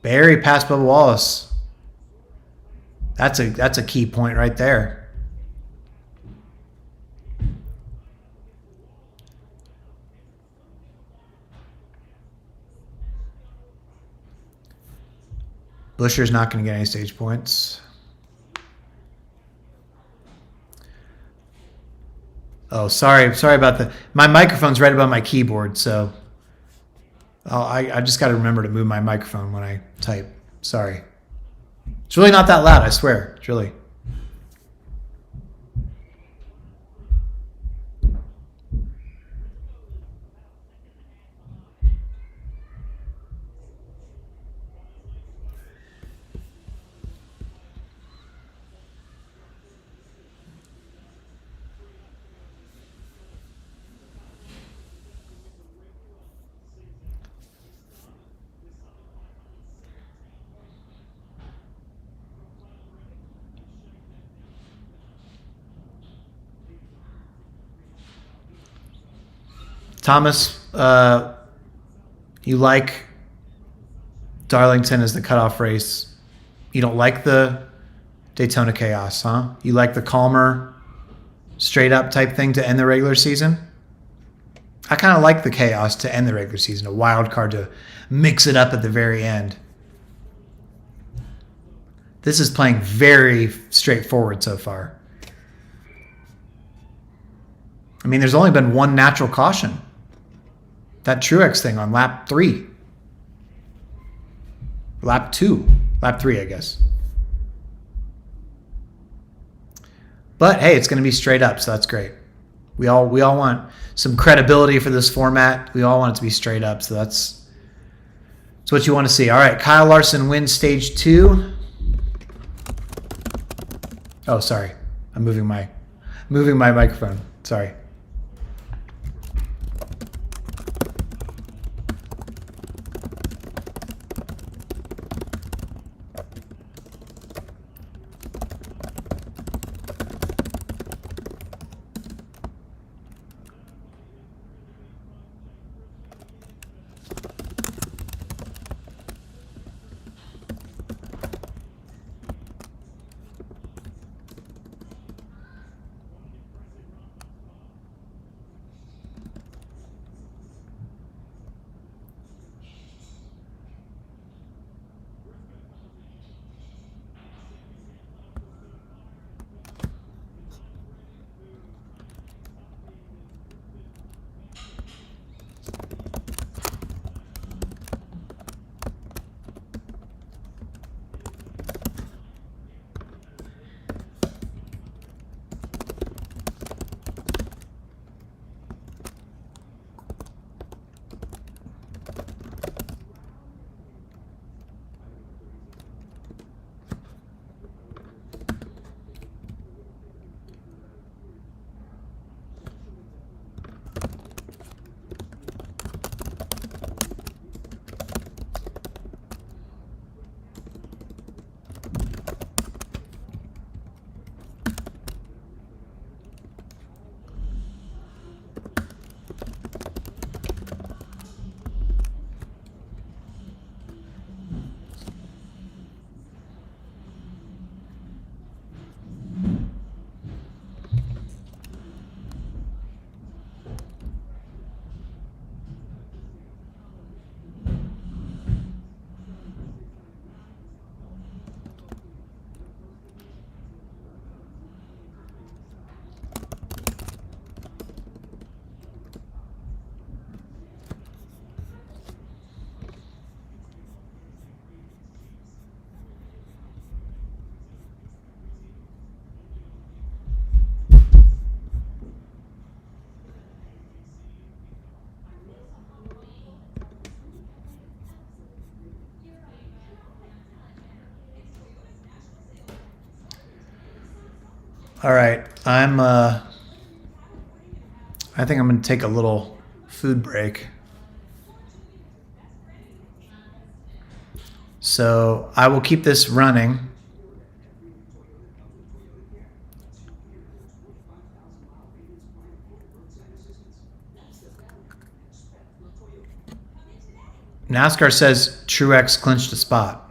Barry passed Bubba Wallace. That's a key point right there. Buescher's not going to get any stage points. Oh, sorry about the. My microphone's right above my keyboard, so I just got to remember to move my microphone when I type. Sorry. It's really not that loud, I swear. It's really. Thomas, you like Darlington as the cutoff race. You don't like the Daytona Chaos, huh? You like the calmer, straight up type thing to end the regular season? I kind of like the Chaos to end the regular season, a wild card to mix it up at the very end. This is playing very straightforward so far. I mean, there's only been one natural caution. That Truex thing on lap 3. Lap 2. Lap 3, I guess. But hey, it's going to be straight up, so that's great. We all want some credibility for this format. We all want it to be straight up, so that's what you want to see. All right, Kyle Larson wins stage 2. Oh, sorry. I'm moving my microphone. Sorry. All right, I think I'm going to take a little food break. So I will keep this running. NASCAR says Truex clinched a spot.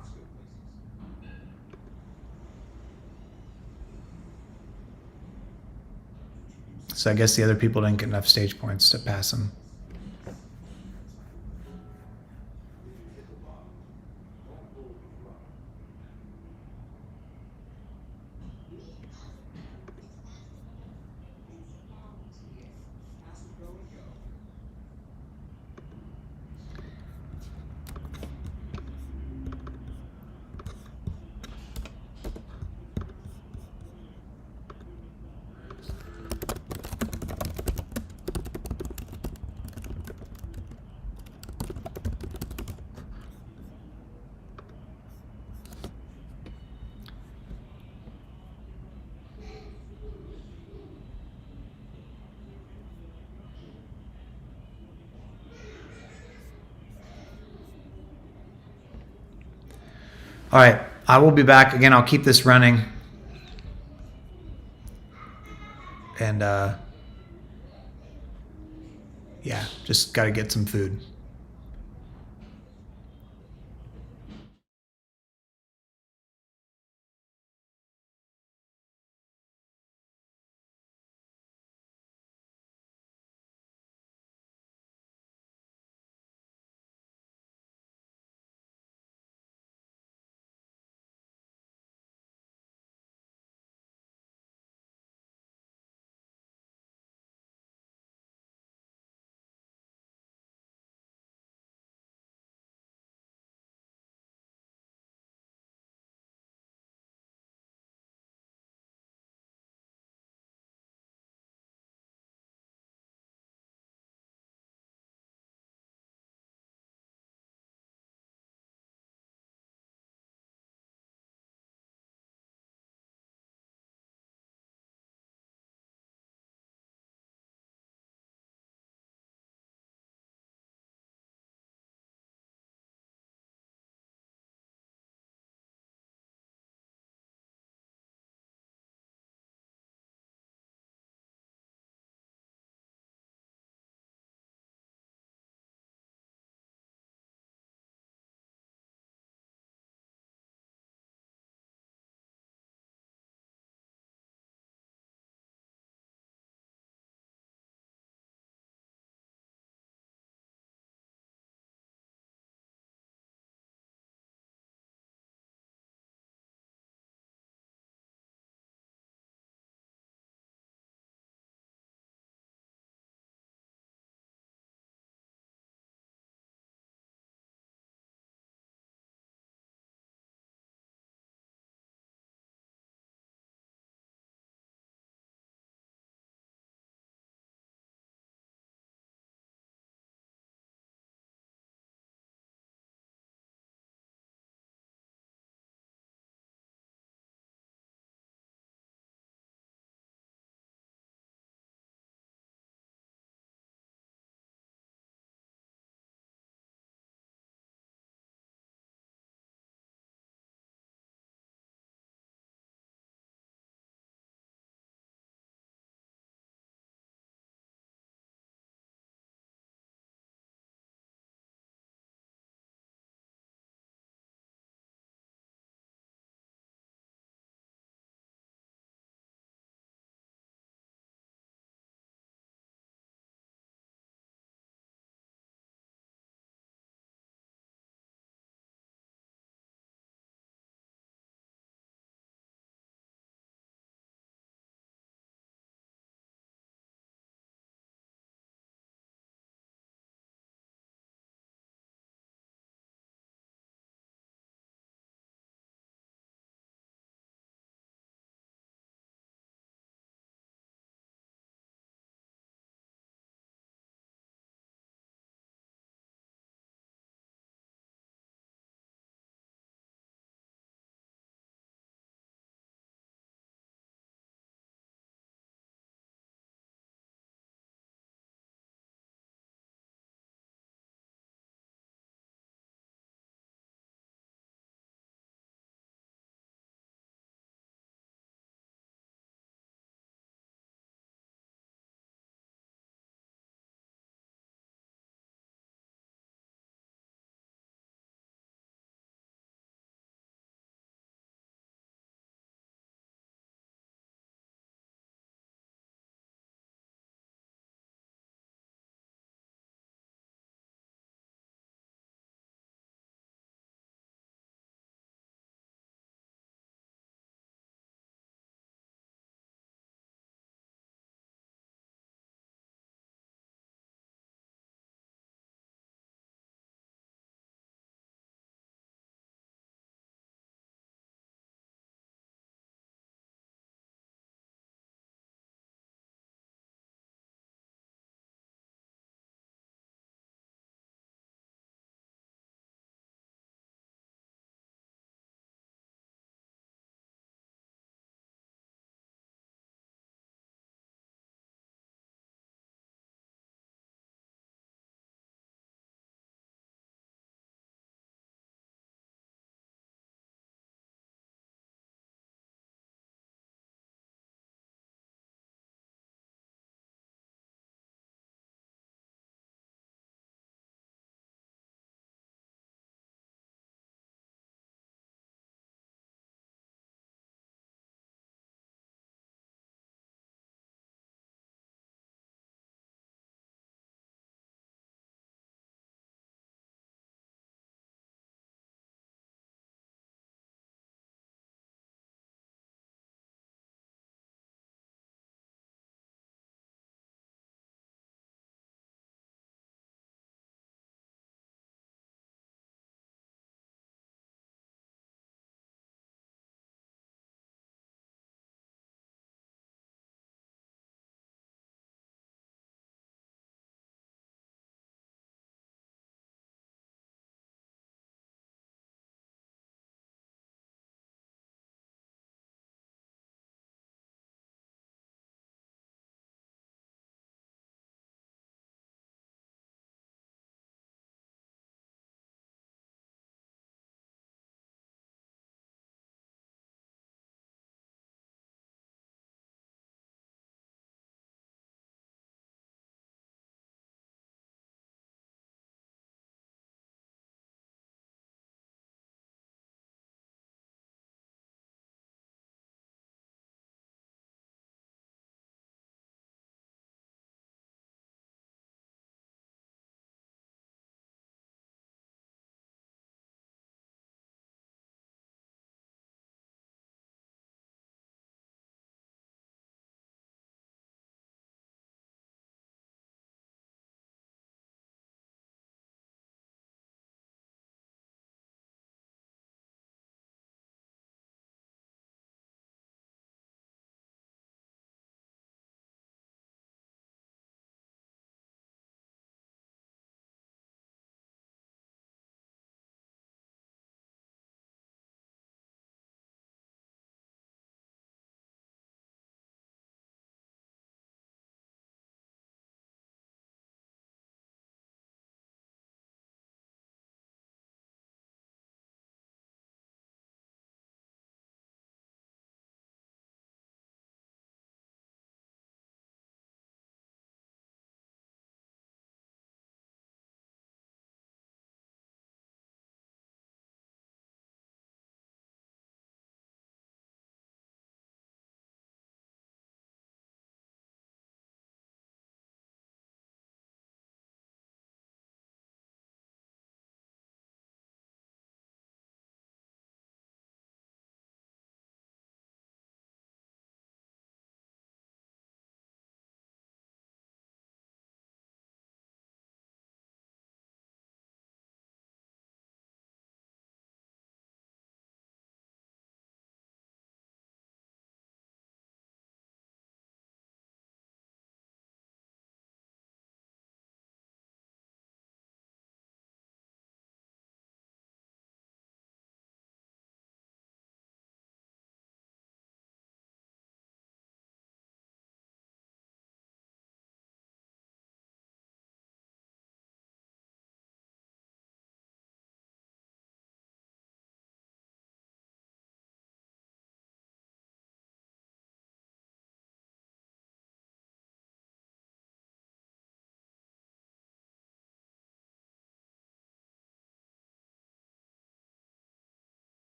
So I guess the other people didn't get enough stage points to pass him. All right, I will be back. Again, I'll keep this running. And yeah, just got to get some food.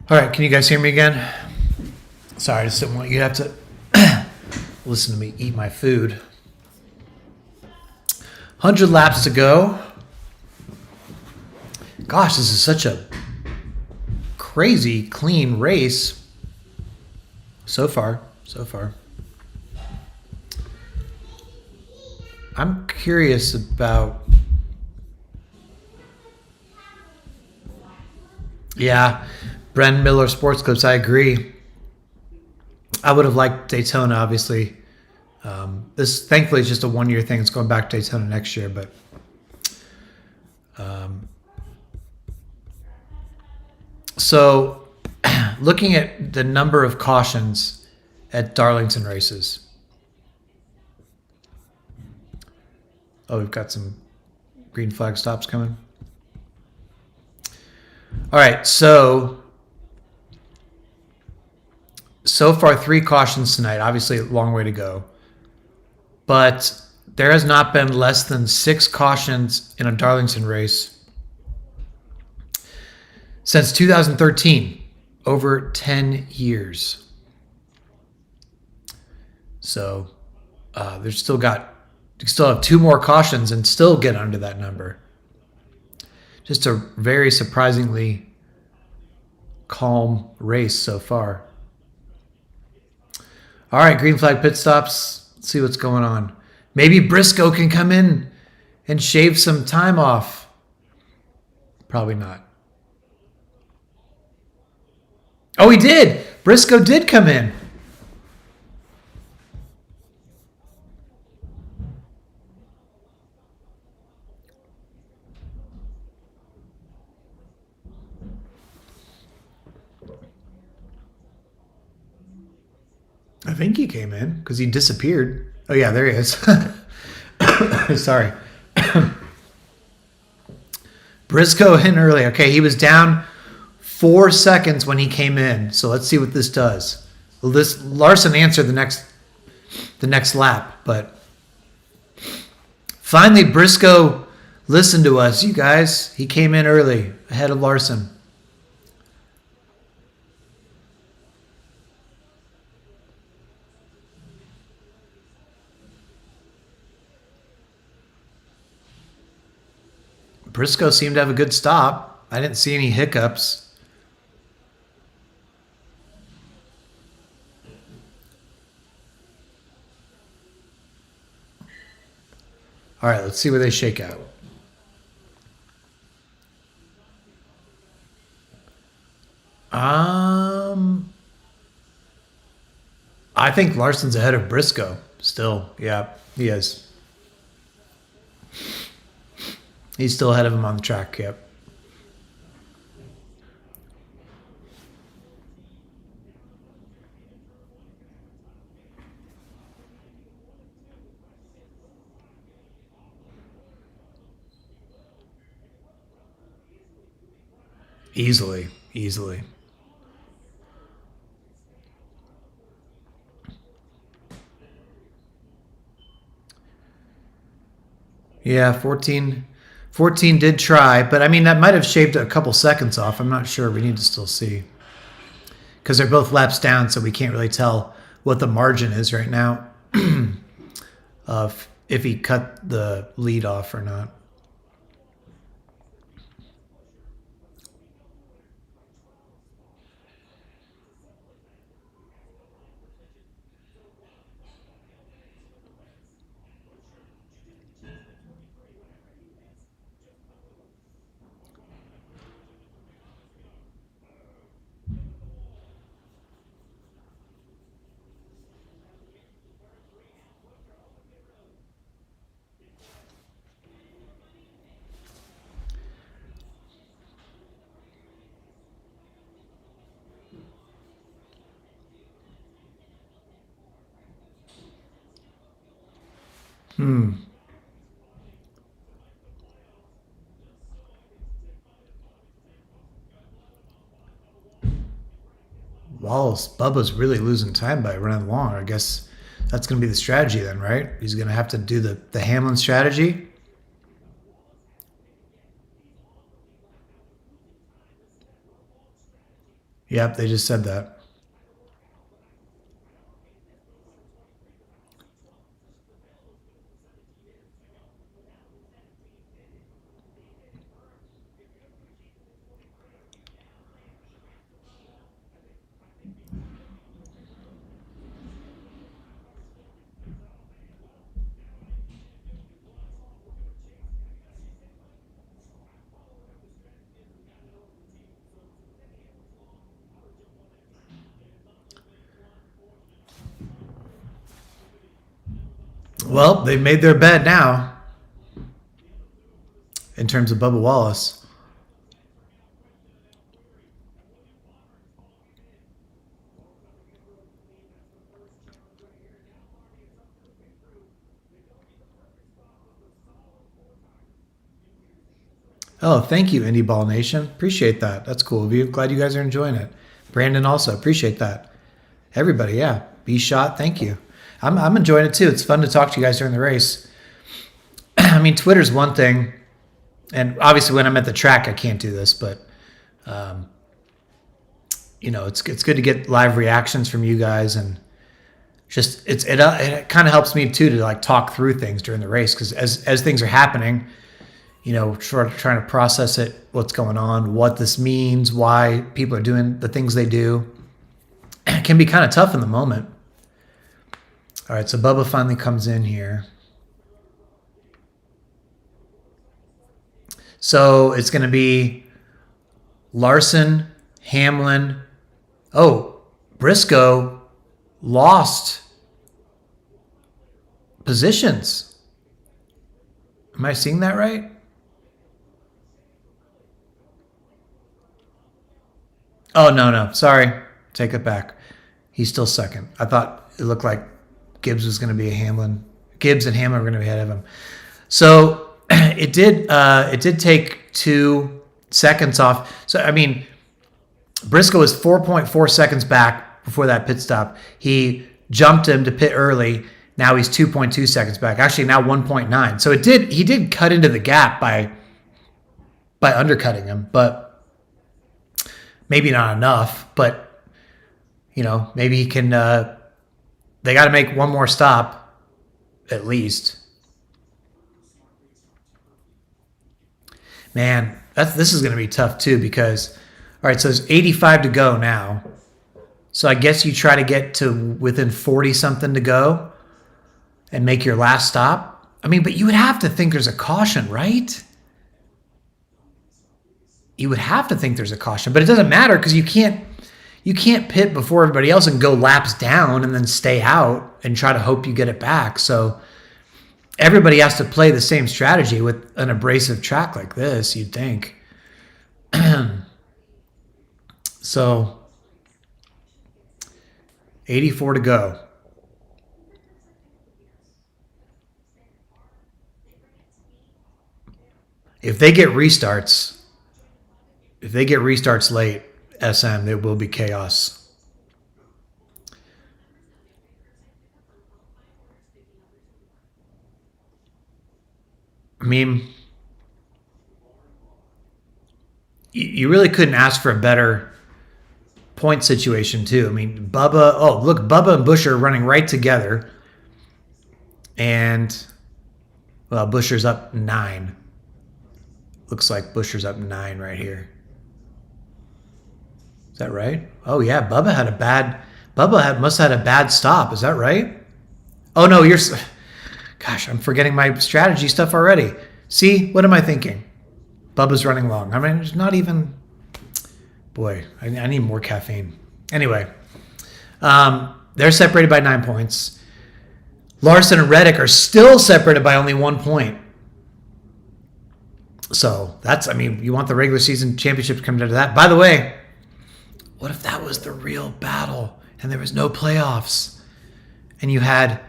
All right, can you guys hear me again? Sorry, I just didn't want you to have to listen to me eat my food. 100 laps to go. Gosh, this is such a crazy clean race so far. I'm curious about... Yeah, Bren Miller Sports Clips, I agree. I would have liked Daytona, obviously. This, thankfully, is just a one-year thing. It's going back to Daytona next year, but... So, looking at the number of cautions at Darlington races. Oh, we've got some green flag stops coming. All right, so far 3 cautions tonight. Obviously, a long way to go. But there has not been less than 6 cautions in a Darlington race since 2013, over 10 years. So you still have 2 more cautions and still get under that number. Just a very surprisingly calm race so far. All right, green flag pit stops. Let's see what's going on. Maybe Briscoe can come in and shave some time off. Probably not. Oh, he did. Briscoe did come in. I think he came in because he disappeared. Oh, yeah, there he is. Sorry. Briscoe in early. Okay, he was down 4 seconds when he came in. So let's see what this does. Well, Larson answered the next lap, but finally Briscoe listened to us, you guys. He came in early ahead of Larson. Briscoe seemed to have a good stop. I didn't see any hiccups. All right, let's see where they shake out. I think Larson's ahead of Briscoe still. Yeah, he is. He's still ahead of him on the track, yep. Easily. Yeah, 14 did try, but I mean, that might have shaved a couple seconds off. I'm not sure. We need to still see. Because they're both laps down, so we can't really tell what the margin is right now of if he cut the lead off or not. Wallace, Bubba's really losing time by running long. I guess that's going to be the strategy then, right? He's going to have to do the Hamlin strategy. Yep, they just said that. Well, they've made their bed now in terms of Bubba Wallace. Oh, thank you, Indie Ball Nation. Appreciate that. That's cool of you. Glad you guys are enjoying it. Brandon also appreciate that. Everybody, yeah. B Shot, thank you. I'm enjoying it too. It's fun to talk to you guys during the race. I mean, Twitter's one thing, and obviously when I'm at the track, I can't do this, but it's good to get live reactions from you guys, and just it kind of helps me too to like talk through things during the race, because as things are happening, sort of trying to process it, what's going on, what this means, why people are doing the things they do. It can be kind of tough in the moment. All right, so Bubba finally comes in here. So it's going to be Larson, Hamlin. Oh, Briscoe lost positions. Am I seeing that right? Oh, no. Sorry. Take it back. He's still second. I thought it looked like Gibbs was going to be a Hamlin. Gibbs and Hamlin were going to be ahead of him. So it did take 2 seconds off. So, I mean, Briscoe was 4.4 seconds back before that pit stop. He jumped him to pit early. Now he's 2.2 seconds back. Actually, now 1.9. So he did cut into the gap by undercutting him, but maybe not enough. But maybe he can. They got to make one more stop, at least. Man, this is going to be tough too, because all right, so there's 85 to go now. So I guess you try to get to within 40 something to go and make your last stop. I mean, but you would have to think there's a caution, right? You would have to think there's a caution, but it doesn't matter because you can't pit before everybody else and go laps down and then stay out and try to hope you get it back. So everybody has to play the same strategy with an abrasive track like this, you'd think. So 84 to go. If they get restarts late, SM, there will be chaos. I mean, you really couldn't ask for a better point situation too. I mean, Bubba and Buescher are running right together, and Buescher's up 9. Looks like Buescher's up 9 right here. Is that right? Oh yeah, Bubba must have had a bad stop. Is that right? Oh no, gosh, I'm forgetting my strategy stuff already. See, what am I thinking? Bubba's running long. I mean, there's not even. Boy, I need more caffeine. Anyway, they're separated by 9 points. Larson and Reddick are still separated by only 1 point. So you want the regular season championship to come down to that. By the way, what if that was the real battle and there was no playoffs, and you had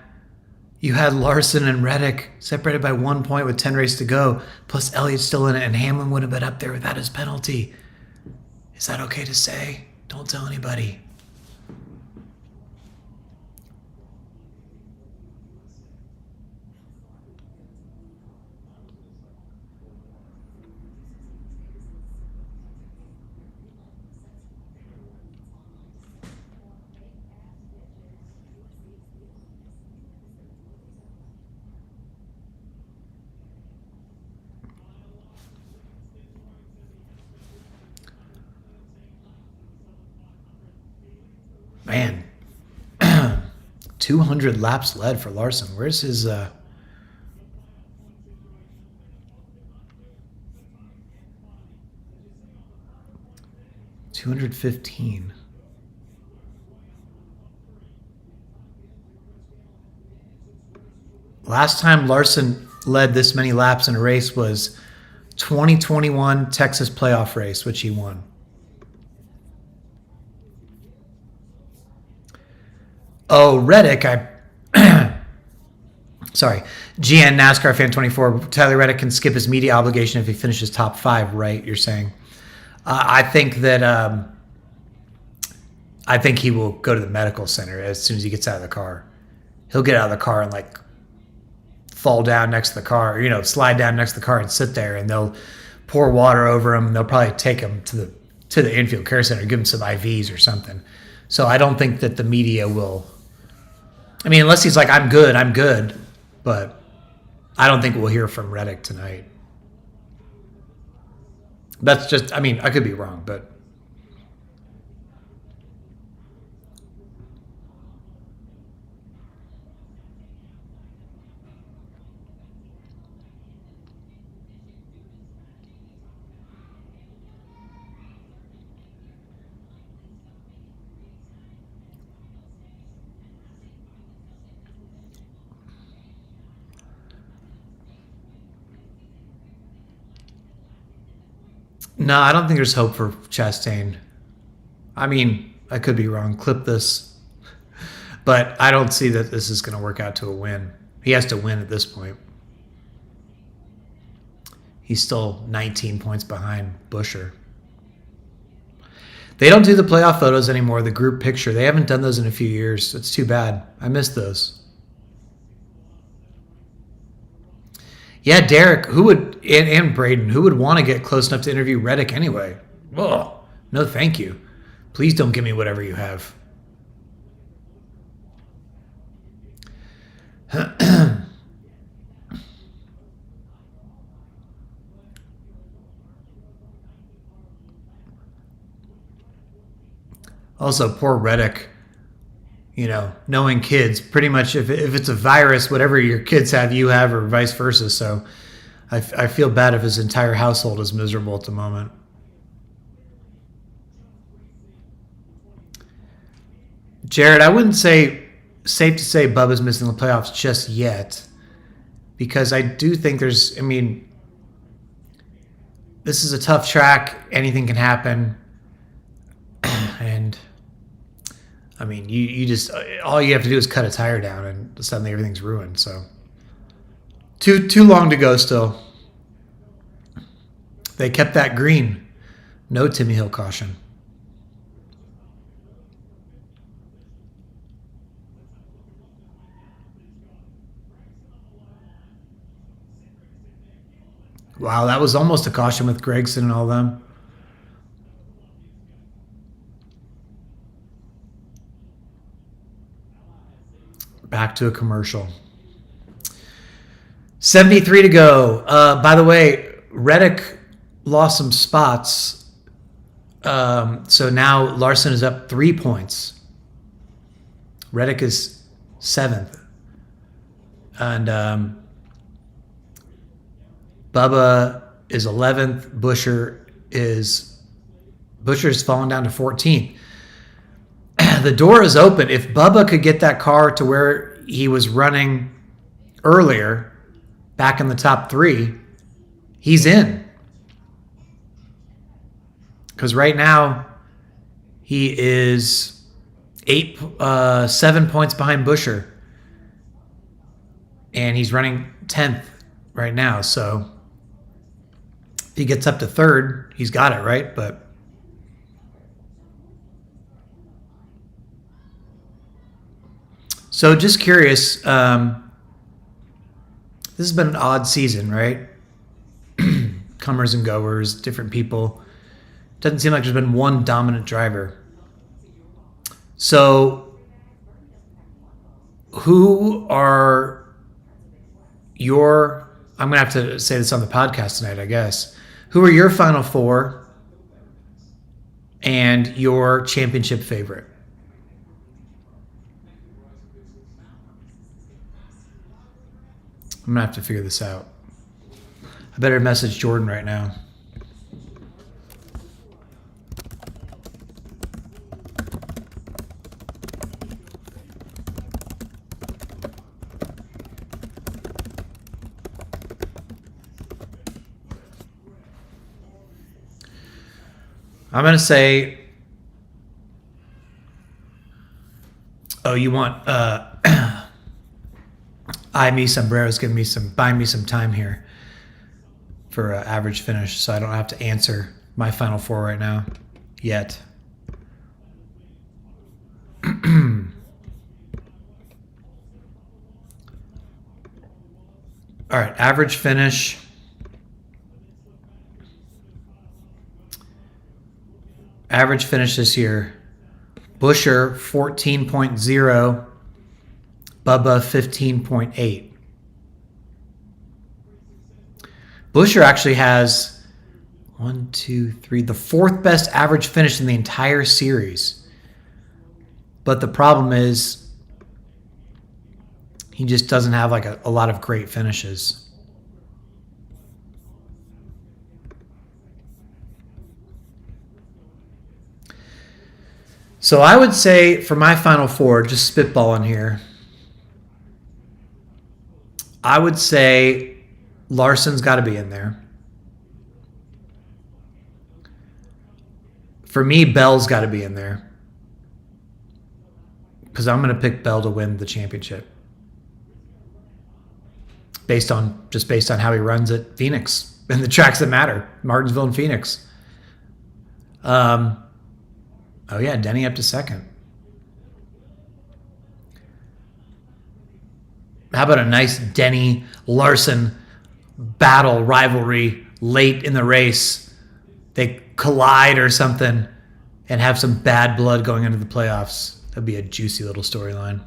Larson and Reddick separated by 1 point with 10 races to go, plus Elliott's still in it, and Hamlin would have been up there without his penalty. Is that okay to say? Don't tell anybody. Man, 200 laps led for Larson. Where's his 215? Last time Larson led this many laps in a race was 2021 Texas playoff race, which he won. Oh, Reddick, sorry, GN NASCAR fan 24. Tyler Reddick can skip his media obligation if he finishes top 5, right? You're saying. I think that I think he will go to the medical center as soon as he gets out of the car. He'll get out of the car and like fall down next to the car, slide down next to the car and sit there, and they'll pour water over him, and they'll probably take him to the infield care center, give him some IVs or something. So I don't think that the media will. I mean, unless he's like, I'm good, but I don't think we'll hear from Reddick tonight. That's just, I mean, I could be wrong, but. No, I don't think there's hope for Chastain. I mean, I could be wrong. Clip this. But I don't see that this is going to work out to a win. He has to win at this point. He's still 19 points behind Buescher. They don't do the playoff photos anymore, the group picture. They haven't done those in a few years. It's too bad. I miss those. Yeah, Derek, who would, and Braden, who would want to get close enough to interview Reddick anyway? Oh, no, thank you. Please don't give me whatever you have. Also, poor Reddick, knowing kids, pretty much if it's a virus, whatever your kids have, you have, or vice versa. So I feel bad if his entire household is miserable at the moment. Jared, I wouldn't say safe to say Bubba's missing the playoffs just yet, because I do think this is a tough track. Anything can happen. And I mean, you just, all you have to do is cut a tire down and suddenly everything's ruined. So too long to go still. They kept that green. No Timmy Hill caution. Wow, that was almost a caution with Gregson and all them. Back to a commercial. 73 to go. By the way, Reddick lost some spots. So now Larson is up 3 points. Reddick is 7th. And Bubba is 11th. Buescher's fallen down to 14th. The door is open. If Bubba could get that car to where he was running earlier, back in the top 3, he's in. Because right now, he is 7 points behind Buescher. And he's running 10th right now. So if he gets up to 3rd, he's got it, right? But so just curious, this has been an odd season, right? Comers and goers, different people. Doesn't seem like there's been one dominant driver. So who are I'm going to have to say this on the podcast tonight, I guess. Who are your Final Four and your championship favorite? I'm going to have to figure this out. I better message Jordan right now. I'm going to say, oh, you want, me Sombrero's buying me some time here for average finish, so I don't have to answer my final four right now yet. All right, average finish. Average finish this year. Buescher 14.0, Bubba 15.8. Buescher actually has the fourth best average finish in the entire series. But the problem is he just doesn't have like a lot of great finishes. So I would say for my final four, just spitballing here, I would say Larson's got to be in there. For me, Bell's got to be in there because I'm going to pick Bell to win the championship based on how he runs at Phoenix and the tracks that matter, Martinsville and Phoenix. Oh, yeah, Denny up to second. How about a nice Denny-Larson battle rivalry late in the race? They collide or something and have some bad blood going into the playoffs. That'd be a juicy little storyline.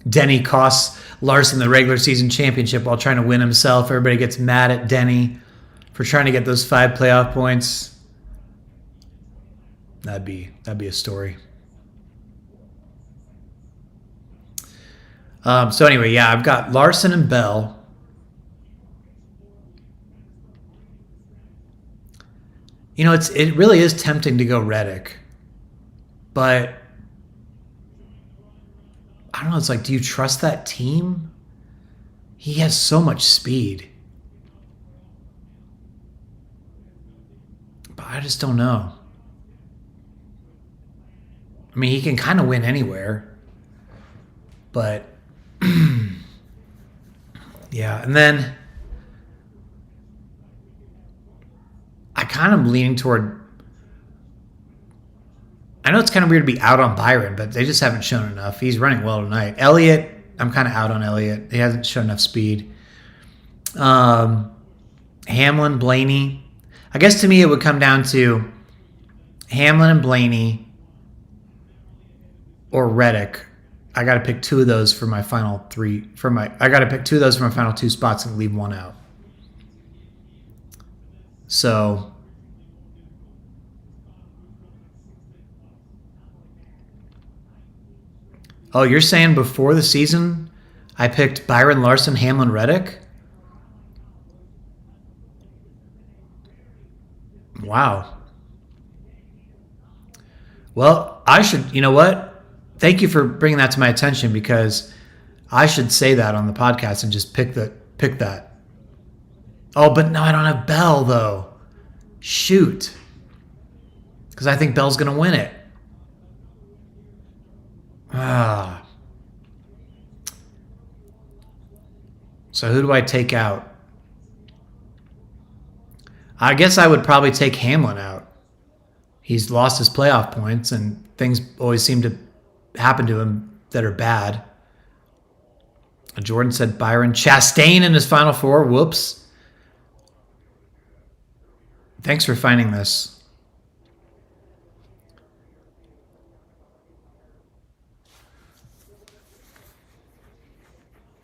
Denny costs Larson the regular season championship while trying to win himself. Everybody gets mad at Denny for trying to get those 5 playoff points. That'd be a story. So anyway, yeah, I've got Larson and Bell. You know, it really is tempting to go Reddick, but I don't know. It's like, do you trust that team? He has so much speed. I just don't know. I mean, he can kind of win anywhere. But, yeah. And then I kind of leaning toward... I know it's kind of weird to be out on Byron, but they just haven't shown enough. He's running well tonight. Elliott, I'm kind of out on Elliott. He hasn't shown enough speed. Hamlin, Blaney... I guess to me it would come down to Hamlin and Blaney or Reddick. I got to pick 2 of those for my final 3. I got to pick 2 of those for my final 2 spots and leave 1 out. So oh, you're saying before the season I picked Byron Larson, Hamlin, Reddick? Wow. Well, you know what? Thank you for bringing that to my attention because I should say that on the podcast and just pick that. Oh, but no, I don't have Bell though. Shoot. Because I think Bell's going to win it. So who do I take out? I guess I would probably take Hamlin out. He's lost his playoff points, and things always seem to happen to him that are bad. Jordan said Byron Chastain in his final 4. Whoops. Thanks for finding this.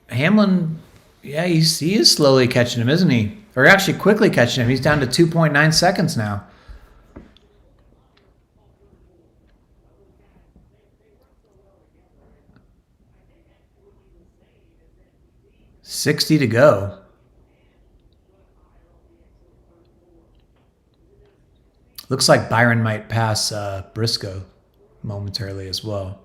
Hamlin, yeah, he is slowly catching him, isn't he? Or actually quickly catching him. He's down to 2.9 seconds now. 60 to go. Looks like Byron might pass Briscoe momentarily as well.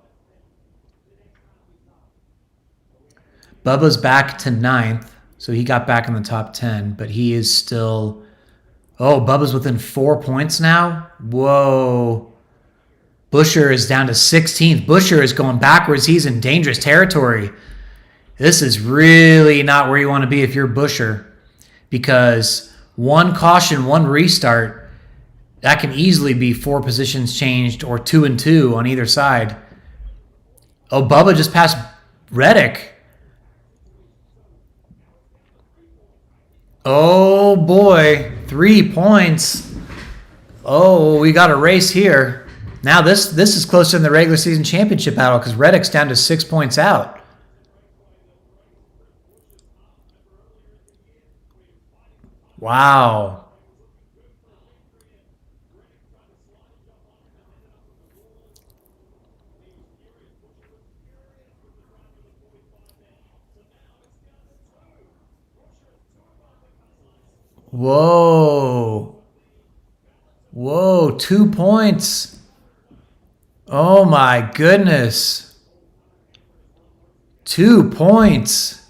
Bubba's back to 9th, so he got back in the top 10, but he is still... Oh, Bubba's within 4 points now? Whoa. Buescher is down to 16th. Buescher is going backwards. He's in dangerous territory. This is really not where you want to be if you're Buescher, because one caution, one restart, that can easily be 4 positions changed or 2 and 2 on either side. Oh, Bubba just passed Reddick. Oh boy, 3 points. Oh, we got a race here. Now this is closer than the regular season championship battle because Reddick's down to 6 points out. Wow. Whoa. Whoa, 2 points. Oh my goodness. 2 points.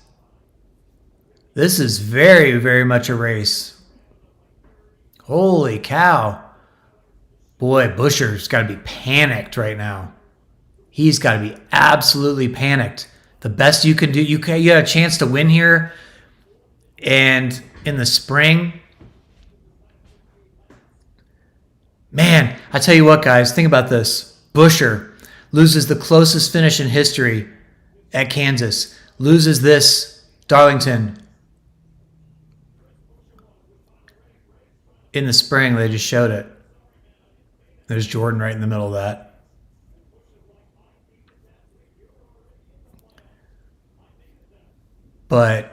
This is very, very much a race. Holy cow. Boy, Buescher's got to be panicked right now. He's got to be absolutely panicked. The best you can do, you had a chance to win here, and in the spring, man, I tell you what, guys, think about this. Buescher loses the closest finish in history at Kansas, loses this Darlington. In the spring, they just showed it. There's Jordan right in the middle of that. But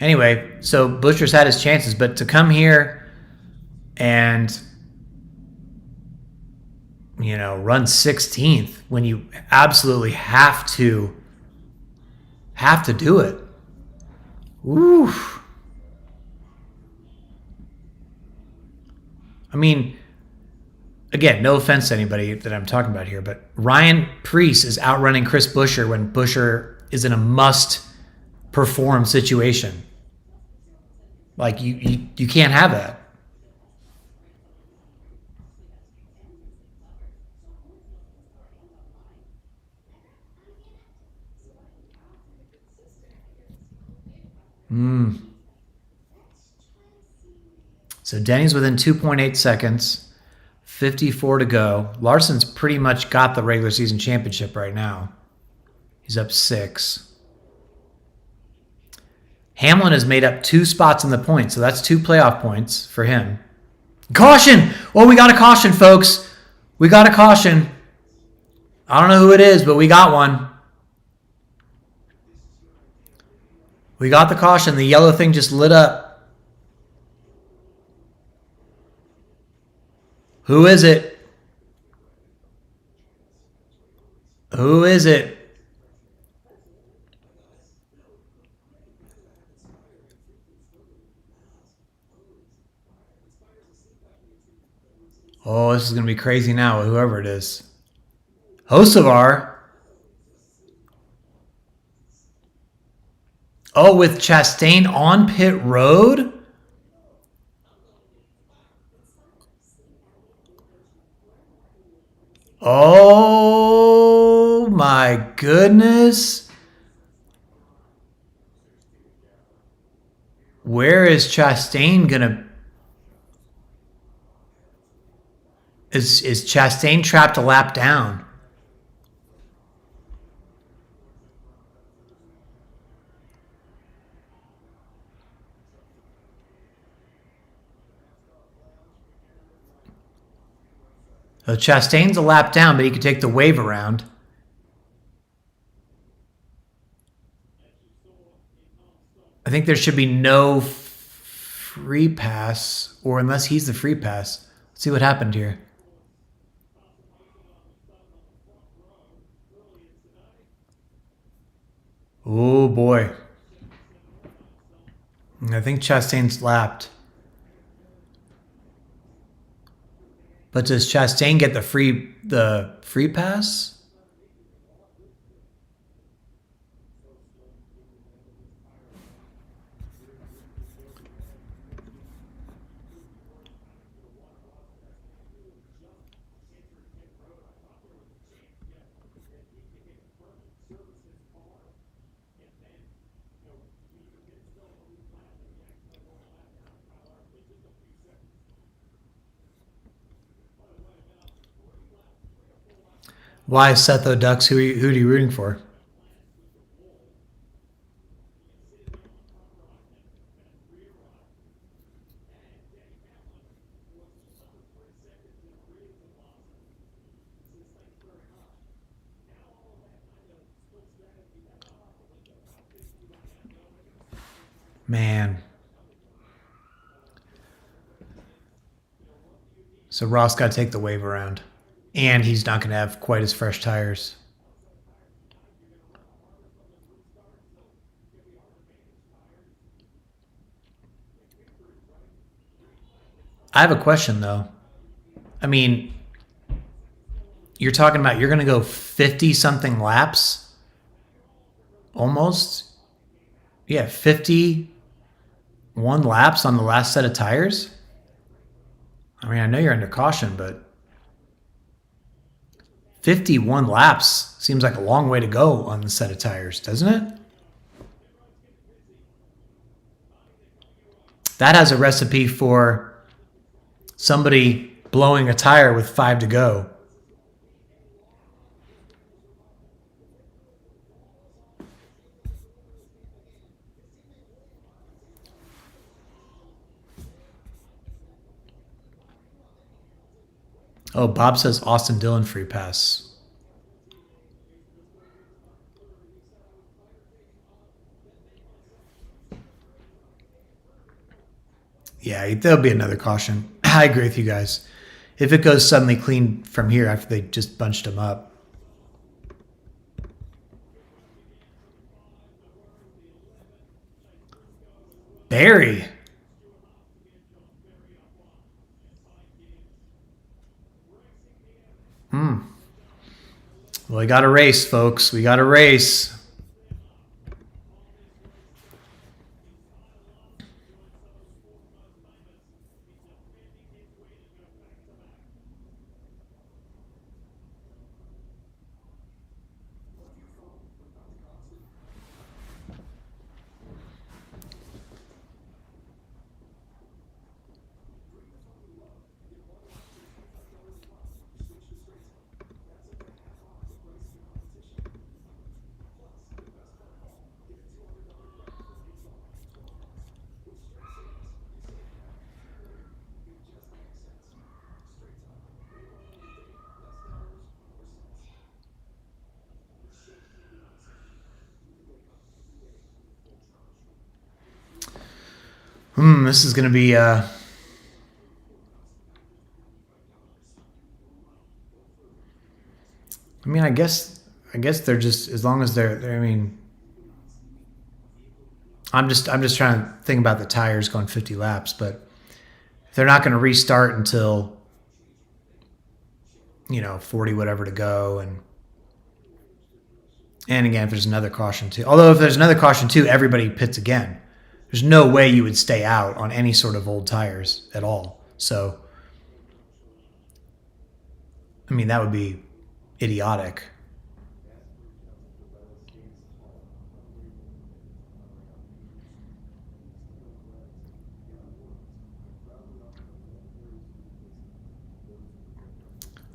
anyway, so Buescher's had his chances, but to come here and, you know, run 16th when you absolutely have to do it. Oof. I mean, again, no offense to anybody that I'm talking about here, but Ryan Preece is outrunning Chris Buescher when Buescher is in a must-perform situation. Like, you can't have that. So Denny's within 2.8 seconds, 54 to go. Larson's pretty much got the regular season championship right now. He's up 6. Hamlin has made up 2 spots in the points, so that's 2 playoff points for him. Caution! Oh, we got a caution, folks. We got a caution. I don't know who it is, but we got one. We got the caution. The yellow thing just lit up. Who is it? Who is it? Oh, this is going to be crazy now, whoever it is. Hocevar. Oh, with Chastain on pit road? Oh, my goodness. Where is Chastain going to... Is Chastain trapped a lap down? So Chastain's a lap down, but he could take the wave around. I think there should be no free pass, or unless he's the free pass. Let's see what happened here. Oh boy. I think Chastain's lapped. But does Chastain get the free pass? Why Setho Ducks? Who are you rooting for? Man. So Ross got to take the wave around. And he's not going to have quite as fresh tires. I have a question, though. I mean, you're talking about you're going to go 50-something laps? Almost? Yeah, 51 laps on the last set of tires? I mean, I know you're under caution, but 51 laps seems like a long way to go on the set of tires, doesn't it? That has a recipe for somebody blowing a tire with 5 to go. Oh, Bob says Austin Dillon free pass. Yeah, there'll be another caution. I agree with you guys. If it goes suddenly clean from here after they just bunched him up. Barry. Well, we got a race, folks. We got a race. This is going to be I mean, I guess they're just, as long as they're I mean, I'm just trying to think about the tires going 50 laps, but if they're not going to restart until 40 whatever to go, and again, if there's another caution too. Although if there's another caution too, everybody pits again. There's no way you would stay out on any sort of old tires at all. So, I mean, that would be idiotic.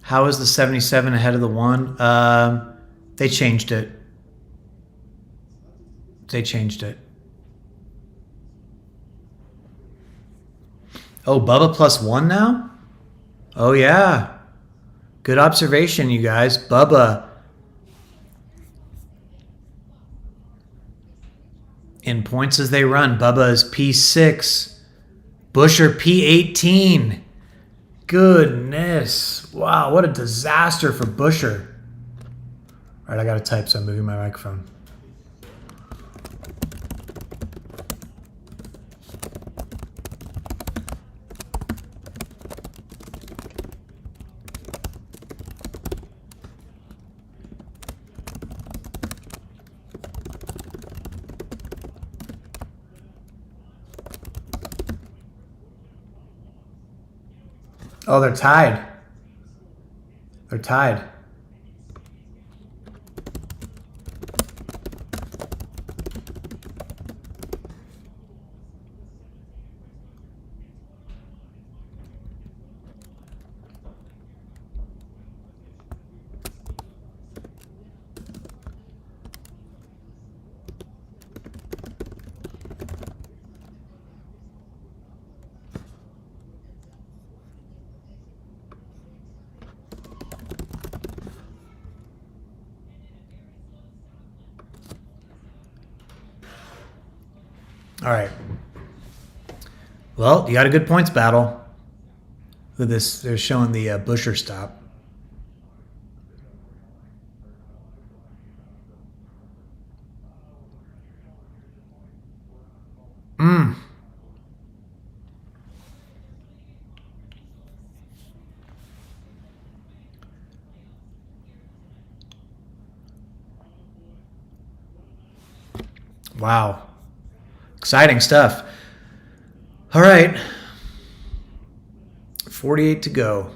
How is the 77 ahead of the 1? They changed it. Oh, Bubba +1 now? Oh, yeah. Good observation, you guys. Bubba. In points as they run, Bubba is P6. Buescher P18. Goodness. Wow, what a disaster for Buescher. All right, I got to type, so I'm moving my microphone. Oh, they're tied. They're tied. All right. Well, you got a good points battle. Look at this. They're showing the Buescher stop. Wow. Exciting stuff. All right. 48 to go.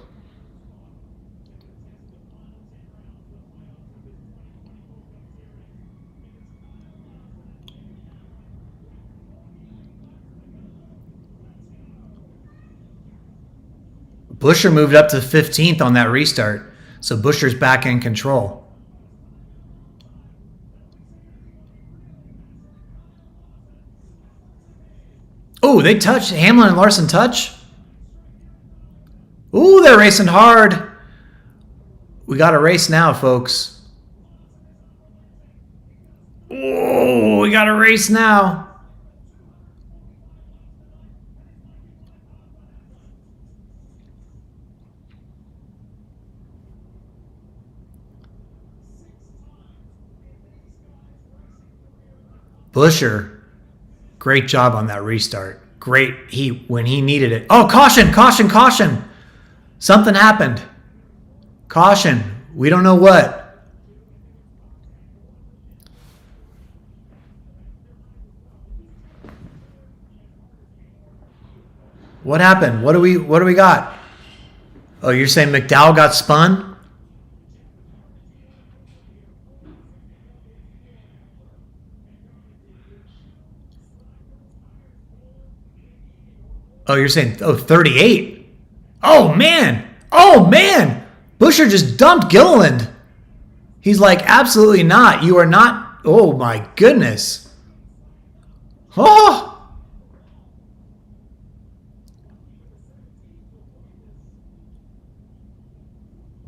Buescher moved up to 15th on that restart. So Buescher's back in control. Oh, they touched. Hamlin and Larson touch. Ooh, they're racing hard. We got a race now, folks. Oh, we got a race now. Buescher. Great job on that restart. Great when he needed it. Oh, caution, caution, caution. Something happened. Caution. We don't know what. What happened? What do we got? Oh, you're saying McDowell got spun? Oh, you're saying, 38. Oh, man. Oh, man. Buescher just dumped Gilliland. He's like, absolutely not. You are not. Oh, my goodness. Oh.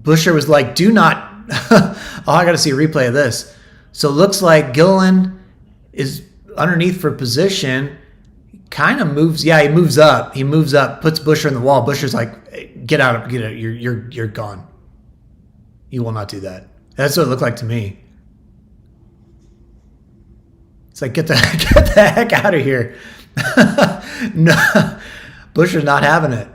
Buescher was like, do not. Oh, I got to see a replay of this. So it looks like Gilliland is underneath for position. Kind of moves. Yeah, he moves up. He moves up, puts Buescher in the wall. Buescher's like, hey, get out. You're gone. You will not do that. That's what it looked like to me. It's like, get the heck out of here. No, Buescher's not having it.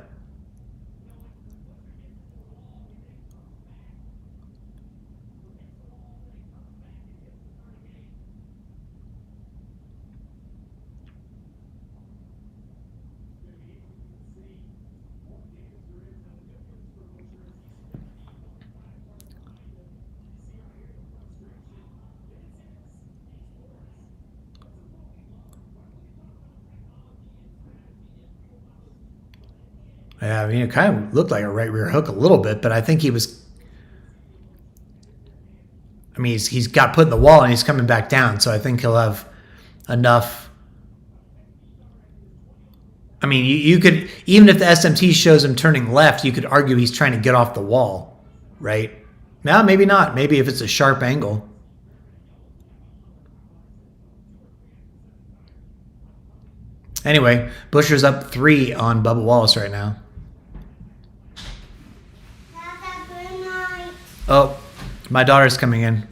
Yeah, I mean, it kind of looked like a right rear hook a little bit, but I think he was. I mean, he's got put in the wall and he's coming back down, so I think he'll have enough. I mean, you could, even if the SMT shows him turning left, you could argue he's trying to get off the wall, right? No, maybe not. Maybe if it's a sharp angle. Anyway, Busher's up 3 on Bubba Wallace right now. Oh, my daughter's coming in.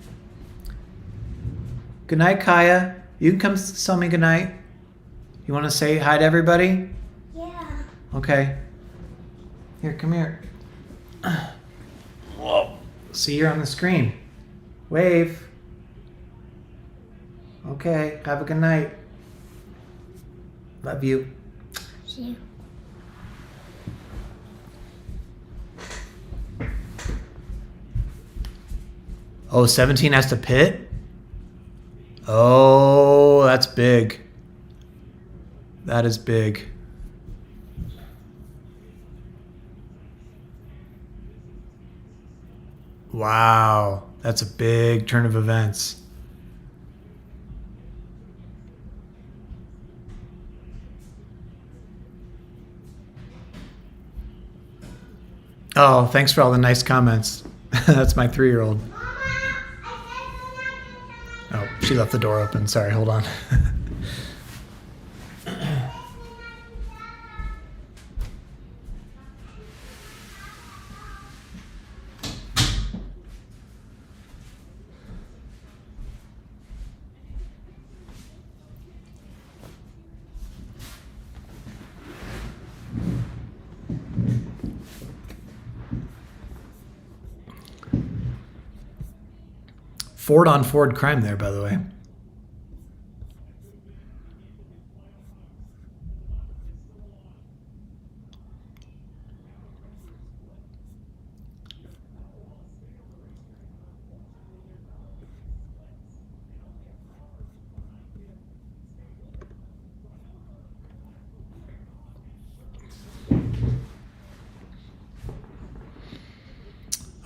Good night, Kaya. You can come tell me good night. You want to say hi to everybody? Yeah. Okay. Here, come here. Whoa. See, you're on the screen. Wave. Okay, have a good night. Love you. See you. Oh, 17 has to pit? Oh, that's big. That is big. Wow, that's a big turn of events. Oh, thanks for all the nice comments. That's my 3-year-old. Oh, she left the door open. Sorry, hold on. Ford on Ford crime there, by the way.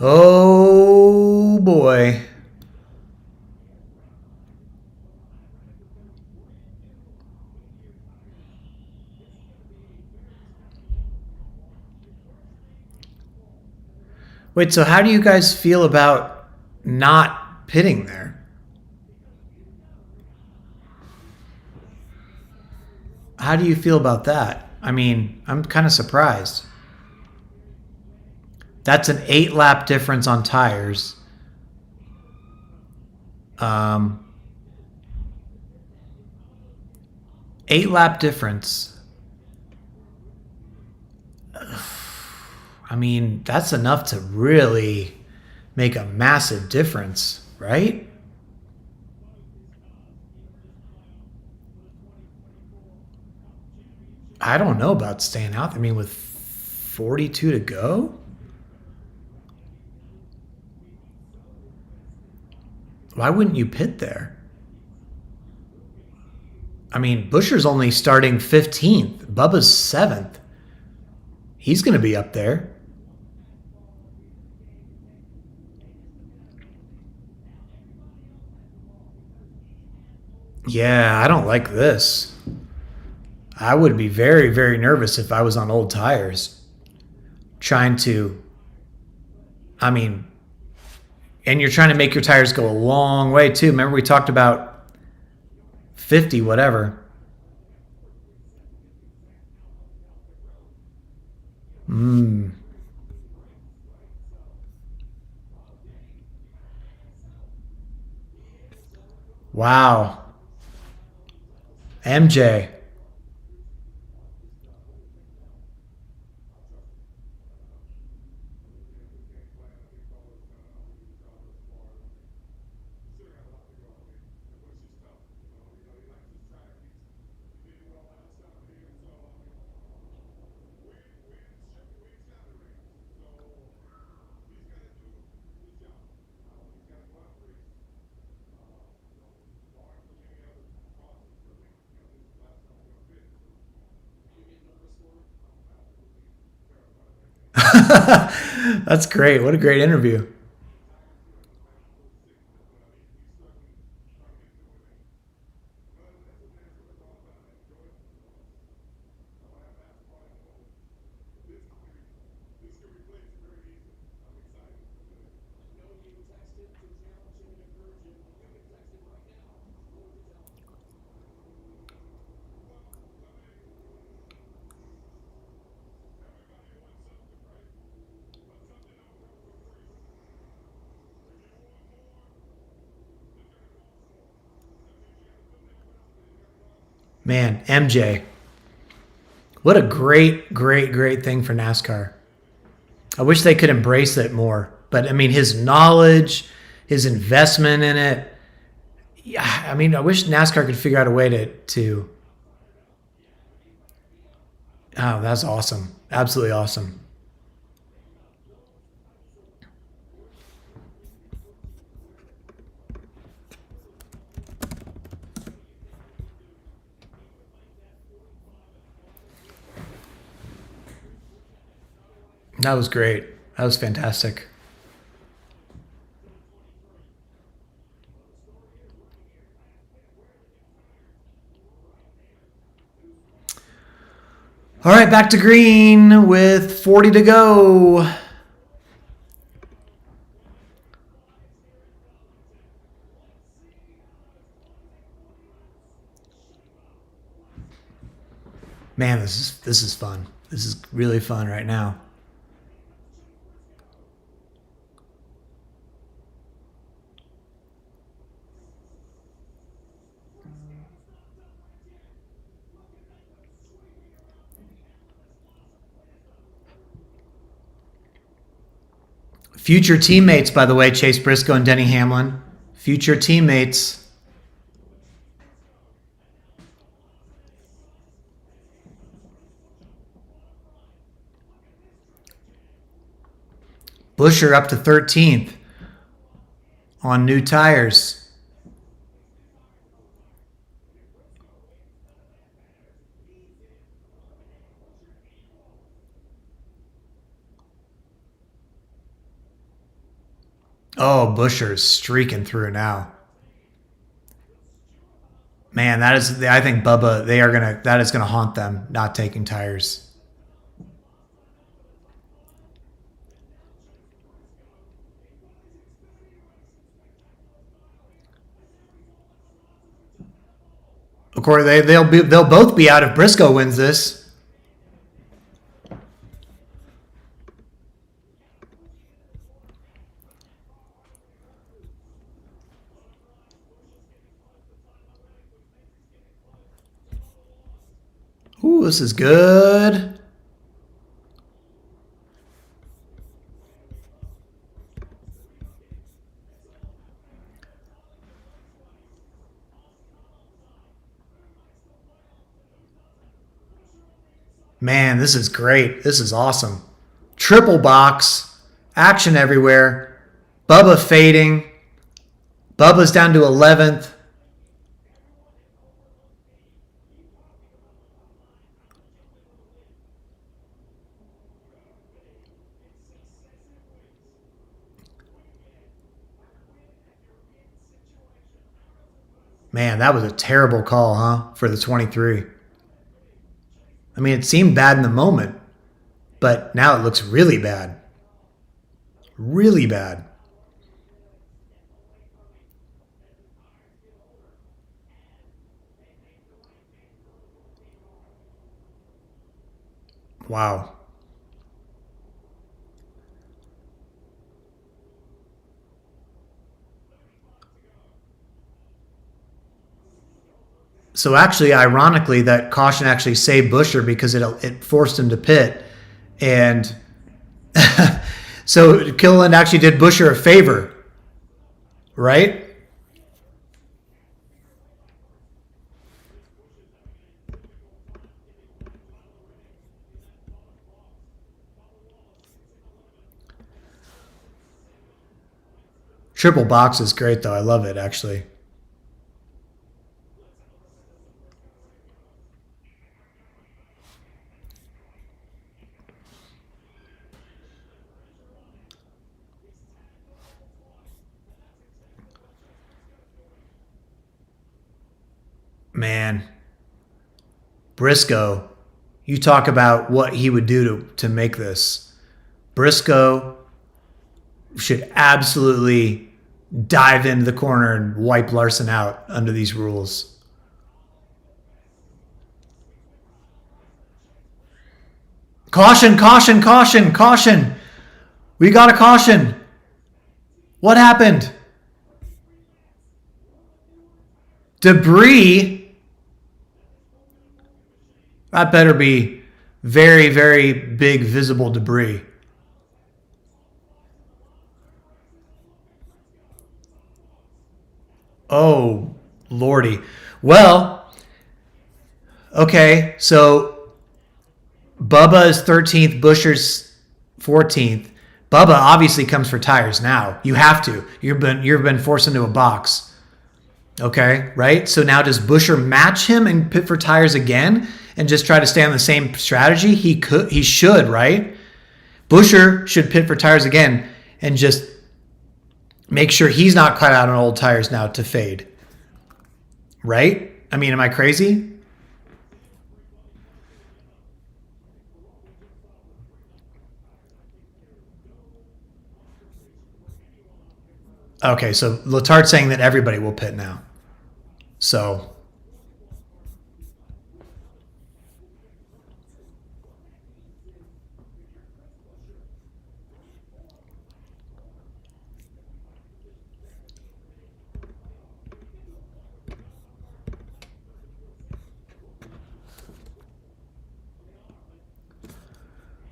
Oh boy. Wait, so how do you guys feel about not pitting there? How do you feel about that? I mean, I'm kind of surprised. That's an 8-lap difference on tires. 8-lap difference. I mean, that's enough to really make a massive difference, right? I don't know about staying out. I mean, with 42 to go? Why wouldn't you pit there? I mean, Busher's only starting 15th. Bubba's 7th. He's going to be up there. Yeah, I don't like this. I would be very, very nervous if I was on old tires. Trying to, I mean, and you're trying to make your tires go a long way too. Remember we talked about 50, whatever. Wow. MJ. That's great. What a great interview. Man, MJ. What a great, great, great thing for NASCAR. I wish they could embrace it more. But, I mean, his knowledge, his investment in it. Yeah, I mean, I wish NASCAR could figure out a way to oh, that's awesome. Absolutely awesome. That was great. That was fantastic. All right, back to green with 40 to go. Man, this is fun. This is really fun right now. Future teammates, by the way, Chase Briscoe and Denny Hamlin. Future teammates. Buescher up to 13th on new tires. Oh, Buescher's streaking through now. Man, that is. I think Bubba. That is gonna haunt them not taking tires. Of course, they'll both be out if Briscoe wins this. Ooh, this is good. Man, this is great. This is awesome. Triple box. Action everywhere. Bubba fading. Bubba's down to 11th. Man, that was a terrible call, huh? For the 23. I mean, it seemed bad in the moment, but now it looks really bad. Really bad. Wow. So actually, ironically, that caution actually saved Buescher because it forced him to pit. And so Killiland actually did Buescher a favor, right? Triple box is great, though. I love it, actually. Man, Briscoe, you talk about what he would do to make this. Briscoe should absolutely dive into the corner and wipe Larson out under these rules. Caution, caution, caution, caution. We got a caution. What happened? Debris. That better be very, very big visible debris. Oh, Lordy. Well, okay, so Bubba is 13th, Buscher's 14th. Bubba obviously comes for tires now. You have to. You've been forced into a box. Okay, right? So now does Buscher match him and pit for tires again and just try to stay on the same strategy? He should, right? Buscher should pit for tires again and just make sure he's not caught out on old tires now to fade. Right? I mean, am I crazy? Okay, so Letard's saying that everybody will pit now. So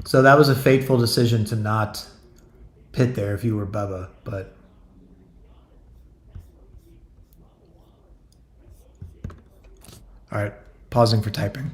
so that was a fateful decision to not pit there if you were Bubba, but all right, pausing for typing.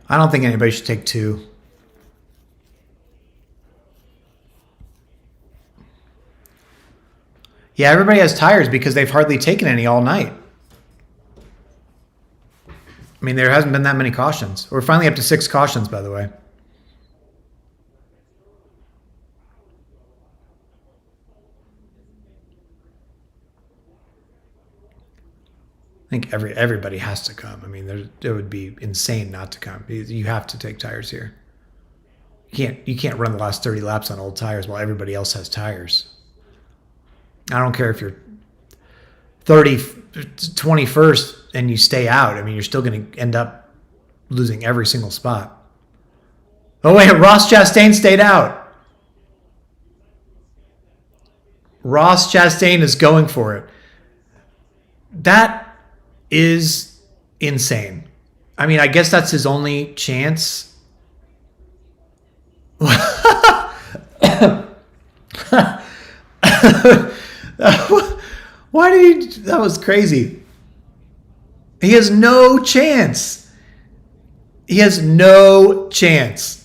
I don't think anybody should take two. Yeah, everybody has tires because they've hardly taken any all night. I mean, there hasn't been that many cautions. We're finally up to 6 cautions, by the way. I think everybody has to come. I mean, it would be insane not to come. You have to take tires here. You can't run the last 30 laps on old tires while everybody else has tires. I don't care if you're 21st and you stay out. I mean, you're still going to end up losing every single spot. Oh wait, Ross Chastain stayed out. Ross Chastain is going for it. That is insane. I mean, I guess that's his only chance. Why did he? That was crazy. He has no chance. He has no chance.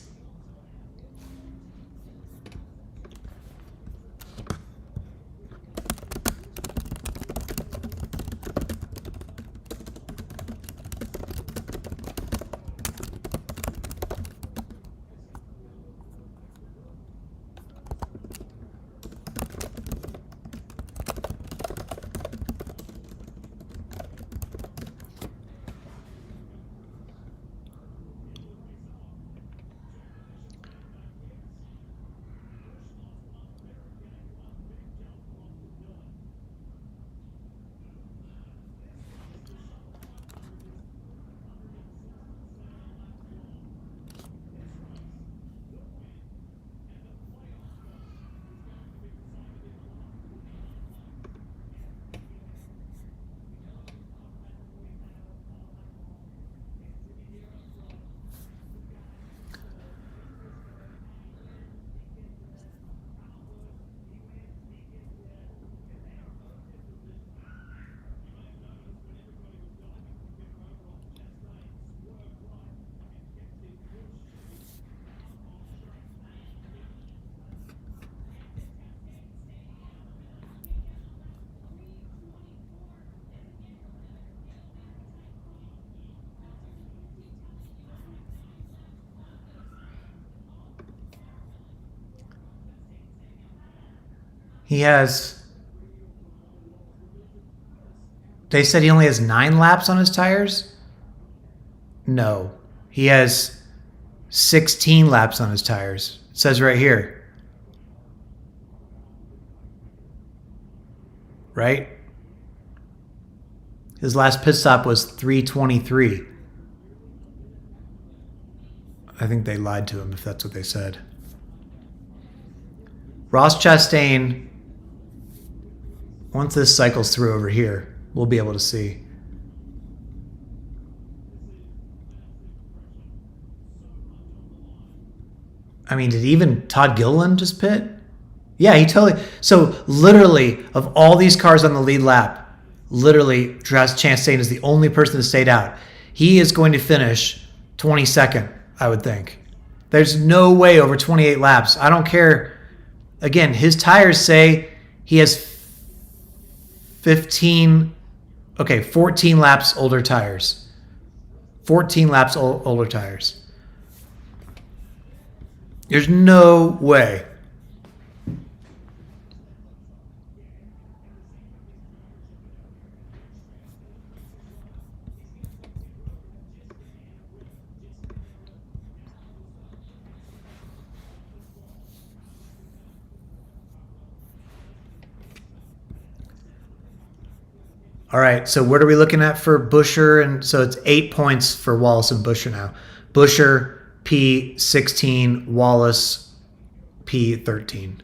He has... They said he only has 9 laps on his tires? No. He has 16 laps on his tires. It says right here. Right? His last pit stop was 3:23. I think they lied to him if that's what they said. Ross Chastain, once this cycles through over here, we'll be able to see. I mean, did even Todd Gilliland just pit? Yeah, he totally... So, literally, of all these cars on the lead lap, literally, Ross Chastain is the only person that stayed out. He is going to finish 22nd, I would think. There's no way over 28 laps. I don't care. Again, his tires say he has 14 laps older tires. 14 laps older tires. There's no way. All right, so what are we looking at for Buescher? And so it's 8 points for Wallace and Buescher now. Buescher, P16, Wallace, P13.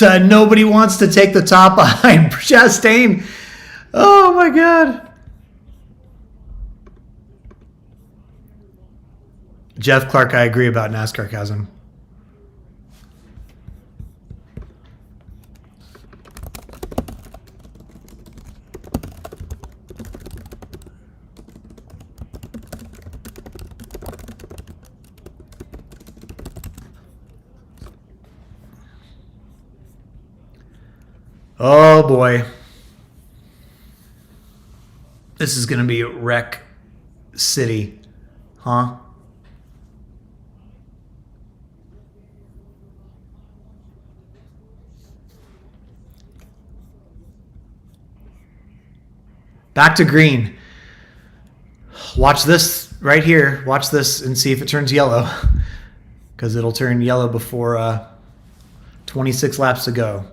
Nobody wants to take the top behind Chastain. Oh, my God. Jeff Clark, I agree about NASCAR chasm. Oh boy. This is going to be wreck city, huh? Back to green. Watch this right here. Watch this and see if it turns yellow. Because it'll turn yellow before 26 laps to go.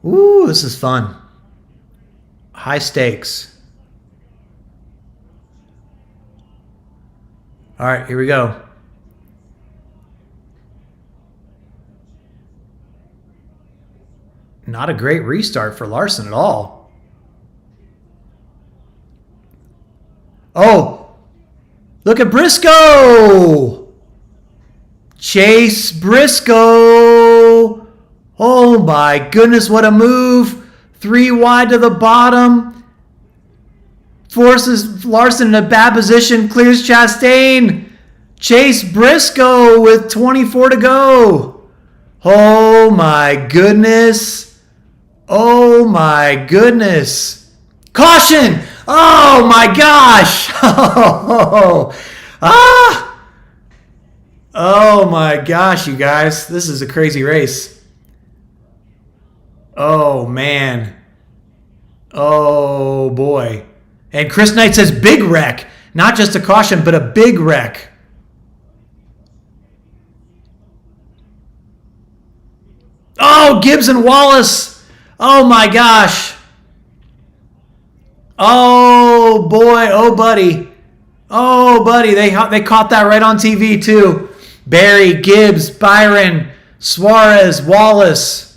Ooh, this is fun. High stakes. All right, here we go. Not a great restart for Larson at all. Oh, look at Briscoe. Chase Briscoe. Oh my goodness, what a move. 3 wide to the bottom. Forces Larson in a bad position. Clears Chastain. Chase Briscoe with 24 to go. Oh my goodness. Oh my goodness. Caution. Oh my gosh. Oh my gosh, you guys. This is a crazy race. Oh, man. Oh, boy. And Chris Knight says big wreck. Not just a caution, but a big wreck. Oh, Gibbs and Wallace. Oh, my gosh. Oh, boy. Oh, buddy. Oh, buddy. They caught that right on TV, too. Barry, Gibbs, Byron, Suarez, Wallace.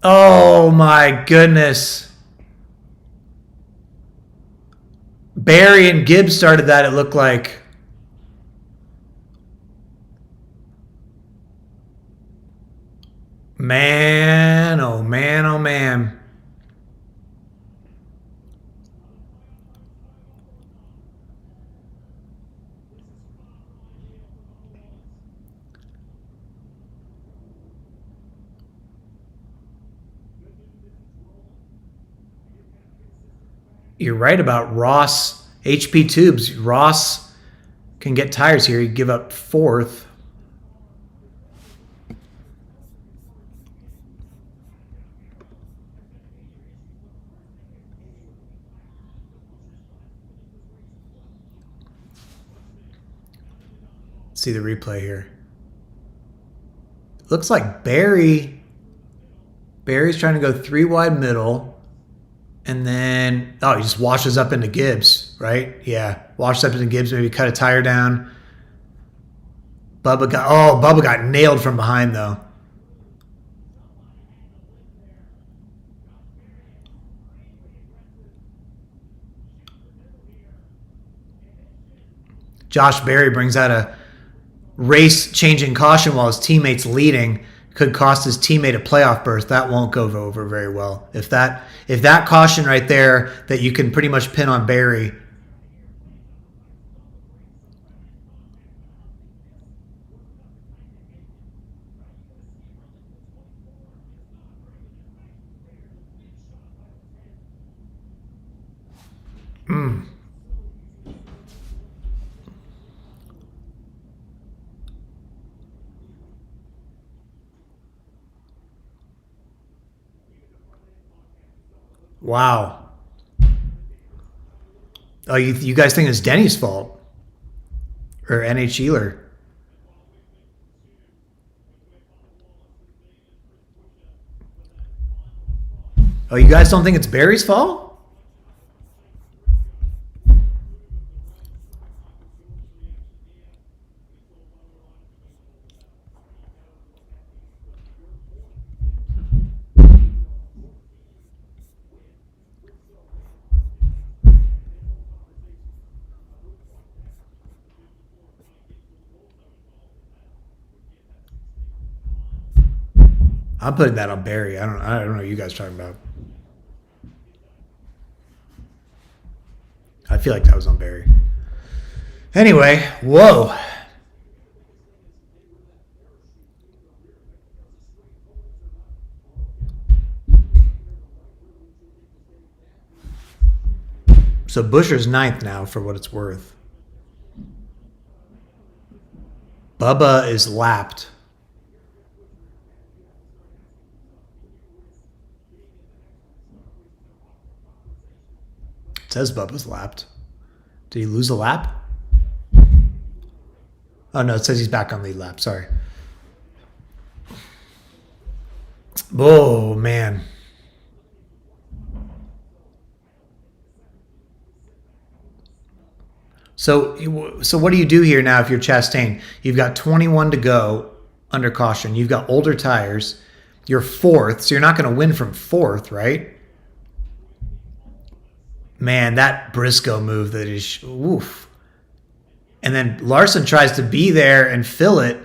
Oh my goodness. Barry and Gibbs started that, it looked like. Man, oh man, oh man. you're right about Ross. HP Tubes. Ross can get tires here. He'd give up fourth. See the replay here. Looks like Barry's trying to go 3 wide middle, and then he just washes up into Gibbs, right? Yeah, washes up into Gibbs, maybe cut a tire down. Bubba got nailed from behind though. Josh Berry brings out a race-changing caution while his teammate's leading. Could cost his teammate a playoff berth. That won't go over very well. If that caution right there that you can pretty much pin on Barry. Wow. Oh, you guys think it's Denny's fault? Or NH Ealer? Oh, you guys don't think it's Barry's fault? I'm putting that on Barry. I don't know what you guys are talking about. I feel like that was on Barry. Anyway, whoa. So Buscher's 9th now, for what it's worth. Bubba is lapped. It says Bubba's lapped. Did he lose a lap? Oh, no, it says he's back on lead lap. Sorry. Oh, man. So what do you do here now if you're Chastain? You've got 21 to go under caution. You've got older tires. You're 4th, so you're not going to win from 4th, right? Man, that Briscoe move that is oof. And then Larson tries to be there and fill it,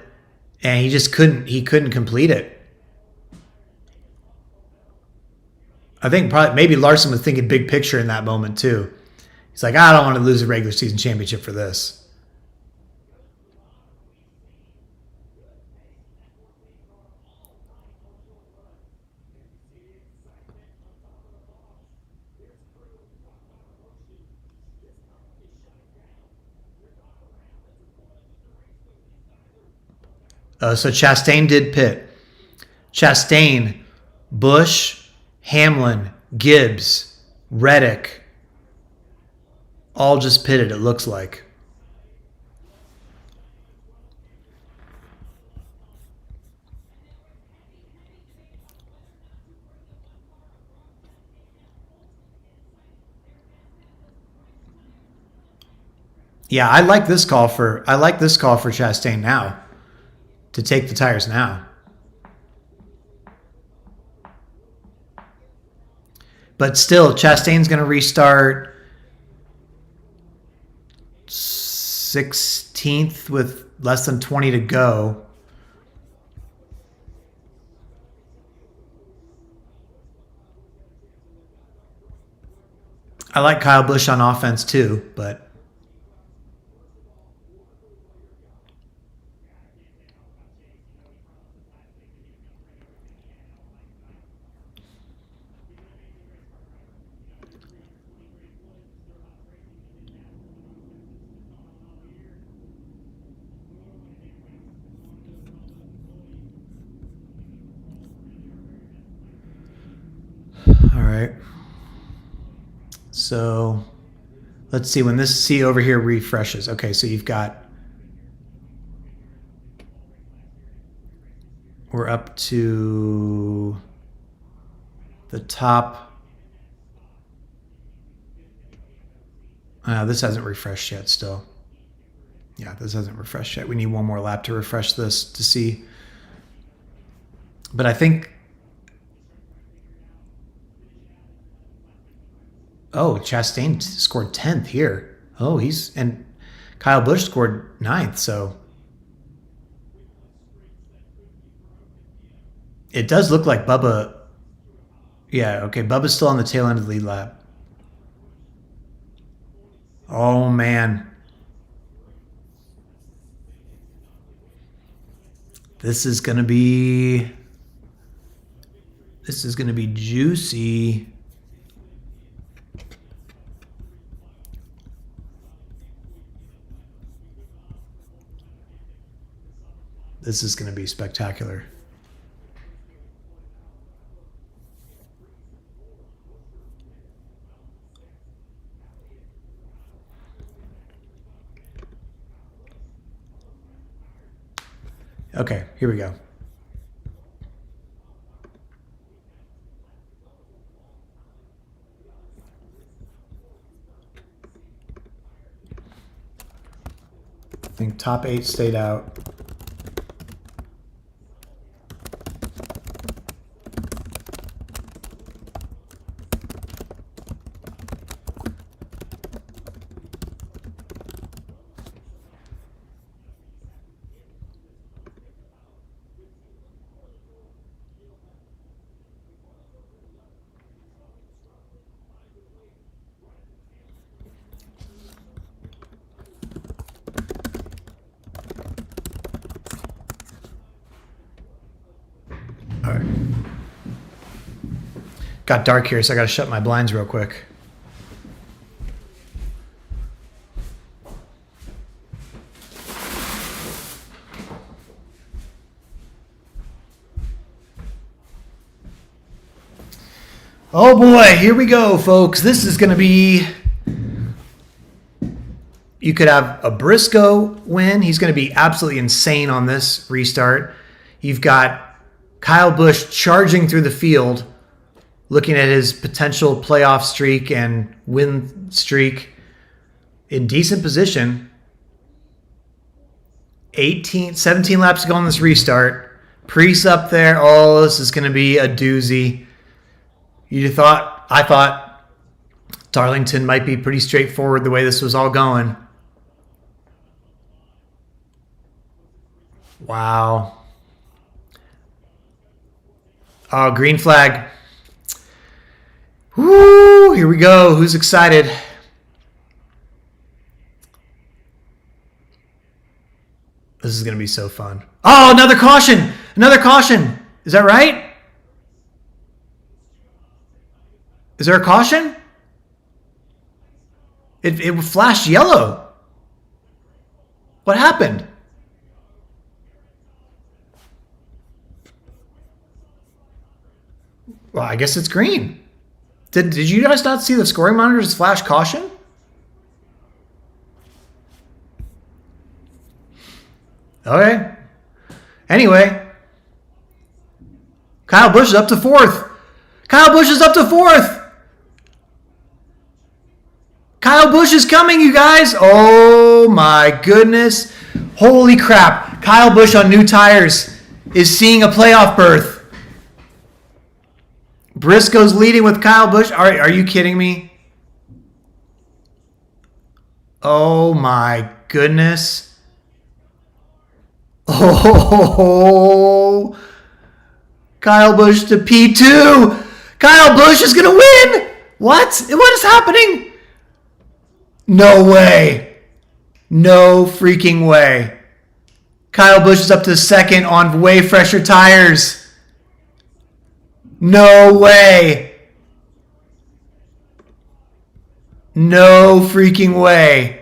and he just couldn't complete it. I think maybe Larson was thinking big picture in that moment too. He's like, I don't want to lose a regular season championship for this. So Chastain did pit. Chastain, Busch, Hamlin, Gibbs, Reddick, all just pitted, it looks like. Yeah, I like this call for Chastain now to take the tires now. But still, Chastain's going to restart 16th with less than 20 to go. I like Kyle Busch on offense too, but right. So let's see when this C over here refreshes. Okay, so you've got, we're up to the top. This hasn't refreshed yet still. Yeah, this hasn't refreshed yet. We need one more lap to refresh this to see. But I think, oh, Chastain scored 10th here. Oh, and Kyle Busch scored 9th, so it does look like Bubba. Yeah, okay, Bubba's still on the tail end of the lead lap. Oh, man. This is going to be juicy. This is going to be spectacular. Okay, here we go. I think top 8 stayed out. All right. Got dark here, so I got to shut my blinds real quick. Oh boy, here we go, folks. This is going to be... You could have a Briscoe win. He's going to be absolutely insane on this restart. You've got Kyle Busch charging through the field, looking at his potential playoff streak and win streak in decent position. 17 laps to go on this restart. Priest up there. Oh, this is going to be a doozy. I thought Darlington might be pretty straightforward the way this was all going. Wow. Oh, green flag. Woo, here we go. Who's excited? This is going to be so fun. Oh, another caution. Another caution. Is that right? Is there a caution? It flashed yellow. What happened? Well, I guess it's green. Did you guys not see the scoring monitors flash caution? Okay. Anyway. Kyle Busch is up to 4th. Kyle Busch is up to 4th. Kyle Busch is coming, you guys. Oh, my goodness. Holy crap. Kyle Busch on new tires is seeing a playoff berth. Briscoe's leading with Kyle Busch. Are you kidding me? Oh, my goodness. Oh, Kyle Busch to P2. Kyle Busch is going to win. What? What is happening? No way. No freaking way. Kyle Busch is up to 2nd on way fresher tires. No way. No freaking way.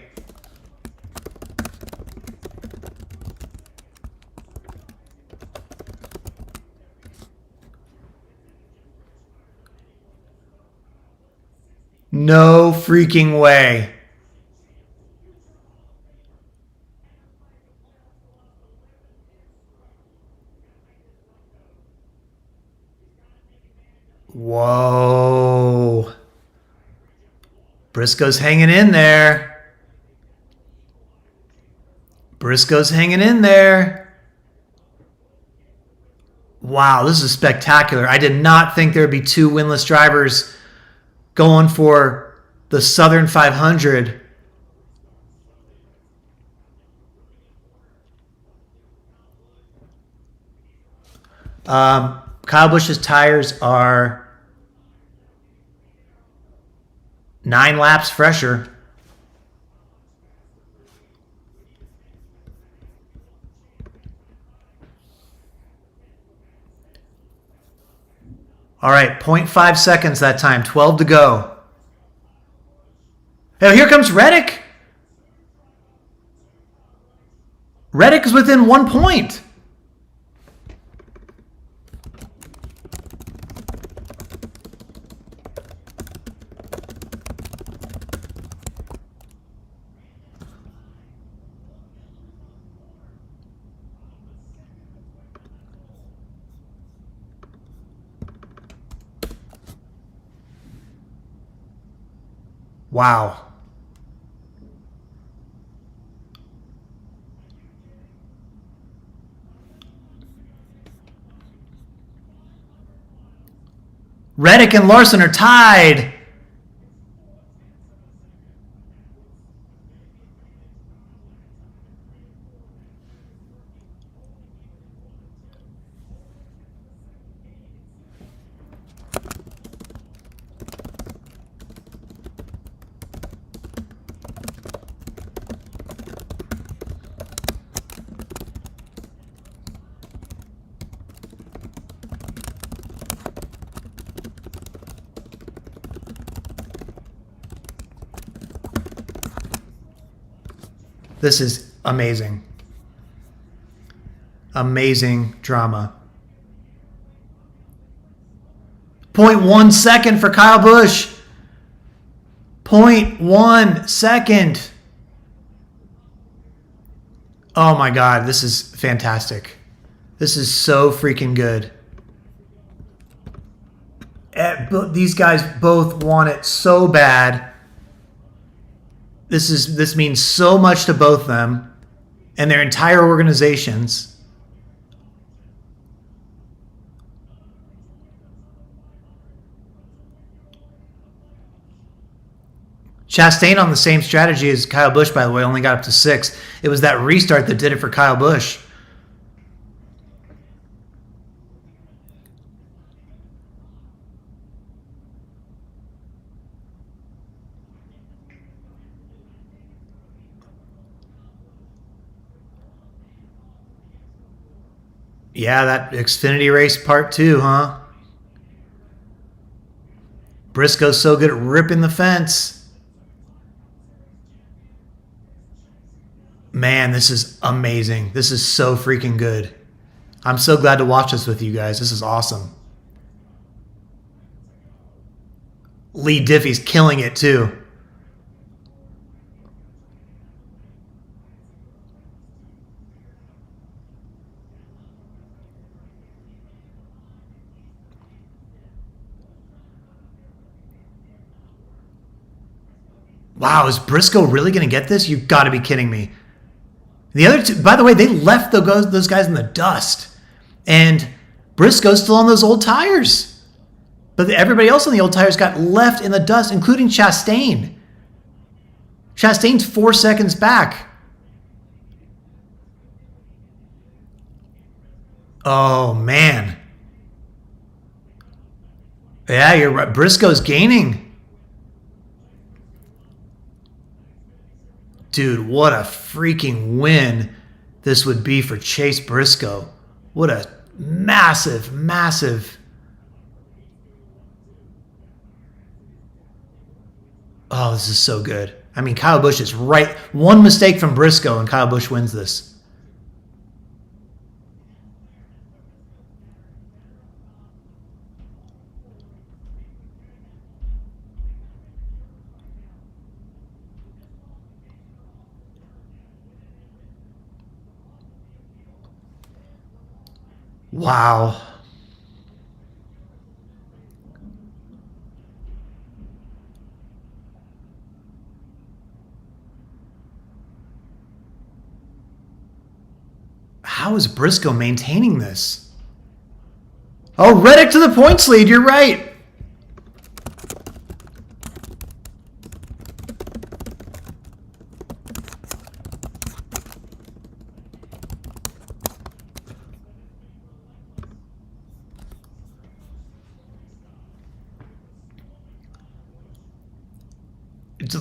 No freaking way. Whoa. Briscoe's hanging in there. Briscoe's hanging in there. Wow, this is spectacular. I did not think there would be two winless drivers going for the Southern 500. Kyle Busch's tires are 9 laps fresher. All right, 0.5 seconds that time, 12 to go. Now here comes Reddick. Reddick is within 1 point. Wow. Reddick and Larson are tied. This is amazing. Amazing drama. 0.1 second for Kyle Busch. 0.1 second. Oh my God, this is fantastic. This is so freaking good. These guys both want it so bad. This means so much to both of them and their entire organizations. Chastain on the same strategy as Kyle Busch, by the way, only got up to 6. It was that restart that did it for Kyle Busch. Yeah, that Xfinity race part 2, huh? Briscoe's so good at ripping the fence. Man, this is amazing. This is so freaking good. I'm so glad to watch this with you guys. This is awesome. Lee Diffie's killing it too. Wow, is Briscoe really going to get this? You've got to be kidding me. The other two, by the way, they left those guys in the dust. And Briscoe's still on those old tires. But everybody else on the old tires got left in the dust, including Chastain. Chastain's 4 seconds back. Oh, man. Yeah, you're right. Briscoe's gaining. Dude, what a freaking win this would be for Chase Briscoe. What a massive, massive. Oh, this is so good. I mean, Kyle Busch is right. One mistake from Briscoe and Kyle Busch wins this. Wow. How is Briscoe maintaining this? Oh, Reddick to the points lead. You're right.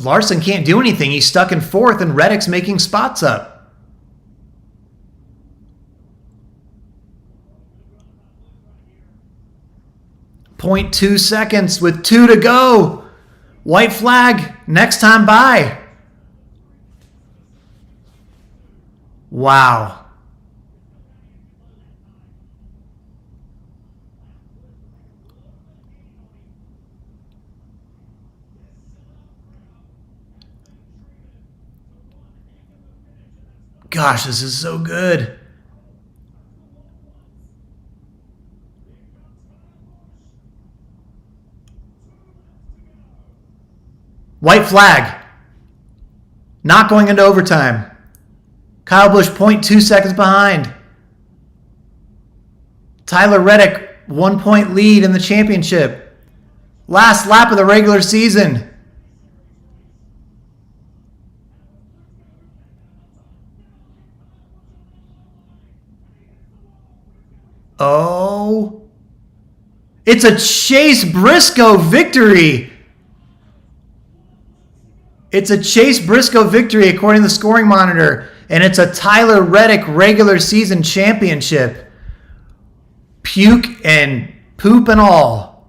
Larson can't do anything. He's stuck in fourth, and Reddick's making spots up. .2 seconds with 2 to go. White flag. Next time by. Wow. Gosh, this is so good. White flag. Not going into overtime. Kyle Busch 0.2 seconds behind. Tyler Reddick 1 point lead in the championship. Last lap of the regular season. Oh. It's a Chase Briscoe victory. It's a Chase Briscoe victory according to the scoring monitor. And it's a Tyler Reddick regular season championship. Puke and poop and all.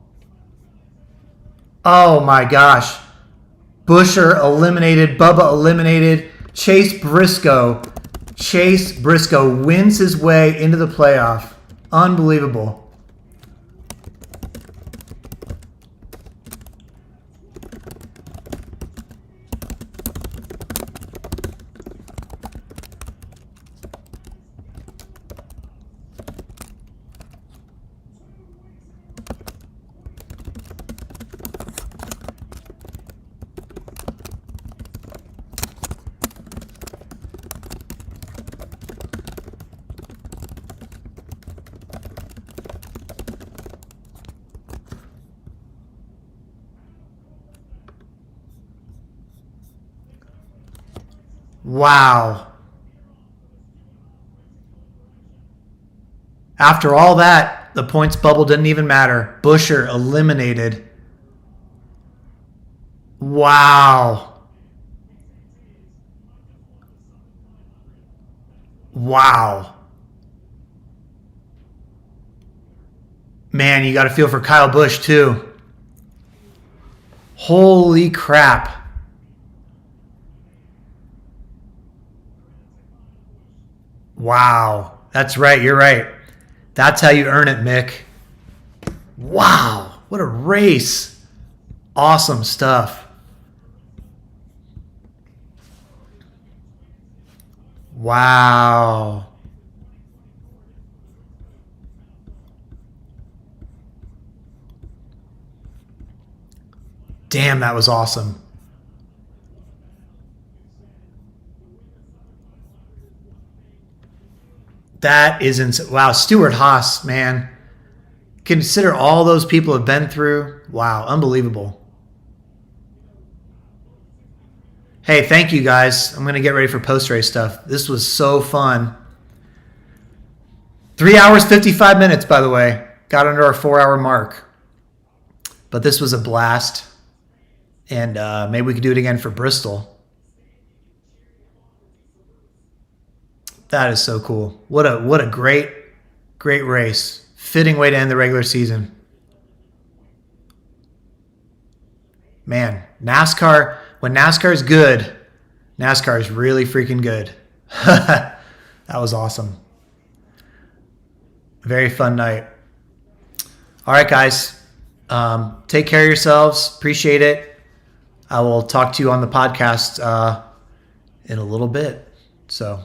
Oh my gosh. Buescher eliminated. Bubba eliminated. Chase Briscoe wins his way into the playoff. Unbelievable. Wow. After all that, the points bubble didn't even matter. Buescher eliminated. Wow. Wow. Man, you got to feel for Kyle Busch too. Holy crap. Wow. That's right. You're right. That's how you earn it, Mick. Wow. What a race. Awesome stuff. Wow. Damn, that was awesome. That is insane. Wow, Stuart Haas, man. Consider all those people have been through. Wow, unbelievable. Hey, thank you guys. I'm going to get ready for post-race stuff. This was so fun. 3 hours, 55 minutes, by the way. Got under our 4-hour mark. But this was a blast. And maybe we could do it again for Bristol. That is so cool. What a great race. Fitting way to end the regular season. Man, NASCAR, when NASCAR is good, NASCAR is really freaking good. That was awesome. Very fun night. All right, guys. Take care of yourselves. Appreciate it. I will talk to you on the podcast in a little bit. So